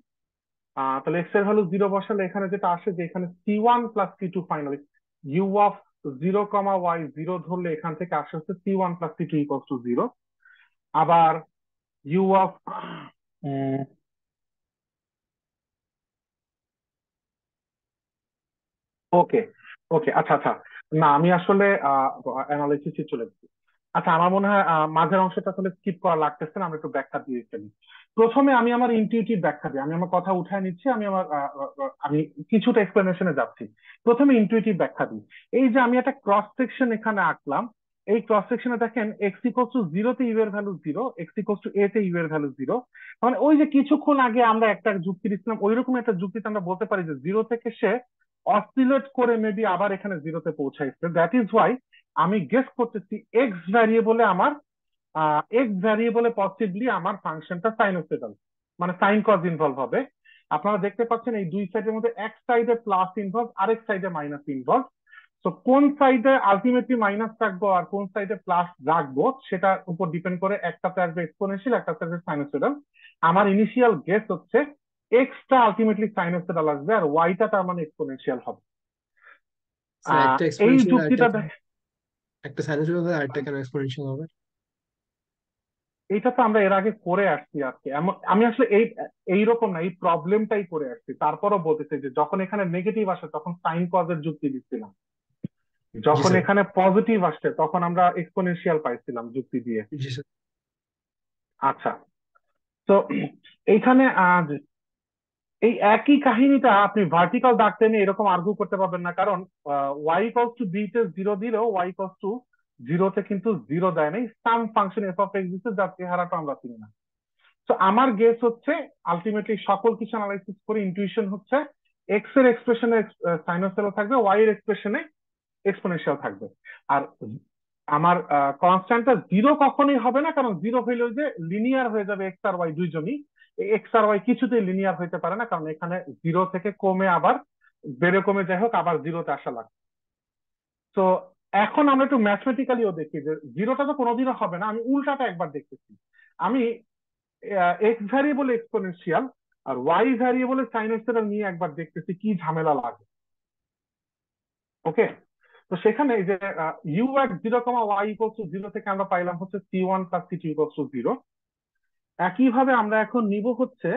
S1: তাহলে এক্স এর ভ্যালু জিরো বসালে এখানে যেটা আসে যে এখানে C one plus C two finally, U of zero comma Y zero ধরলে এখান থেকে আসে হচ্ছে C one plus C two equal to zero. আবার ইউ অফ ওকে, ওকে, আচ্ছা আচ্ছা, না আমি আসলে অ্যানালাইসিসে চলে গেছি। আচ্ছা, আমার মনে হয় মাঝের অংশটা আসলে স্কিপ করা লাগতেছে না, আমরা একটু ব্যাখ্যা দিয়ে ফেলি। প্রথমে আমি আমার ইনটিউটিভ ব্যাখ্যা দিই, আমি আমার কথা উঠায় নিচ্ছি, আমি কিছুটা এক্সপ্লেনেশনে যাচ্ছি। প্রথমে ইনটিউটিভ ব্যাখ্যা দিই। এই যে আমি একটা ক্রস সেকশন এখানে আঁকলাম, এই ক্রস সেকশনে দেখেন এক্স ইকুয়ালস টু জিরোতে ইউ এর value zero, x equals to a তে ইউ এর ভ্যালু জিরো। মানে ওই যে কিছুক্ষণ আগে আমরা একটা যুক্তি দিচ্ছিলাম, ওইরকম একটা যুক্তিতে আমরা বলতে পারি যে জিরো থেকে সে অসিলেট করে মেবি আবার এখানে জিরোতে পৌঁছাইছে। দ্যাট ইজ ওয়াই আমি গেস করতেছি এক্স ভ্যারিয়েবলে আমার এক্স ভ্যারিয়েবলে পসিবলি আমার ফাংশনটা সাইনোসয়েডাল, মানে সাইন কজ ইনভলভ হবে। আপনারা দেখতে পাচ্ছেন এই দুই সাইডের মধ্যে এক সাইডে প্লাস ইনভলভ, আরেক সাইডে মাইনাস ইনভলভ। তো কোন সাইডে আলটিমেটলি মাইনাস রাখবো আর কোন সাইডে প্লাস রাখবো সেটার উপর ডিপেন্ড করে একটাতে আসবে এক্সপোনেনশিয়াল, একটাতে আসবে সাইনোসয়েডাল। আমার ইনিশিয়াল গেস হচ্ছে এক্সটা আলটিমেটলি সাইনোসয়েডাল আসবে আর ওয়াইটা তার মানে এক্সপোনেনশিয়াল হবে।
S3: স্যার একটা
S1: এই
S3: এক্সপোনেনশিয়াল আর
S1: যুক্তিটা
S3: একটা সাইনোসয়েড হবে, আরেকটা কেন এক্সপোনেনশিয়াল হবে?
S1: এইটা তো আমরা এর আগে করে আসছি আজকে। আমি আসলে এইরকম না, এই প্রবলেমটাই করে আসছি, তারপরও বলতেছি যে যখন এখানে নেগেটিভ আসে তখন সাইন কজের যুক্তি দিচ্ছিলাম,
S3: জি
S1: যখন
S3: স্যার।
S1: এখানে পজিটিভ আসছে তখন আমরা এক্সপোনেনশিয়াল পাইছিলাম যুক্তি দিয়ে।
S3: জি স্যার।
S1: আচ্ছা, তো এইখানে এই একই কাহিনীটা আপনি ভার্টিক্যাল দাগ টেনে এরকম আর্গু করতে পারবেন না, কারণ ওয়াই ইকুয়ালস টু বি তে জিরো দিলেও ওয়াই ইকুয়ালস টু জিরোতে কিন্তু জিরো দেয় নাই, সাম ফাংশন এফ অফ এক্স দিচ্ছে যার চেহারাটা আমরা চিনি না। তো আমার গেস হচ্ছে আলটিমেটলি সকল কিছু অ্যানালাইসিস করে ইনটুইশন হচ্ছে এক্স এর এক্সপ্রেশনে সাইনোসয়েডাল থাকবে, ওয়াই এর এক্সপ্রেশনে এক্সপোনেনশিয়াল থাকবে। আর আমার কনস্ট্যান্টটা জিরো কখনোই হবে না, কারণ জিরো হইলেও যে লিনিয়ার হয়ে যাবে এক্স আর ওয়াই দুইজনই, এক্স আর ওয়াই কিছুতেই লিনিয়ার হইতে পারে না, কারণ এখানে জিরো থেকে কমে আবার বেড়ে কমে যাই হোক আবার জিরোতে আসা লাগবে। তো এখন আমরা একটু ম্যাথমেটিক্যালিও দেখি যে জিরোটা তো কোনোদিনও হবে না, আমি উল্টাটা একবার দেখতেছি। আমি এক্স ভ্যারিয়েবল এক্সপোনেনশিয়াল আর ওয়াই ভ্যারিয়েবল সাইনোসয়েডাল নিয়ে একবার দেখতেছি কি ঝামেলা লাগে। ওকে, তো সেখানে এই যে U at zero comma Y equals to zero থেকে আমরা পাইলাম হচ্ছে C1 plus C2 equals to zero. একইভাবে আমরা এখন নিব হচ্ছে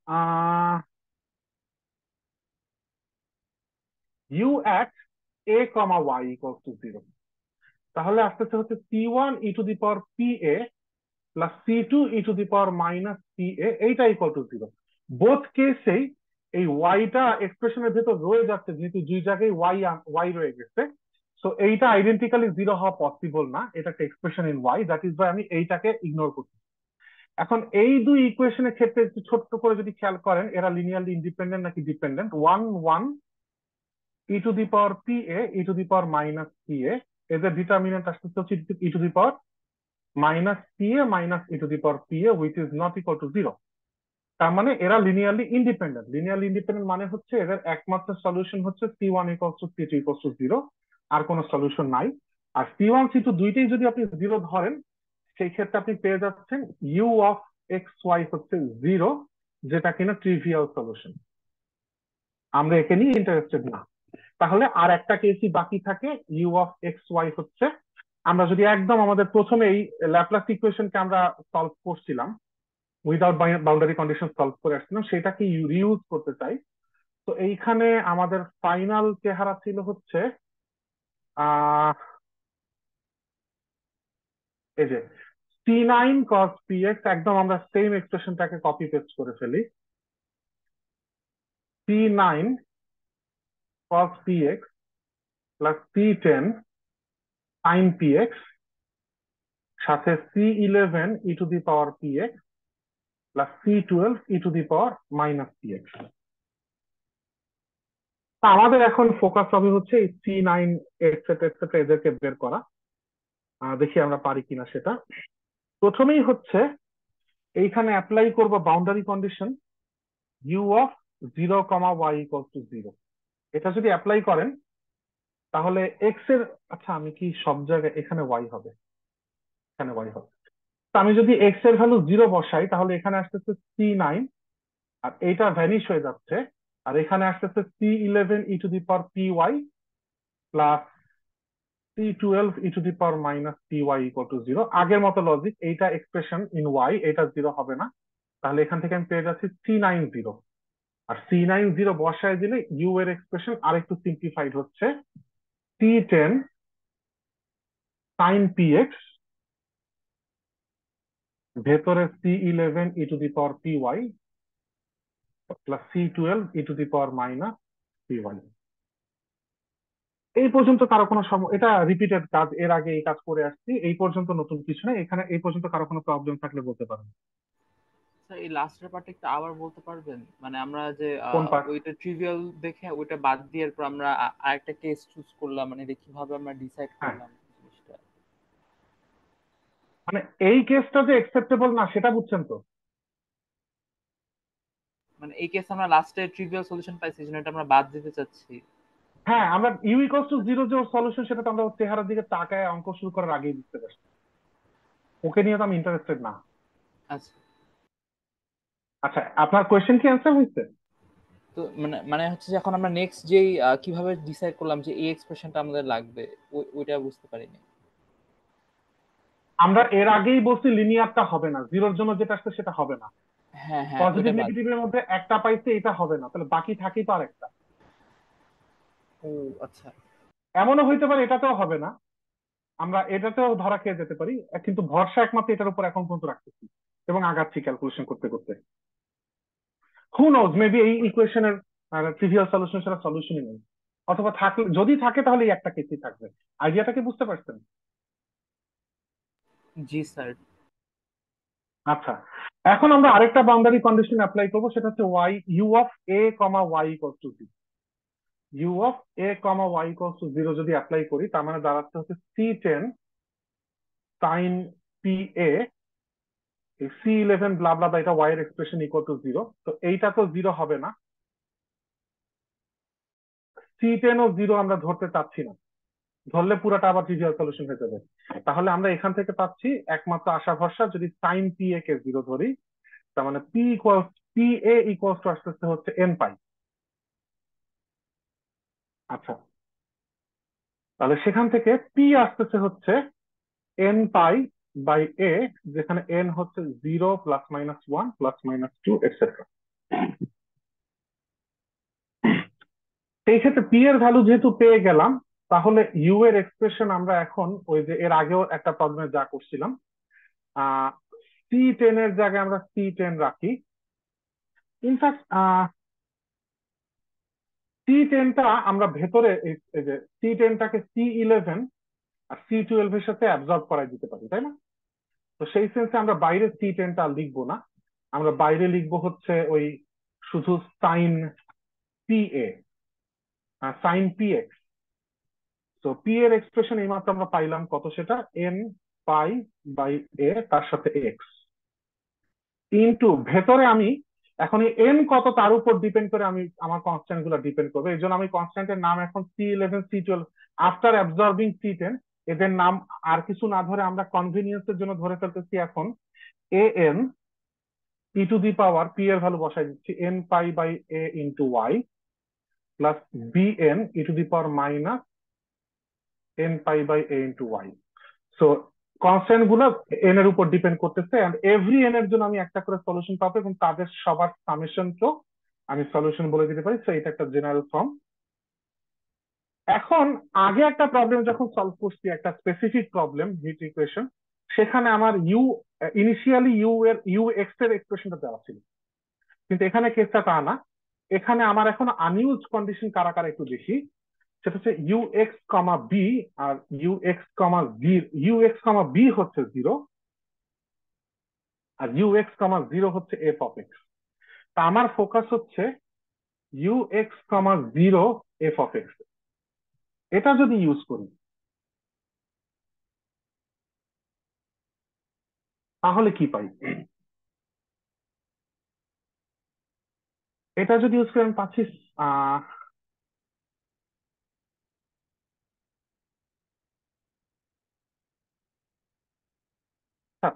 S1: আহ u at a comma Y equals to zero. তাহলে আসতেছে হচ্ছে C1 e to the power p a plus C2 e to the power minus p a, এইটা ইকুয়াল টু জিরো। বোথ কেসেই এই ওয়াইটা এক্সপ্রেশনের ভেতর রয়ে যাচ্ছে, যেহেতু দুই জায়গায় ওয়াই রয়ে গেছে। সো এইটা আইডেন্টিক্যালি জিরো হওয়া পসিবল না, এটা একটা expression in Y, that is Y আমি এইটাকে ইগনোর করছি। এখন এই দুই ইকুয়েশনের ক্ষেত্রে একটু ছোট্ট করে যদি খেয়াল করেন, এরা লিনিয়ারলি ইন্ডিপেন্ডেন্ট নাকি dependent. One one e to the power p a e to the power minus p a, এদের ডিটারমিনেন্ট আসতে হচ্ছে e to the power minus p a minus e to the power p a, which is not equal to zero. তার মানে এরা linearly independent. Linearly independent মানে হচ্ছে এদের একমাত্র সলিউশন হচ্ছে C1 equals to C2 equals to zero, আর কোনো সলিউশন নাই। আর C1 C2 দুইটাই যদি আপনি জিরো ধরেন, সেই ক্ষেত্রে আপনি পেয়ে যাচ্ছেন ইউ অফ এক্স ওয়াই হচ্ছে জিরো, যেটা কিনা ট্রিভিয়াল সলিউশন। আমরা একে নিয়ে ইন্টারেস্টেড না। তাহলে আর একটা কেসই বাকি থাকে, ইউ অফ এক্স ওয়াই হচ্ছে, আমরা যদি একদম আমাদের প্রথমে এই ল্যাপ্লাস ইকুয়েশনকে আমরা সলভ করছিলাম, উইদাউট বাউন্ডারি কন্ডিশন সলভ করে আসছিলাম, সেটাকে রিউজ করতে চাই। তো এইখানে আমাদের ফাইনাল চেহারা ছিল হচ্ছে আহ এই যে C9 cos px, একদম আমরা সেম এক্সপ্রেশনটাকে কপি পেস্ট করে ফেলি। C9 cos px plus C10 sin px সাথে C11 E to the power px plus C12 E to the power minus px। আমাদের এখন ফোকাস হবে হচ্ছে এই C9 এটসেট্রা এটসেট্রা এদেরকে বের করা। দেখি আমরা পারি কিনা সেটা। প্রথমেই হচ্ছে এইখানে অ্যাপ্লাই করব boundary condition U of zero comma Y equal to zero. এটা যদি অ্যাপ্লাই করেন তাহলে এক্স এর, আচ্ছা আমি কি সব জায়গায়, এখানে ওয়াই হবে, এখানে ওয়াই হবে। তো আমি যদি এক্স এর ভ্যালু জিরো বসাই তাহলে এখানে আসতেছে C9, আর এইটা ভ্যানিশ হয়ে যাচ্ছে, আর এখানে আসতেছে C11 E to the power P Y plus C12 E to the power minus P Y equal to zero. আগের মতো লজিক, এইটা এক্সপ্রেশন ইন ওয়াই, এটা জিরো হবে না। তাহলে এখান থেকে আমি পেয়ে যাচ্ছি C9 জিরো। আর C9 জিরো বসায় দিলে ইউ এর এক্সপ্রেশন আরেকটু সিম্পলিফাইড হচ্ছে C10 sin px ভেতরে C11 E to the power P Y plus C12 E to the power minus P Y. এই পর্যন্ত কারো কোনো এটা রিপিটেড কাজ, এর আগে এই কাজ করে আসছি, এই পর্যন্ত নতুন কিছু নেই এখানে। এই পর্যন্ত কারো কোনো প্রবলেম থাকলে বলতে পারেন।
S4: স্যার এই লাস্টের পার্টটা একটু আবার বলতে পারবেন? মানে আমরা যে
S1: কোন পার্ট?
S4: ওইটা ট্রিভিয়াল দেখে ওইটা বাদ দিয়ে এরপর আমরা আরেকটা কেস চুজ করলাম, মানে এটা কিভাবে আমরা ডিসাইড
S1: হ্যাঁ,
S4: করলাম জিনিসটা?
S1: মানে এই কেসটা যে একসেপ্টেবল না সেটা বুঝছেন তো?
S4: মানে এই কেস আমরা লাস্টে ট্রিভিয়াল সলিউশন পাইছি, এই জন্য এটা আমরা বাদ দিতে চাচ্ছি।
S1: হ্যাঁ, আমরা ইউ ইকুয়ালস টু জিরো যে সলিউশন, সেটা তো আমরা ওর চেহারার দিকে তাকায় অঙ্ক শুরু করার আগেই বুঝতে পারছি। ওকে নিয়ে তো আমি ইন্টারেস্টেড না।
S4: আচ্ছা,
S1: আচ্ছা, আপনার কোয়েশ্চেন কি অ্যান্সার হয়েছে?
S4: তো মানে মানে হচ্ছে যে এখন আমরা নেক্সট যেই কিভাবে ডিসাইড করলাম যে এই এক্সপ্রেশনটা আমাদের লাগবে, ওইটা বুঝতে পারিনি।
S1: আমরা এর আগেই বলছি লিনিয়ারটা হবে না, জিরোর জন্য যেটা আসছে সেটা হবে না।
S4: হ্যাঁ হ্যাঁ, ওইটা
S1: পজিটিভ
S4: বাদ।
S1: নেগেটিভের মধ্যে একটা পাইছে, এটা হবে না, তাহলে বাকি থাকেই তো আরেকটা।
S4: ও আচ্ছা।
S1: এমনও হইতে পারে এটাতেও হবে না, আমরা এটাতেও ধরা খেয়ে যেতে পারি, কিন্তু ভরসা একমাত্র এটার উপর এখন পর্যন্ত রাখতেছি এবং আগাচ্ছি ক্যালকুলেশন করতে করতে। হু নোজ, মেবি এই ইকুয়েশনের ট্রিভিয়াল সলিউশন ছাড়া সলিউশনই নেই, অথবা থাকলে, যদি থাকে তাহলে এই একটা কেসই থাকবে। আইডিয়াটাকে বুঝতে পারছেন?
S4: জি স্যার।
S1: আচ্ছা, এখন আমরা আরেকটা বাউন্ডারি কন্ডিশন অ্যাপ্লাই করবো, সেটা হচ্ছে Y U of A comma Y equals to zero. U of A comma Y equals to zero যদি অ্যাপ্লাই করি, তার মানে দাঁড়াচ্ছে হচ্ছে C10 sin P A C11 ব্লা ব্লা ব্লা, এটা ওয়াই এর এক্সপ্রেশন ইকুয়াল টু জিরো। তো এইটা তো জিরো হবে না, C10 ও জিরো আমরা ধরতে চাচ্ছি না, ধরলে পুরোটা আবার ট্রিভিয়াল সলিউশন হয়ে যাবে। তাহলে আমরা এখান থেকে পাচ্ছি একমাত্র আশা ভরসা, যদি সাইন পি এ কে জিরো ধরি, তার মানে পি এ ইকুয়ালস টু আসতে হচ্ছে এন পাই। আচ্ছা, তাহলে সেখান থেকে পি আসতেছে হচ্ছে এন পাই বাই এ, যেখানে এন হচ্ছে 0 ± 1 ± 2 এটসেট্রা। সেই ক্ষেত্রে পি এর ভ্যালু যেহেতু পেয়ে গেলাম, তাহলে ইউ এর এক্সপ্রেশন আমরা এখন ওই যে এর আগেও একটা প্রবলেমে যা করছিলাম, C10 এর জায়গায় আমরা C10 রাখি। ইনফ্যাক্ট C10টা আমরা ভেতরে এই যে C10টাকে C11 আর C12 এর সাথে অ্যাবজর্ব করাই দিতে পারি, তাই না? তো সেই সেন্সে আমরা বাইরে C10টা লিখবো না, আমরা বাইরে লিখবো হচ্ছে ওই শুধু sine P A, sine P X. তো পি এর এক্সপ্রেশন এইমাত্র আমরা পাইলাম কত, সেটা এন পাই বাই এ তার সাথে এক্স ইনটু ভেতরে আমি এখন এই এন কত তার উপর ডিপেন্ড করে আমি আমার কনস্ট্যান্ট গুলো ডিপেন্ড করবে। এই জন্য আমি কনস্ট্যান্টের নাম এখন C11 C12 after absorbing C10, এদের নাম আর কিছু না ধরে আমরা কনভিনিয়েন্সের জন্য ধরে ফেলতেছি এখন A N E to the power P এর ভ্যালু বসাই দিচ্ছি N pi by A into Y plus B N E to the power minus N pi by A into Y. So constant গুলো এন এর উপর depend করতেছে, and every N এর জন্য আমি একটা করে সলিউশন পাবো এবং তাদের সবার সামেশন তো আমি সলিউশন বলে দিতে পারি। সো এটা একটা জেনারেল ফর্ম। এখন আগে একটা প্রবলেম যখন সলভ করছি, একটা স্পেসিফিক প্রবলেম হিট ইকুয়েশন, সেখানে আমার ইনিশিয়ালি ইউ এক্স এর এক্সপ্রেশনটা দেওয়া ছিল, কিন্তু এখানে কেসটা তা না। এখানে আমার এখন আনইউজ কন্ডিশন কারা কারা একটু দেখি। সেটা হচ্ছে ইউ এক্স কমা বি, আর ইউ এক্স কমা বি হচ্ছে 0, আর ইউ এক্স কমা 0 হচ্ছে এফ অফ এক্স। তা আমার ফোকাস হচ্ছে U X comma 0 F of X. এটা যদি ইউজ করি তাহলে কি পাই? এটা যদি ইউজ করি আমি পাচ্ছি আহ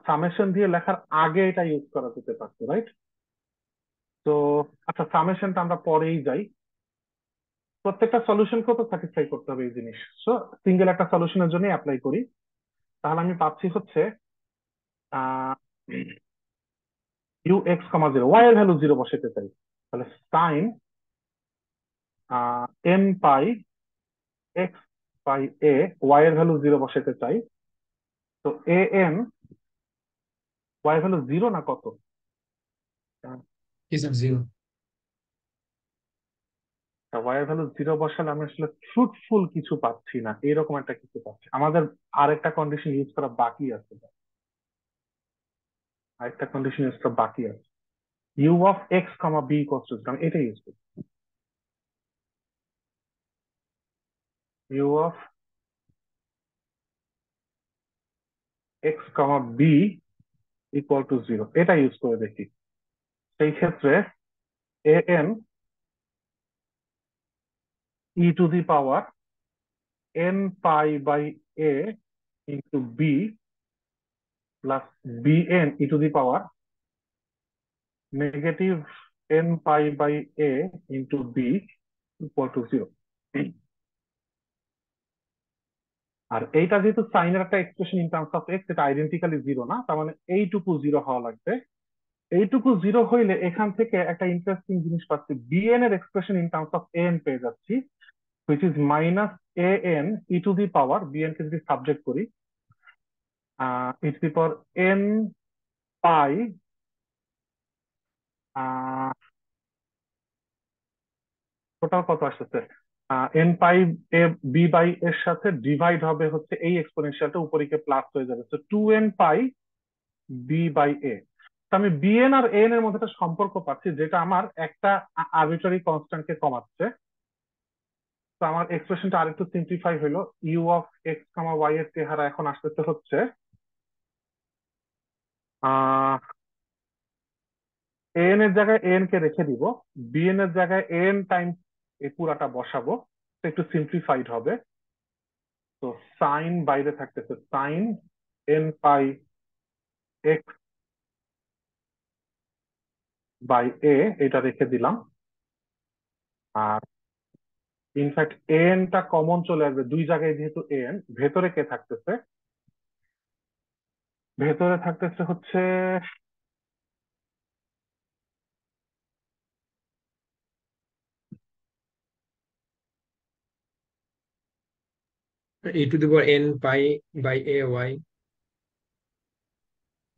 S1: সামেশন দিয়ে লেখার আগে এটা ইউজ করা যেতে পারতো, রাইট? তো আচ্ছা, সামেশনটা আমরা পরেই যাই, প্রত্যেকটা সলিউশনকে তো স্যাটিসফাই করতে হবে এই জিনিস। সো সিঙ্গেল একটা সলিউশনের জন্য অ্যাপ্লাই করি। তাহলে আমি পাচ্ছি হচ্ছে আহ ইউ এক্স কমা 0, ওয়াই এর ভ্যালু 0 বসাতে চাই, তাহলে sine N pi x by A, Y এর ভ্যালু 0 বসাতে চাই। তো এ এন ওয়াই এর ভ্যালু 0 না কত?
S3: কি স্যার? 0।
S1: ওয়াই এর ভ্যালু 0 বসালে আমি আসলে ফ্রুটফুল কিছু পাচ্ছি না, এরকম একটা কিছু পাচ্ছি। আমাদের আরেকটা কন্ডিশন ইউজ করা বাকি আছে, আরেকটা কন্ডিশন ইউজ করা বাকি আছে। U of x comma B equals to 0, আমি এটা ইউজ করি। U of x comma B equal to 0, এটা ইউজ করে দেখি। সেই ক্ষেত্রে A N E to the power N pi by A into B plus B N E to the power negative N pi by A into B equal to 0। আর এইটা যেহেতু সাইনের একটা expression in terms of X, এটা identically 0 না, তার মানে এইটুকু 0 হওয়া লাগবে। এইটুকু 0 হইলে এখান থেকে একটা ইন্টারেস্টিং জিনিস পাচ্ছি, বিএন এর expression in terms of n পেয়ে যাচ্ছি, which is minus a N E to the power, b n কে যদি সাবজেক্ট করি e to the power N pi total কত আসতেছে, n pi a b by এর সাথে ডিভাইড হবে হচ্ছে এই এক্সপোনেনশিয়ালটা উপরে প্লাস হয়ে যাবে, তো 2n pi b by a. আমি বিএন আর এন এর মধ্যে একটা সম্পর্ক পাচ্ছি, যেটা আমার একটা আরবিট্রারি কনস্ট্যান্ট কে কমাচ্ছে। তো আমার এক্সপ্রেশনটা আরেকটু সিম্পলিফাই হলো, U of x comma Y এর চেহারা এখন আসতেছে হচ্ছে এন এর জায়গায় এন কে রেখে দিব, বিএন এর জায়গায় এন টাইমস এই পুরাটা বসাবো, তো একটু সিম্পলিফাইড হবে। তো সাইন বাইরে থাকতেছে sine N pi x by a, এটা রেখে দিলাম। আর ইনফ্যাক্ট এন টা কমন চলে আসবে দুই জায়গায়, যেহেতু এন ভেতরে কে থাকতেছে, ভেতরে থাকতেছে হচ্ছে
S3: a to the power n pi by a y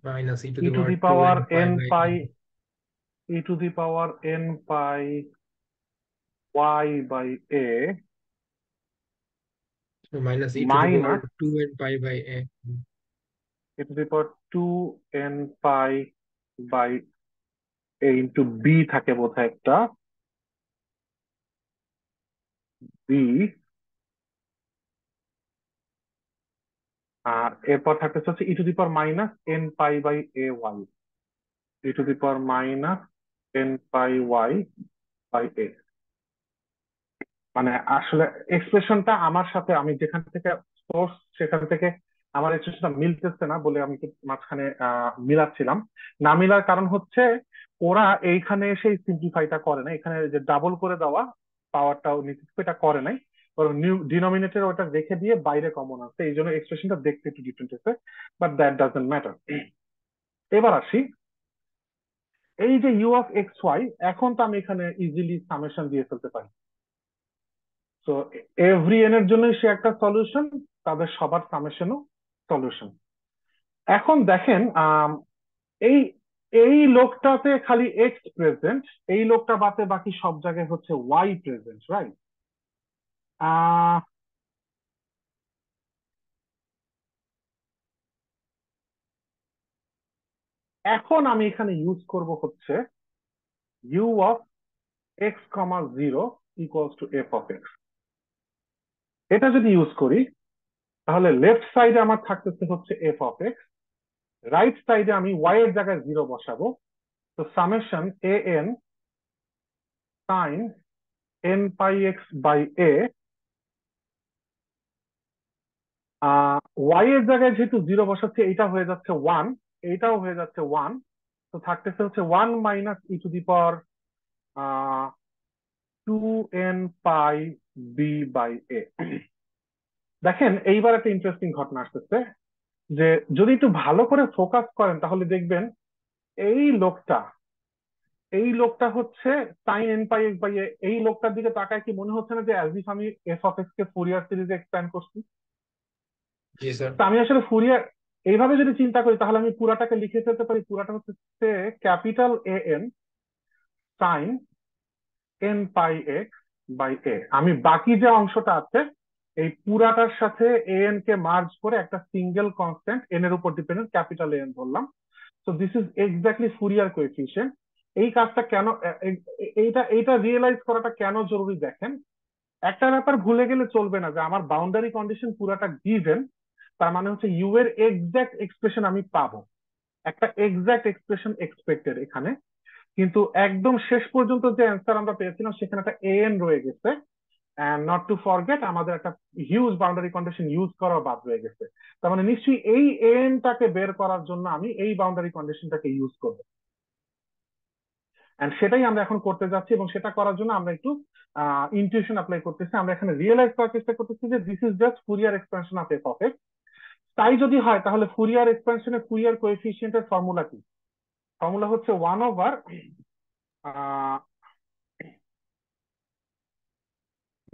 S3: minus e to
S1: e
S3: the
S1: to
S3: power
S1: the
S3: 2n
S1: power
S3: pi
S1: n
S3: by a.
S1: Pi, e to the power N pi y by a
S3: So minus e to the power
S1: মাইনাস
S3: 2n pi by a.
S1: E to the power two n pi by A into b থাকে বোধহয় একটা, b, আর এরপর থাকতেছে হচ্ছে e to the power minus N pi by A y, e to the power minus N pi y by এ। মানে আসলে এক্সপ্রেশনটা আমার সাথে, আমি যেখান থেকে সোর্স সেখান থেকে আমার এক্সপ্রেশনটা মিলতেছে না বলে আমি একটু মাঝখানে মিলাচ্ছিলাম। না মিলার কারণ হচ্ছে ওরা এইখানে এসে সিম্পলিফাইটা করে না, এখানে যে ডাবল করে দেওয়া পাওয়ারটাও নিচে এটা করে নাই, বরং ডিনোমিনেটর ওটা রেখে দিয়ে বাইরে কমন আছে, এই জন্য এক্সপ্রেশনটা দেখতে একটু ডিফারেন্ট হচ্ছে, বাট দ্যাট ডাজন্ট ম্যাটার। এবার আসি, এই যে ইউ অফ এক্স ওয়াই, এখন তো আমি এখানে ইজিলি সামেশন দিয়ে ফেলতে পারি। তো এভরি এন এর জন্য সে একটা সলিউশন, তাদের সবার সামেশনও সলিউশন। এখন দেখেন এই এই লোকটাতে খালি এক্স প্রেজেন্ট, এই লোকটা বাদে বাকি সব জায়গায় হচ্ছে ওয়াই প্রেজেন্ট, রাইট? এখন আমি এখানে ইউজ করব হচ্ছে you of x comma zero equals to F of X. এটা যদি ইউজ করি তাহলে লেফট সাইডে আমার থাকতেছে হচ্ছে এফ অফ এক্স, রাইট সাইডে আমি ওয়াই এর জায়গায় জিরো বসাবো। তো summation A N sine N pi x by A, Y এর জায়গায় যেহেতু জিরো বসাচ্ছে এইটা হয়ে যাচ্ছে ওয়ান, এইটাও হয়ে যাচ্ছে ওয়ান। তো থাকতেছে হচ্ছে one minus e to the power two n pi b by a. দেখেন এইবার একটা ইন্টারেস্টিং ঘটনা আসতেছে, যে যদি একটু ভালো করে ফোকাস করেন তাহলে দেখবেন এই লোকটা, এই লোকটা হচ্ছে sine N pi x by a. এই লোকটার দিকে তাকায় কি মনে হচ্ছে না যে অ্যাজ ইফ আমি এফ অফ এক্স কে ফুরিয়ার সিরিজে এক্সপ্যান্ড করছি?
S3: জি স্যার।
S1: তো আমি আসলে ফুরিয়ার এইভাবে যদি চিন্তা করি তাহলে আমি পুরাটাকে লিখে ফেলতে পারি, পুরাটা হচ্ছে capital a N sine N pi x by a. আমি বাকি যে অংশটা আছে এই পুরাটার সাথে এ এন কে মার্জ করে একটা সিঙ্গেল কনস্ট্যান্ট এন এর উপর ডিপেন্ডেন্ট ক্যাপিটাল এ এন ধরলাম। So this is exactly Fourier coefficient. এই কাজটা কেন, এইটা এইটা রিয়েলাইজ করাটা কেন জরুরি দেখেন, একটা ব্যাপার ভুলে গেলে চলবে না যে আমার বাউন্ডারি কন্ডিশন পুরাটা গিভেন, তার মানে হচ্ছে ইউ এর এক্সাক্ট এক্সপ্রেশন আমি পাবো, একটা এক্সাক্ট এক্সপ্রেশন এক্সপেক্টেড এখানে। কিন্তু একদম শেষ পর্যন্ত যে অ্যান্সার আমরা পেয়েছিলাম সেখানে একটা এন রয়ে গেছে, এন্ড নট টু ফরগেট আমাদের একটা হিউজ বাউন্ডারি কন্ডিশন ইউজ করা বাদ রয়ে গেছে। তার মানে নিশ্চয়ই এই এনটাকে বের করার জন্য আমি এই বাউন্ডারি কন্ডিশনটাকে ইউজ করবো, এন্ড সেটাই আমরা এখন করতে যাচ্ছি। এবং সেটা করার জন্য আমরা একটু ইনটিউশন অ্যাপ্লাই করতেছি। আমরা এখানে রিয়েলাইজ করার চেষ্টা করতেছি যে this is just Fourier expansion of F of x. তাই যদি হয় তাহলে ফুরিয়ার এক্সপেনশনের ফুরিয়ার কোএফিসিয়েন্টের ফর্মুলা কি? ফর্মুলা হচ্ছে one over,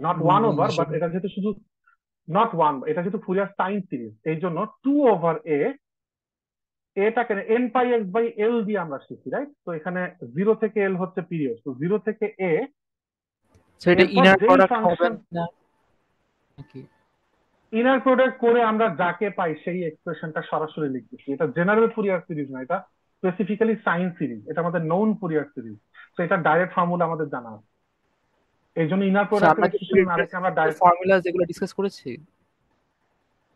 S1: not one over, but এটা যেহেতু শুধু নট ওয়ান, এটা যেহেতু ফুরিয়ার সাইন সিরিজ এই জন্য টু ওভার এ, এটাকে N pi x by L দিয়ে আমরা শিখি, রাইট? তো এখানে জিরো থেকে এল হচ্ছে পিরিয়ড, তো জিরো থেকে এ,
S4: সো এটা
S1: এরপর
S4: ইনার
S1: যেই
S4: প্রোডাক্ট হবে
S1: ফাংশন
S4: না নাকি?
S1: ইনার প্রোডাক্ট করে আমরা যাকে পাই সেই এক্সপ্রেশনটা সরাসরি লিখতেছি। এটা জেনারেল ফুরিয়ার সিরিজ না, এটা স্পেসিফিক্যালি সাইন সিরিজ, এটা আমাদের নোন ফুরিয়ার সিরিজ। তো এটা ডাইরেক্ট ফর্মুলা আমাদের জানা আছে, এই জন্য ইনার
S4: সো
S1: প্রোডাক্টের
S4: আমরা কি
S1: এক্সপ্রেশন না রেখে আমরা ডাইরেক্ট,
S4: ফর্মুলা যেগুলো ডিসকাস করেছি,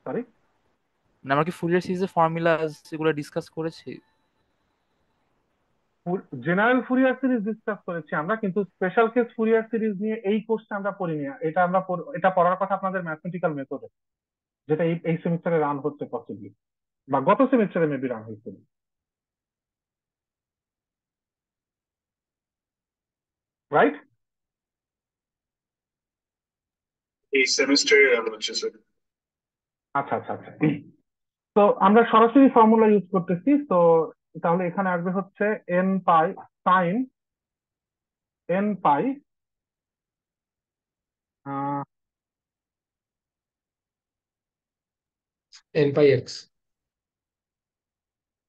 S1: সরি,
S4: মানে আমরা কি ফুরিয়ার সিরিজের ফর্মুলা যেগুলো ডিসকাস করেছি?
S1: জেনারেল ফুরিয়ার সিরিজ ডিসকাস করেছি আমরা, কিন্তু স্পেশাল কেস ফুরিয়ার সিরিজ নিয়ে এই কোর্সে আমরা পড়িনি। এটা আমরা এটা পড়ার কথা আপনাদের ম্যাথমেটিক্যাল মেথডে, যেটা এই এই সেমিস্টারে রান হচ্ছে পসিবলি, বা গত সেমিস্টারে মেবি রান হয়েছিল, রাইট? এই সেমিস্টারে হচ্ছে স্যার। আচ্ছা আচ্ছা আচ্ছা। তো আমরা সরাসরি ফর্মুলা ইউজ করতেছি, তো তাহলে এখানে আসবে হচ্ছে n pi sine N pi
S3: n pi x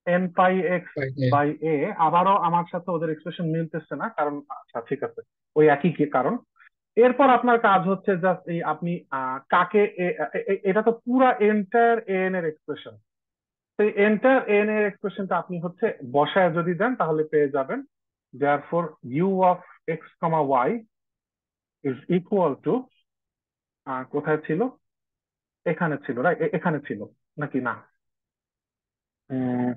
S1: n pi x
S3: by a.
S1: By a. আবারও আমার সাথে ওদের এক্সপ্রেশন মিলতেছে না, কারণ আচ্ছা ঠিক আছে, ওই একই কারণ। এরপর আপনার কাজ হচ্ছে জাস্ট এই আপনি কাকে এটা তো পুরা এন্টায়ার এন এর এক্সপ্রেশন, সেই এন্টায়ার এন এর এক্সপ্রেশনটা আপনি হচ্ছে বসায় যদি দেন তাহলে পেয়ে যাবেন therefore U of x comma Y is equal to, কোথায় ছিল, এখানে ছিল রাইট, এখানে ছিল নাকি না, উম,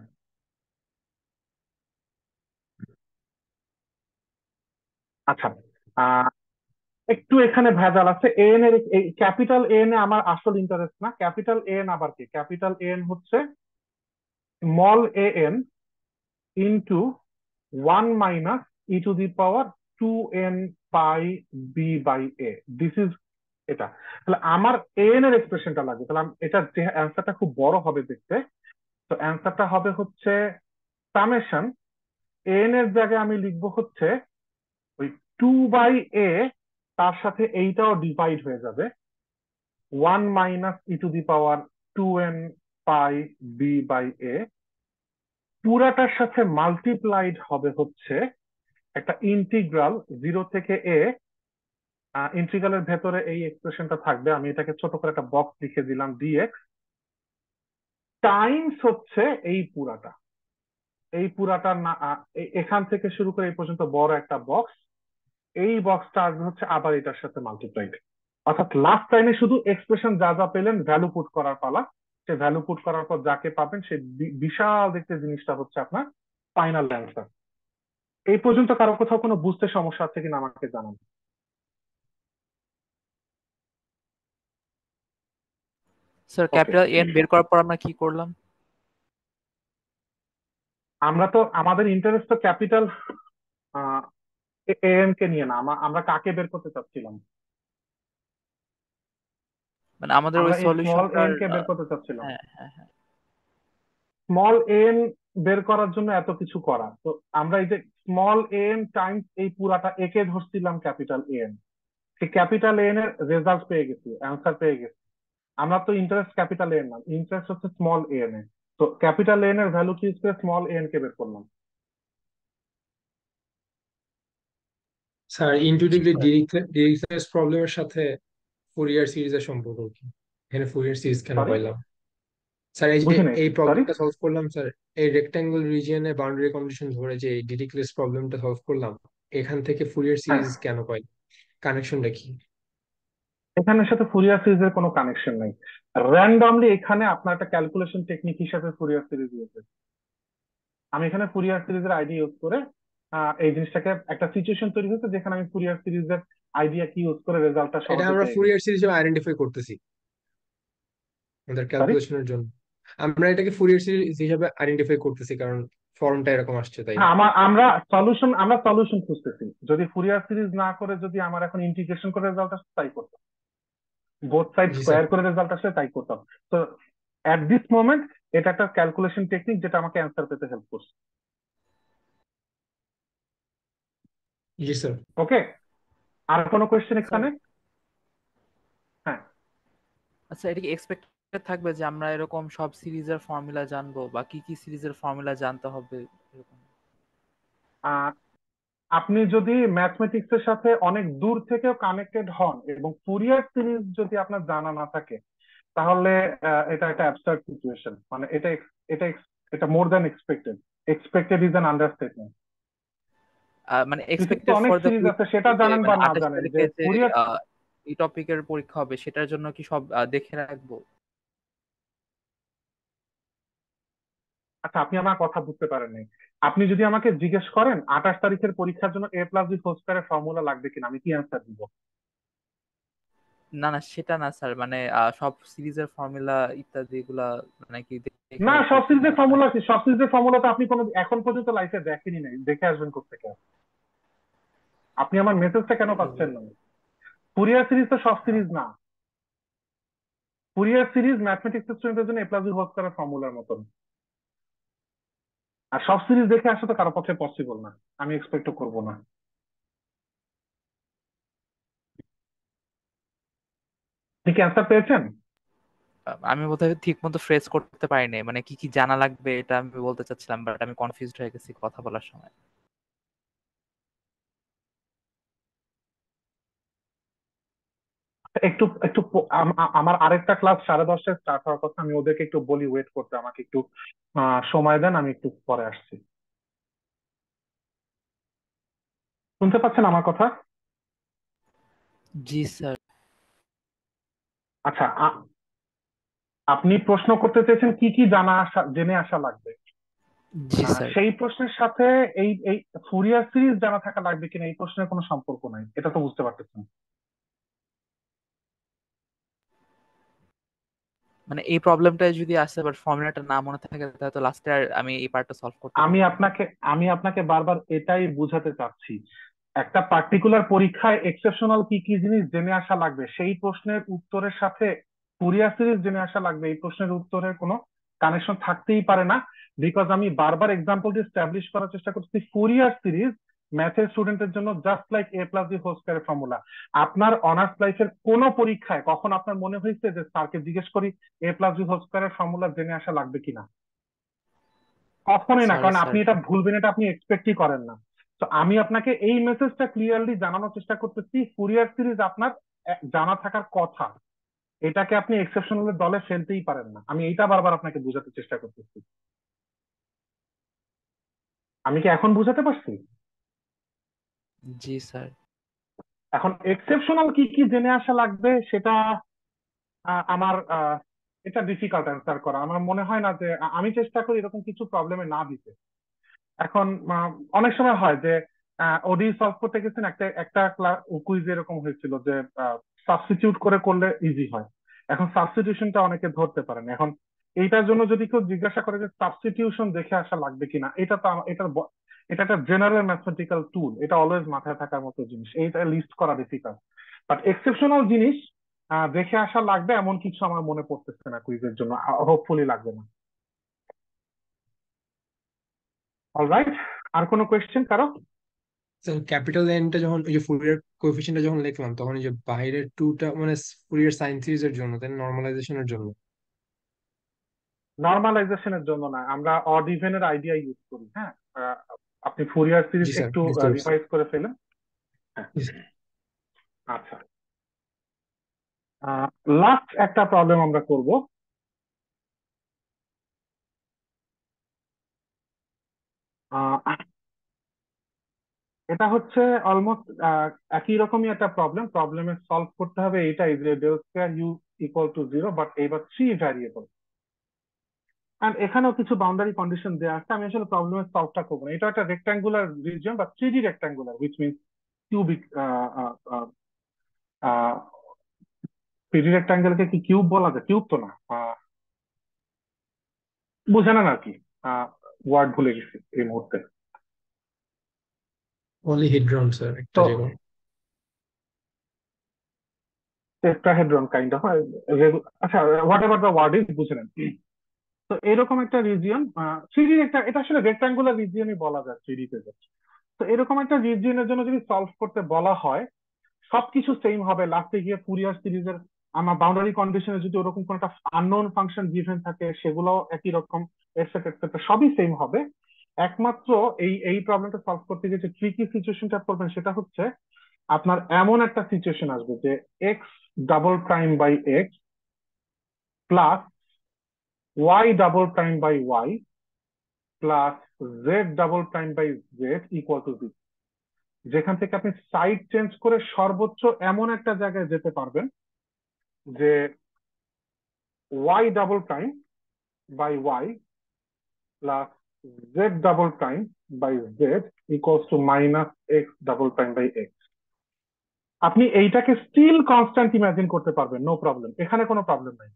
S1: আচ্ছা, আহ, একটু এখানে ভেজাল আছে। এন এর এই ক্যাপিটাল এন এ আমার আসল ইন্টারেস্ট না। ক্যাপিটাল এন আবার কি? ক্যাপিটাল এন হচ্ছে small A N into 1 - e⁻² this is এটা। তাহলে আমার এন এর এক্সপ্রেশনটা লাগবে, তাহলে এটা যে অ্যান্সারটা খুব বড় হবে দেখতে, তো অ্যান্সারটা হবে হচ্ছে সামেশন এন এর জায়গায় আমি লিখবো হচ্ছে ওই 2/a, তার সাথে এইটাও ডিভাইড হয়ে যাবে 1 - e⁻²n πb/a, পুরাটার সাথে মাল্টিপ্লাইড হবে হচ্ছে একটা ইন্টিগ্রাল 0 থেকে a। ইন্টিগ্রালের ভেতরে এই এক্সপ্রেশনটা থাকবে, আমি এটাকে ছোট করে একটা বক্স লিখে দিলাম ডিএক্স টাইমস হচ্ছে এই পুরাটা, এই পুরাটা না এখান থেকে শুরু করে এই পর্যন্ত বড় একটা বক্স, এই বক্সটা আসবে হচ্ছে আবার এটার সাথে মাল্টিপ্লাইড। অর্থাৎ লাস্ট টাইমে শুধু এক্সপ্রেশন যা যা পেলেন ভ্যালু পুট করার পালা, সে ভ্যালু পুট করার পর যাকে পাবেন সে বিশাল দেখতে জিনিসটা হচ্ছে আপনার ফাইনাল অ্যান্সার। এই পর্যন্ত কারো কোথাও কোনো বুঝতে সমস্যা আছে কিনা আমাকে জানান।
S4: স্যার
S1: ওকে,
S4: ক্যাপিটাল এন বের করার পর আমরা কি করলাম?
S1: আমরা তো আমাদের ইন্টারেস্ট তো ক্যাপিটাল এন কে নিয়ে না, আমরা কাকে বের করতে চাচ্ছিলাম?
S4: মানে আমাদের ওই
S1: আমরা এই স্মল
S4: সলিউশনটার
S1: এন কে বের করতে চাচ্ছিলাম।
S4: হ্যাঁ হ্যাঁ হ্যাঁ।
S1: স্মল এন বের করার জন্য এত কিছু করা, তো আমরা এই যে স্মল এন টাইমস এই পুরাটা একে ধরছিলাম ক্যাপিটাল এন, সেই ক্যাপিটাল এন এর রেজাল্ট পেয়ে গেছি, অ্যান্সার পেয়ে গেছি। আমরা তো ইন্টারেস্ট ক্যাপিটাল এন না, ইন্টারেস্ট হচ্ছে স্মল এন এ। তো ক্যাপিটাল এন এর ভ্যালু কি ইউজ করে স্মল এন কে বের করলাম।
S3: স্যার ইনটুইটিভলি ডিরিচলেট প্রবলেমের সাথে ফুরিয়ার সিরিজের সম্পর্ক কি? এখানে ফুরিয়ার সিরিজ কেন
S1: সরি,
S3: পাইলাম? স্যার এই যে
S1: বুঝি নাই,
S3: এই
S1: সরি।
S3: প্রবলেমটা সলভ করলাম স্যার, এই রেক্টাঙ্গল রিজিয়নে বাউন্ডারি কন্ডিশন ধরে যে এই ডিরিচলেট প্রবলেমটা সলভ করলাম, এখান থেকে ফুরিয়ার
S1: হ্যাঁ,
S3: সিরিজ কেন পাই? কানেকশনটা কি?
S1: এখানের সাথে ফুরিয়ার সিরিজের কোনো কানেকশন নাই। র্যান্ডমলি এখানে আপনার একটা ক্যালকুলেশন টেকনিক হিসাবে ফুরিয়ার সিরিজ দিয়েছে। আমি এখানে ফুরিয়ার সিরিজের আইডিয়া ইউজ করে এই জিনিসটাকে একটা সিচুয়েশন তৈরি হয়েছে যেখানে আমি ফুরিয়ার সিরিজের আইডিয়া কি ইউজ করে রেজাল্টটা
S3: এটা
S1: সহজে
S3: আমরা
S1: পেয়ে গেছি।
S3: ফুরিয়ার সিরিজ হিসেবে আইডেন্টিফাই করতেছি আমাদের
S1: সরি,
S3: ক্যালকুলেশনের জন্য। আমরা এটাকে ফুরিয়ার সিরিজ হিসেবে আইডেন্টিফাই করতেছি কারণ ফর্মটা এরকম আসছে তাই।
S1: হ্যাঁ, আমরা সলিউশন খুঁজতেছি। যদি ফুরিয়ার সিরিজ না করে যদি আমার এখন ইন্টিগ্রেশন করে রেজাল্ট আসে তাই করতাম, বোথ সাইড
S3: জি স্যার।
S1: স্কোয়ার করে রেজাল্ট আসে তাই করতাম। তো এট দিস মোমেন্ট এটা একটা ক্যালকুলেশন টেকনিক যেটা আমাকে অ্যান্সার পেতে হেল্প করছে।
S3: জি স্যার।
S1: ওকে, আর কোনো কোয়েশ্চেন
S4: স্যার
S1: এখানে? হ্যাঁ,
S4: আচ্ছা, এটা কি এক্সপেক্টেড থাকবে যে আমরা এরকম সব সিরিজের ফর্মুলা জানবো বা কি কি সিরিজের ফর্মুলা জানতে হবে এরকম?
S1: আহ, আপনি যদি ম্যাথমেটিক্স এর সাথে অনেক দূর থেকেও কানেক্টেড হন এবং ফুরিয়ার সিরিজ যদি আপনার জানা না থাকে তাহলে এটা একটা অ্যাবসার্ড সিচুয়েশন, মানে এটা এটা more than expected. Expected is an understatement.
S4: মানে
S1: পৃথিবীতে
S4: এক্সপেক্টেড
S1: অনেক
S4: ফর দ্য
S1: সিরিজ আছে, সেটা
S4: ফিউচার যে
S1: জানেন বা
S4: মানে
S1: না
S4: 28
S1: জানেন যে
S4: তারিখে যে
S1: ফুরিয়ার।
S4: আহ, এই টপিকের পরীক্ষা হবে সেটার জন্য কি সব দেখে রাখবো?
S1: আচ্ছা, আপনি আমার কথা বুঝতে পারেন নাই। আপনি যদি আমাকে জিজ্ঞেস করেন 28 তারিখের পরীক্ষার জন্য a+b² ফর্মুলা লাগবে কিনা, আমি কি অ্যান্সার দিব?
S4: না না, সেটা না স্যার, মানে সব সিরিজের ফর্মুলা ইত্যাদি এগুলা মানে কি দেখে
S1: না,
S4: রাখবো
S1: সব
S4: কিনা
S1: সিরিজের
S4: মানে।
S1: ফর্মুলা কি? সব সিরিজের ফর্মুলা তো আপনি কোনো এখন পর্যন্ত লাইফে দেখেনি নাই, দেখে আসবেন কোথেকে? আপনি আমার মেসেজটা কেন পাচ্ছেন না? ফুরিয়ার সিরিজ তো সব সিরিজ না। ফুরিয়ার সিরিজ ম্যাথমেটিক্স স্টুডেন্টের জন্য এ প্লাস বি হোল স্কয়ারের ফর্মুলার মতন। আর সব সিরিজ দেখে আসা তো কারো পক্ষে পসিবল না, আমি এক্সপেক্ট করবো না। আপনি কি অ্যান্সার পেয়েছেন?
S4: আমি বোধহয় ঠিক মতো ফ্রেজ করতে পারিনি, মানে কি কি জানা লাগবে এটা আমি বলতে চাচ্ছিলাম, বাট আমি কনফিউজড হয়ে গেছি কথা বলার সময়।
S1: একটু একটু আমার আরেকটা ক্লাস 10:30টায় স্টার্ট হওয়ার কথা, আমি ওদেরকে একটু বলি ওয়েট করতে, আমাকে একটু সময় দেন, আমি একটু পরে আসছি। শুনতে পাচ্ছেন আমার কথা?
S4: জি স্যার।
S1: আচ্ছা, আপনি প্রশ্ন করতে চেয়েছেন কি কি জেনে আসা লাগবে।
S4: জি স্যার।
S1: সেই প্রশ্নের সাথে এই এই ফুরিয়ার সিরিজ জানা থাকা লাগবে কিনা এই প্রশ্নের কোনো সম্পর্ক নাই, এটা তো বুঝতে পারতেছেন।
S4: মানে এই প্রবলেমটা যদি আসে বাট ফর্মুলাটা না মনে থাকে তাহলে তো লাস্টে আর আমি এই পার্টটা সলভ করতে
S1: আমি
S4: পারবো না।
S1: আপনাকে আমি আপনাকে বারবার এটাই বুঝাতে চাচ্ছি, একটা পার্টিকুলার পরীক্ষায় এক্সেপশনাল কি কি জিনিস জেনে আসা লাগবে, সেই প্রশ্নের উত্তরের সাথে ফুরিয়ার সিরিজ জেনে আসা লাগবে, এই প্রশ্নের উত্তরের কোনো কানেকশন থাকতেই পারে না। বিকজ আমি বারবার এক্সাম্পল দিয়ে স্ট্যাবলিশ করার চেষ্টা করছি ফুরিয়ার সিরিজ ম্যাথের স্টুডেন্টের জন্য just like a plus b whole স্কয়ারের ফর্মুলা। আপনার অনার্স লাইফের কোন পরীক্ষায় কখন আপনার মনে হয়েছে যে স্যারকে জিজ্ঞেস করি এ প্লাস বি হোল স্কয়ারের ফর্মুলা জেনে আসা লাগবে কিনা? কখনোই না,
S4: সরি
S1: কারণ আপনি
S4: স্যার।
S1: এটা ভুলবেন এটা আপনি এক্সপেক্টই করেন না। তো আমি আপনাকে এই মেসেজটা ক্লিয়ারলি জানানোর চেষ্টা করতেছি, ফুরিয়ার সিরিজ আপনার জানা থাকার কথা, এটাকে আপনি এক্সেপশনাল দলে ফেলতেই পারেন না, আমি এইটা বারবার আপনাকে বোঝাতে চেষ্টা করতেছি। আমি কি এখন বুঝাতে পারছি?
S4: জি স্যার।
S1: এখন এক্সেপশনাল কি কি জেনে আসা লাগবে সেটা আমার এটা ডিফিকাল্ট অ্যান্সার করা, আমার মনে হয় না যে আমি চেষ্টা করি এরকম কিছু প্রবলেমে না দিতে। এখন অনেক সময় হয় যে ওডি সলভ করতে গেছেন, একটা একটা কুইজ এরকম হয়েছিল যে সাবস্টিটিউট করে করলে ইজি হয়। এখন সাবস্টিটিউশনটা অনেকে ধরতে পারেন, এখন এইটার জন্য যদি কেউ জিজ্ঞাসা করে যে সাবস্টিটিউশন দেখে আসা লাগবে কিনা, এটা তো এটা একটা জেনারেল ম্যাথমেটিক্যাল টুল, এটা অলওয়েজ মাথায় থাকার মতো জিনিস, এইটা লিস্ট করা ডিফিকাল্ট। বাট এক্সেপশনাল জিনিস দেখে আসা লাগবে এমন কিছু আমার মনে পড়তেছে না কুইজের জন্য, হোপফুলি লাগবে না। অলরাইট, আর কোনো কোয়েশ্চেন কারো?
S3: ক্যাপিটাল এনটা যখন ওই যে ফুরিয়ার কোএফিসিয়েন্টটা যখন লিখলাম তখন এই যে বাইরের টুটা মানে ফুরিয়ার সাইন সিরিজের জন্য তাই নর্মালাইজেশনের জন্য।
S1: নর্মালাইজেশনের জন্য না, আমরা অড ইভেনের আইডিয়া ইউজ করি। হ্যাঁ, আহ, আপনি ফুরিয়ার সিরিজ
S3: জি স্যার,
S1: একটু
S3: বুঝতে পারছি।
S1: রিভাইজ করে ফেলেন। হ্যাঁ,
S3: জি স্যার।
S1: আচ্ছা, লাস্ট একটা প্রবলেম আমরা করব। এটা হচ্ছে অলমোস্ট একই রকমই একটা প্রবলেমে সলভ করতে হবে এইটাই যে del square U equal to 0, but এইবার 3 ভ্যারিয়েবল, এন্ড এখানেও কিছু বাউন্ডারি কন্ডিশন দেওয়া আছে। আমি আসলে প্রবলেমের সলভটা করবো না, এটা একটা রেক্টাঙ্গুলার রিজিয়ন বা 3D rectangular, which means cubic. 3D রেক্টাঙ্গেলকে কি কিউব বলা যায়? কিউব তো না, বুঝে নেন আর কি, ওয়ার্ড ভুলে গেছি এই মুহূর্তে।
S3: পলিহিড্রন স্যার একটা
S1: তো
S3: যেগুলো।
S1: টেট্রাহেড্রন কাইন্ড অফ, আচ্ছা whatever the word is, বুঝে নেন। তো এরকম একটা রিজিয়ন, 3D একটা, এটা আসলে রেক্টাঙ্গুলার রিজিয়নই বলা যায় 3D তে। তো এরকম একটা রিজিয়নের জন্য যদি সলভ করতে বলা হয়, সবকিছু সেম হবে লাস্টে গিয়ে ফুরিয়ার সিরিজের। আমার বাউন্ডারি কন্ডিশনে যদি ওরকম কোন একটা আননোন ফাংশন গিভেন থাকে সেগুলোও একই রকম, এটসেট্রা এটসেট্রা, সবই সেম হবে। একমাত্র এই এই প্রবলেমটা সলভ করতে গিয়ে যে ট্রিকি সিচুয়েশনটা পড়বেন সেটা হচ্ছে আপনার এমন একটা সিচুয়েশন আসবে যে x double prime by x plus y double prime by y plus z double prime by z equal to 0, যেখান থেকে আপনি সাইড চেঞ্জ করে সর্বোচ্চ এমন একটা জায়গায় যেতে পারবেন যে y double prime by y plus z double prime by z equals to minus x double prime by x. আপনি এইটাকে স্টিল কনস্ট্যান্ট ইমাজিন করতে পারবেন, নো প্রবলেম, এখানে কোনো প্রবলেম নাই।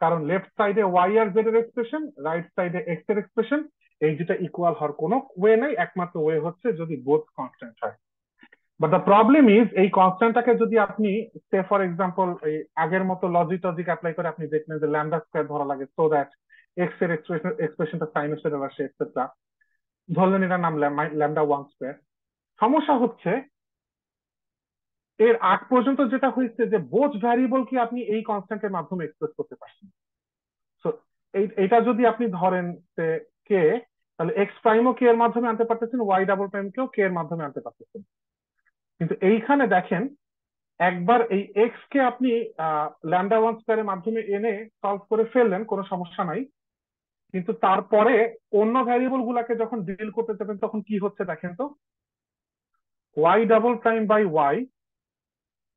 S1: কারণ লেফট সাইডে ওয়াই আর জেড এর এক্সপ্রেশন, রাইট সাইডে এক্স এর এক্সপ্রেশন, এই দুটা ইকুয়াল হওয়ার কোনো ওয়ে নাই, একমাত্র ওয়ে হচ্ছে যদি বোথ কনস্ট্যান্ট হয়। বাট দ্য প্রবলেম ইজ এই কনস্ট্যান্টটাকে যদি আপনি সে ফর এক্সাম্পল এই আগের মতো লজিক টজিক অ্যাপ্লাই করে আপনি দেখলেন যে ল্যামডা স্কোয়ার ধরা লাগে সো দ্যাট এক্স এর এক্সপ্রেশনটা সাইনোসয়েডাল আসে এটসেট্রা, ধরলেন এটার নাম ল্যামডা ওয়ান স্কোয়ার। সমস্যা হচ্ছে এর আগ পর্যন্ত যেটা হয়েছে যে বোথ ভ্যারিয়েবল কি আপনি এই কনস্ট্যান্টের মাধ্যমে এক্সপ্রেস করতে পারছেন। সো এইটা যদি আপনি ধরেন কে, তাহলে এক্স প্রাইমও কে এর মাধ্যমে আনতে পারতেছেন, ওয়াই ডাবল প্রাইম কেও কে এর মাধ্যমে আনতে পারতেছেন। কিন্তু এইখানে দেখেন একবার এই এক্স কে আপনি ল্যামডা ওয়ান স্কোয়ারের মাধ্যমে এনে সলভ করে ফেললেন, কোনো সমস্যা নাই। কিন্তু তারপরে অন্য ভ্যারিয়েবল গুলাকে যখন ডিল করতে যাবেন তখন কি হচ্ছে দেখেন তো, y double prime by y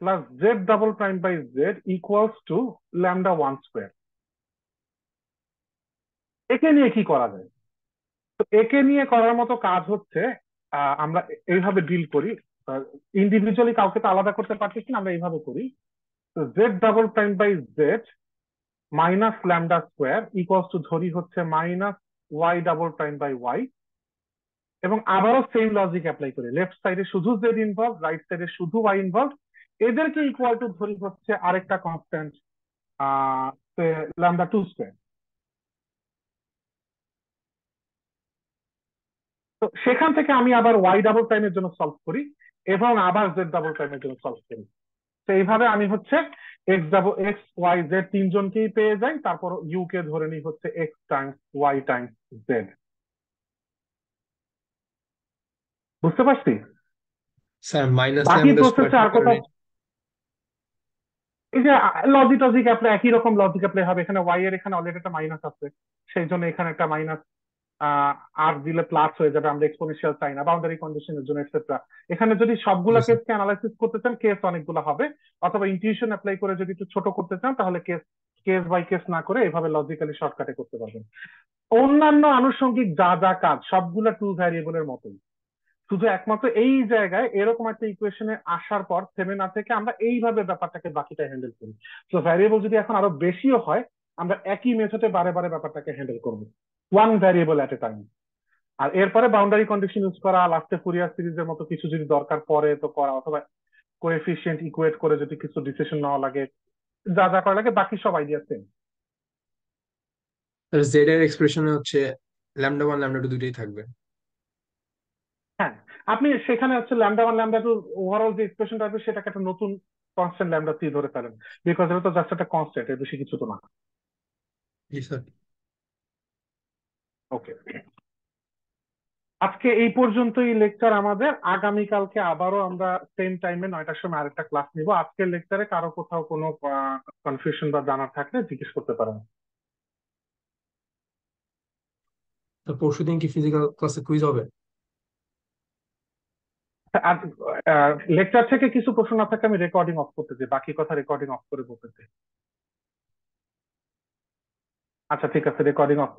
S1: plus z double prime by z equals to lambda one square. একে নিয়ে কি করা যায়? তো একে নিয়ে করার মতো কাজ হচ্ছে আমরা এইভাবে ডিল করি, ইন্ডিভিজুয়ালি কাউকে তো আলাদা করতে পারতেছি না, আমরা এইভাবে করি। তো z double prime by z minus lambda square equals to ধরি হচ্ছে minus Y double prime by y, এবং আবারও সেম লজিক অ্যাপ্লাই করি, লেফট সাইডে শুধু জেড ইনভলভ, রাইট সাইডে শুধু ওয়াই ইনভলভ, এদেরকে ইকুয়াল টু ধরি হচ্ছে আরেকটা কনস্ট্যান্ট ল্যামডা টু স্কোয়ার। তো সেখান থেকে আমি আবার ওয়াই ডাবল প্রাইমের জন্য সলভ করি এবং আবার জেড ডাবল প্রাইমের জন্য সলভ করি। তো এইভাবে আমি হচ্ছে এক্স ওয়াই জেড তিনজনকেই পেয়ে যাই, তারপর ইউ কে ধরে নিই হচ্ছে x times y times z. বুঝতে পারছি?
S3: স্যার মাইনাস
S1: বাকি
S3: ল্যামডা
S1: প্রসেসে
S3: স্কোয়ারটার
S1: আর কোথাও
S3: কারণে
S1: এই যে লজিক টজিক অ্যাপ্লাই একই রকম লজিক অ্যাপ্লাই হবে। এখানে ওয়াই এর এখানে অলরেডি একটা মাইনাস আছে, সেই জন্য এখানে একটা মাইনাস আর দিলে প্লাস হয়ে যাবে, আমরা এক্সপোনেনশিয়াল চাই না বাউন্ডারি কন্ডিশনের জন্য এটসেট্রা। এখানে যদি সবগুলা
S3: জি স্যার।
S1: কেসকে অ্যানালাইসিস করতে চান কেস অনেকগুলো হবে, অথবা ইনটিউশন অ্যাপ্লাই করে যদি একটু ছোট করতে চান তাহলে কেস কেস বাই কেস না করে এভাবে লজিক্যালি শর্টকাটে করতে পারবেন। অন্যান্য আনুষঙ্গিক যা যা কাজ সবগুলা টু ভ্যারিয়েবলের মতোই, শুধু একমাত্র এই জায়গায় এরকম একটা ইকুয়েশনে আসার পর থেমে না থেকে আমরা এইভাবে ব্যাপারটাকে বাকিটা হ্যান্ডেল করি। তো ভ্যারিয়েবল যদি এখন আরো বেশিও হয় আমরা একই মেথডে বারে বারে ব্যাপারটাকে হ্যান্ডেল করবো, one variable at a time. আর এরপরে বাউন্ডারি কন্ডিশন ইউজ করা, লাস্টে ফুরিয়ার সিরিজের মতো কিছু যদি দরকার পড়ে তো করা, অথবা কোএফিসিয়েন্ট ইকুয়েট করে যদি কিছু ডিসিশন নেওয়া লাগে, যা যা করা লাগে বাকি সব আইডিয়া সেম।
S3: জেড এর এক্সপ্রেশনে হচ্ছে ল্যামডা ওয়ান ল্যামডা টু দুইটাই থাকবে।
S1: হ্যাঁ, আপনি সেখানে হচ্ছে lambda one lambda two overall যে এক্সপ্রেশনটা আসবে সেটাকে একটা নতুন কনস্ট্যান্ট ল্যামডা থ্রি ধরে ফেলেন, বিকজ এটা তো জাস্ট একটা কনস্ট্যান্ট, এর বেশি কিছু তো না।
S3: জি স্যার।
S1: ওকে, আজকে এই পর্যন্তই লেকচার আমাদের। আগামীকালকে আবারও আমরা সেম টাইমে 9টার সময় আরেকটা ক্লাস নিব। আজকের লেকচারে কারো কোথাও কোনো কনফিউশন বা জানার থাকলে জিজ্ঞেস করতে পারেন।
S3: তো পরশুদিন কি ফিজিক্যাল ক্লাসে কুইজ হবে?
S1: আর লেকচার থেকে কিছু প্রশ্ন না থাকে আমি রেকর্ডিং অফ করতে চাই, বাকি কথা রেকর্ডিং অফ করে বলতে চাই। আচ্ছা ঠিক আছে, রেকর্ডিং অফ